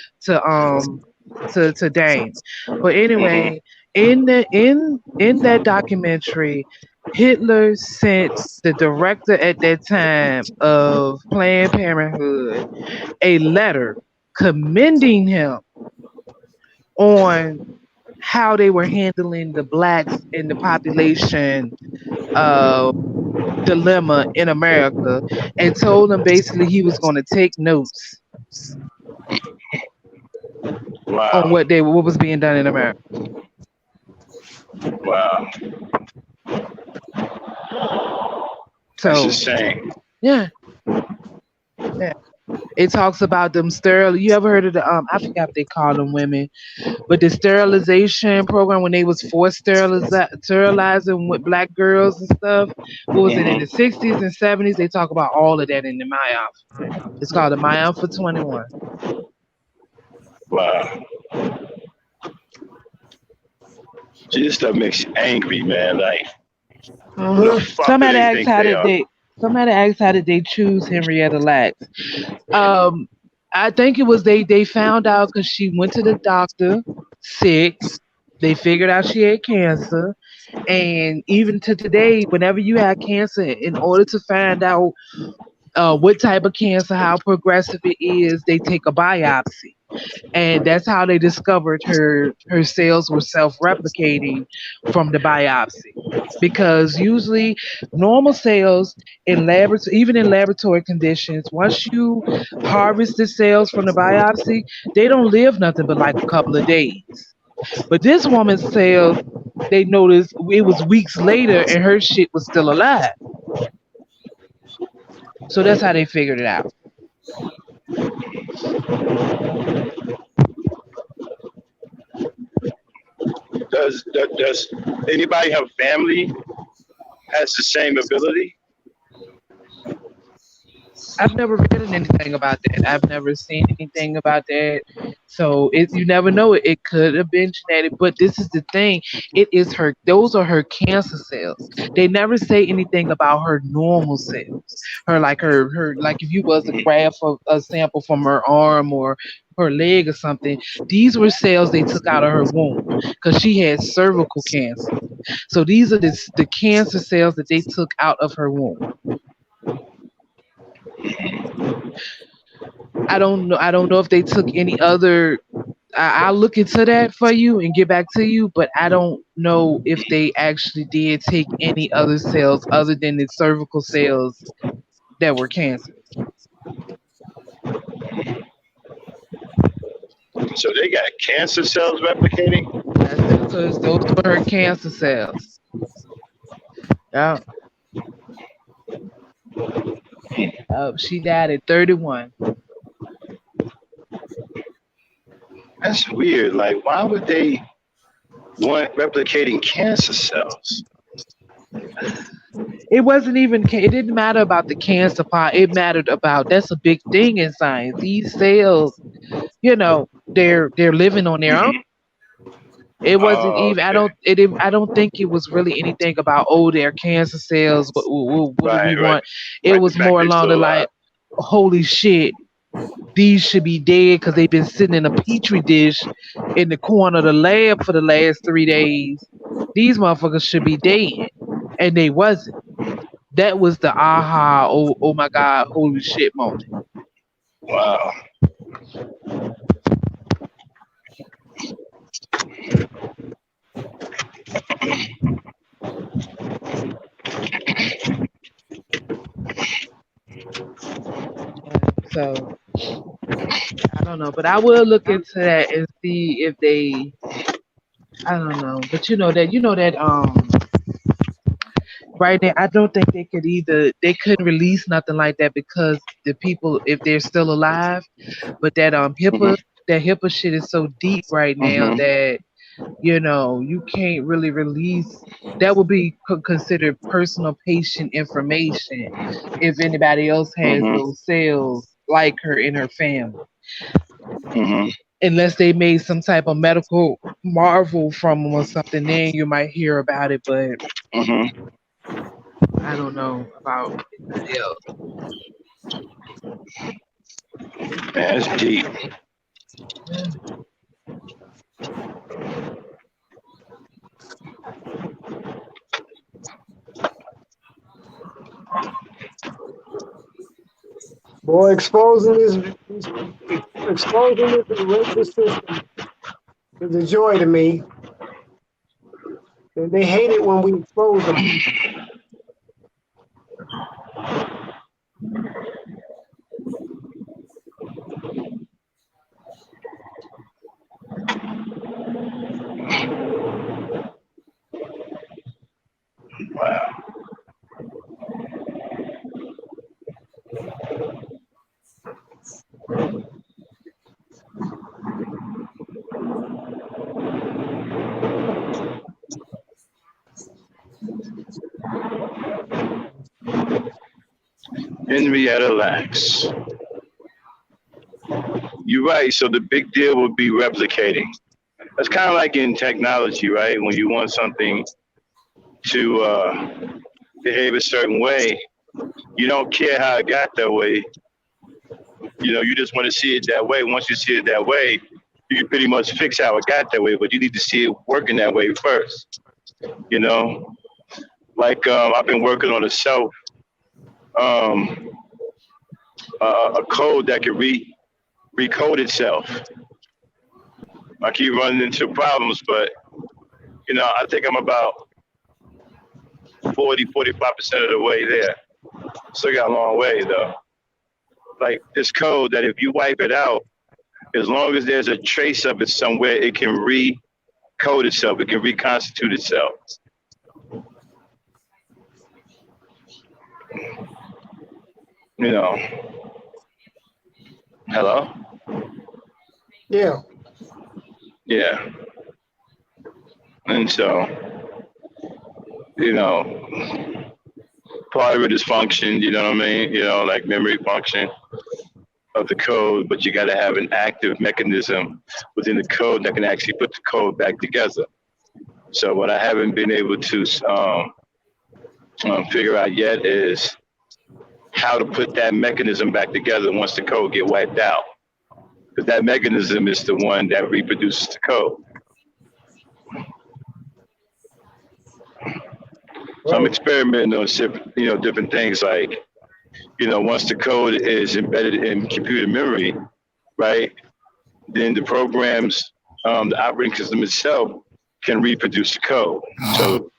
to to Dame. But mhm. anyway, in that documentary, Hitler sent the director at that time of Planned Parenthood a letter commending him on how they were handling the blacks in the population uh, dilemma in America, and told them basically he was going to take notes on Wow. what was being done in America. Wow. That's a So shame. yeah, yeah. It talks about them sterile. You ever heard of the I forgot what they call them women, but the sterilization program when they was forced sterilizing with black girls and stuff. What was it in the Hmm. 60s and 70s? They talk about all of that in the Maya. It's called the Maya for 21. Wow. See, this stuff makes you angry, man. Like, who the Mm-hmm. fuck do they think they are? Somebody asked how did they choose Henrietta Lacks? Um, I think it was they found out because she went to the doctor sick. They figured out she had cancer, and even to today, whenever you have cancer, in order to find out what type of cancer, how progressive it is, they take a biopsy, and that's how they discovered her cells were self-replicating from the biopsy. Because usually normal cells in laboratory, even in laboratory conditions, once you harvest the cells from the biopsy, they don't live nothing but like a couple of days. But this woman's cells, they noticed it was weeks later and her shit was still alive. So that's how they figured it out. Does anybody have family has the same ability? I've never read anything about that. I've never seen anything about that. So you never know. It could have been genetic, but this is the thing. It is her. Those are her cancer cells. They never say anything about her normal cells. Her like if you was to grab a sample from her arm or her leg or something. These were cells they took out of her womb because she had cervical cancer. So these are the cancer cells that they took out of her womb. I don't know. I don't know if they took any other. I'll look into that for you and get back to you. But I don't know if they actually did take any other cells other than the cervical cells that were cancerous. So they got cancer cells replicating. Those were her cancer cells. Yeah. She died at 31. That's weird. Like, why would they want replicating cancer cells? It wasn't even. It didn't matter about the cancer part. It mattered about. That's a big thing in science. These cells, they're living on their own. Hmm. It wasn't Oh, even. I okay. don't. I don't think it was really anything about their cancer cells. What do we Right, right, want? It right. The was fact more they're along the still like, alive. holy shit, these should be dead because they've been sitting in a petri dish in the corner of the lab for the last 3 days. These motherfuckers should be dead, and they wasn't. That was the aha, oh my god, holy shit moment. Wow. So I don't know, but I will look into that and see if they. I don't know, but you know that right now I don't think they couldn't release nothing like that because the people if they're still alive, but Hmm. that HIPAA shit is so deep right now Hmm. that you can't really release. That would be considered personal patient information if anybody else has Hmm. those cells like her in her family. Hmm. Unless they made some type of medical marvel from them or something, then you might hear about it. But Hmm. I don't know about anybody else. That's deep. Yeah. Boy, exposing this racist system is a joy to me. And they hate it when we expose them. Wow. Henrietta Lacks. You're right. So the big deal would be replicating. That's kind of like in technology, right? When you want something to behave a certain way, you don't care how it got that way. You just want to see it that way. Once you see it that way, you can pretty much fix how it got that way, but you need to see it working that way first. You know, like I've been working on a um, a code that can recode itself. I keep running into problems, but I think I'm about 45% of the way there. Still got a long way though. Like this code that if you wipe it out, as long as there's a trace of it somewhere, it can recode itself. It can reconstitute itself. You know. Hello. Yeah. Yeah. And so, you know, part of it is function. You know what I mean? You know, like memory function of the code, but you got to have an active mechanism within the code that can actually put the code back together. So what I haven't been able to figure out yet is how to put that mechanism back together once the code get wiped out. Because that mechanism is the one that reproduces the code. So I'm experimenting on different things like, once the code is embedded in computer memory, right, then the programs, the operating system itself can reproduce the code. So,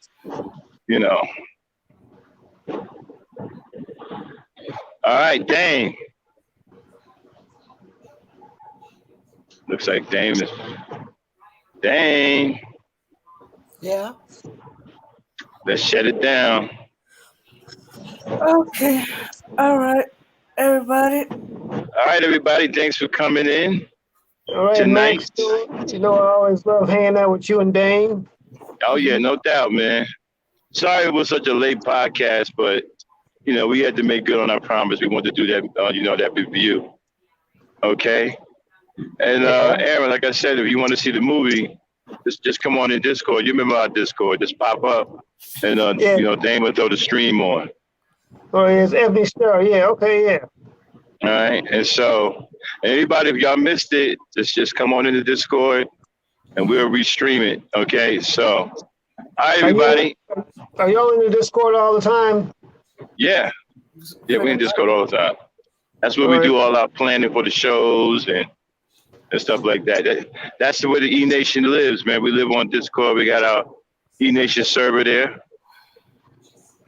all right, Dane. Looks like Dane. Yeah. Let's shut it down. Okay. All right, everybody. All right, everybody. Thanks for coming in. All right, tonight. Max. I always love hanging out with you and Dane. Oh, yeah, no doubt, man. Sorry it was such a late podcast, but, we had to make good on our promise. We wanted to do that, that review. Okay? And, Aaron, like I said, if you want to see the movie, just come on in Discord. You remember our Discord. Just pop up, and, Dane will throw the stream on. Oh, it's Ebony Star. Yeah, okay, yeah. All right. And so, anybody, if y'all missed it, just come on in the Discord, and we'll restream it. Okay? So, all right, everybody. Are y'all in the Discord all the time? Yeah. Yeah, we in Discord all the time. That's where we do all our planning for the shows and stuff like that. That's the way the E Nation lives, man. We live on Discord. We got our E Nation server there.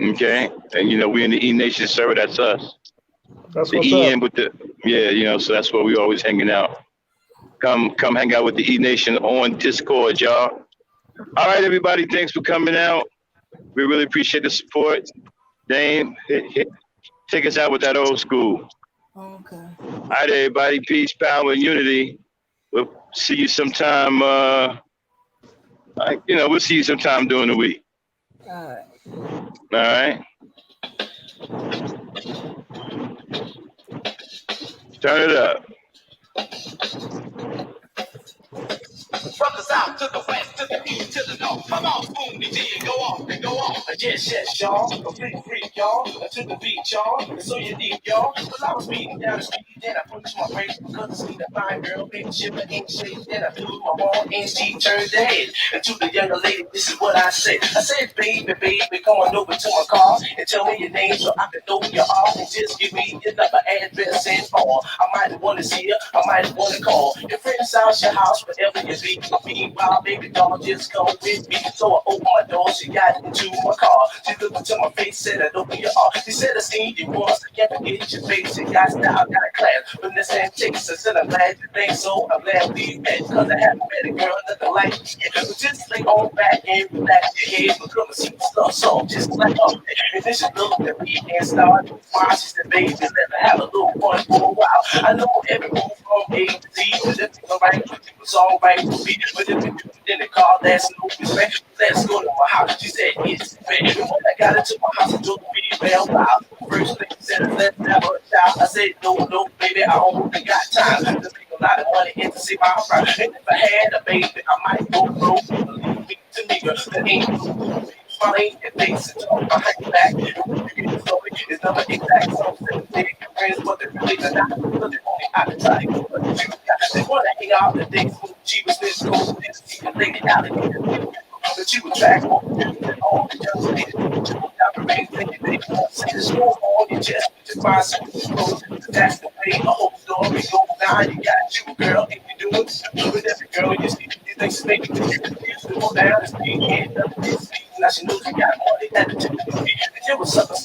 Okay. And we in the E Nation server, that's us. That's the what's EN up. with the so that's where we always hanging out. Come hang out with the E Nation on Discord, y'all. All right, everybody, thanks for coming out. We really appreciate the support. Dane, take us out with that old school. Okay. All right, everybody. Peace, power, and unity. We'll see you sometime. We'll see you sometime during the week. All right. All right. Turn it up. From the south to the west, to the east, to the north. Come on, boom, DJ, go on and go on. Yes, y'all. Free, y'all. To the beat, y'all. So you need y'all. Well, I was speeding down the street, then I pushed my brakes because I seen a fine girl, baby, shiver in shape. Then I blew my horn and she turned her head. And to the younger lady, this is what I said. I said, baby, come on over to my car and tell me your name so I can know you all. And just give me your number, address, and phone. I might want to see you, I might want to call. Your friend's house, your house, whatever you be. Meanwhile, baby doll, just come with me. So I opened my door, she got into my car. She looked into my face, said, I open your heart. She said, I seen you once, I can't forget your face. You got style, got a class. From this antiques, I said, I'm glad you think so. I'm glad we met, cause I haven't met a girl nothing like you. But just lay on back and relax your head. But come and see the stuff, so just like up there. And then she looked at me and started to smile. She said, baby, let me have a little fun for a while. I know every move from A to Z, but if it's alright, it's alright with me. But if you do it in the car, that's no respect. Let's go to my house. She said, yes, man. And when I got into my house, I told me, well, wow. First thing she said, let's have a child. I said, no, baby, I only got time to make a lot of money and to see my pride. And if I had a baby, I might go broke. Believe me to me, girl, that ain't no funny and face and talk behind your back. And when you get the story, it's never exact. So I'm saying, friends, but they're really not. But they're only out of time. But you got, they want to hang out the days when she was this cool. See you lady out of here. But you attract more than all the young ladies. Operate, thinking they won't say the score on your chest. Just find something close. That's the way the whole story goes down. You got you, girl, and you do it. With every girl you see, you think she's making you go down the street. And now she knows you got money at the tip of your feet. And there was something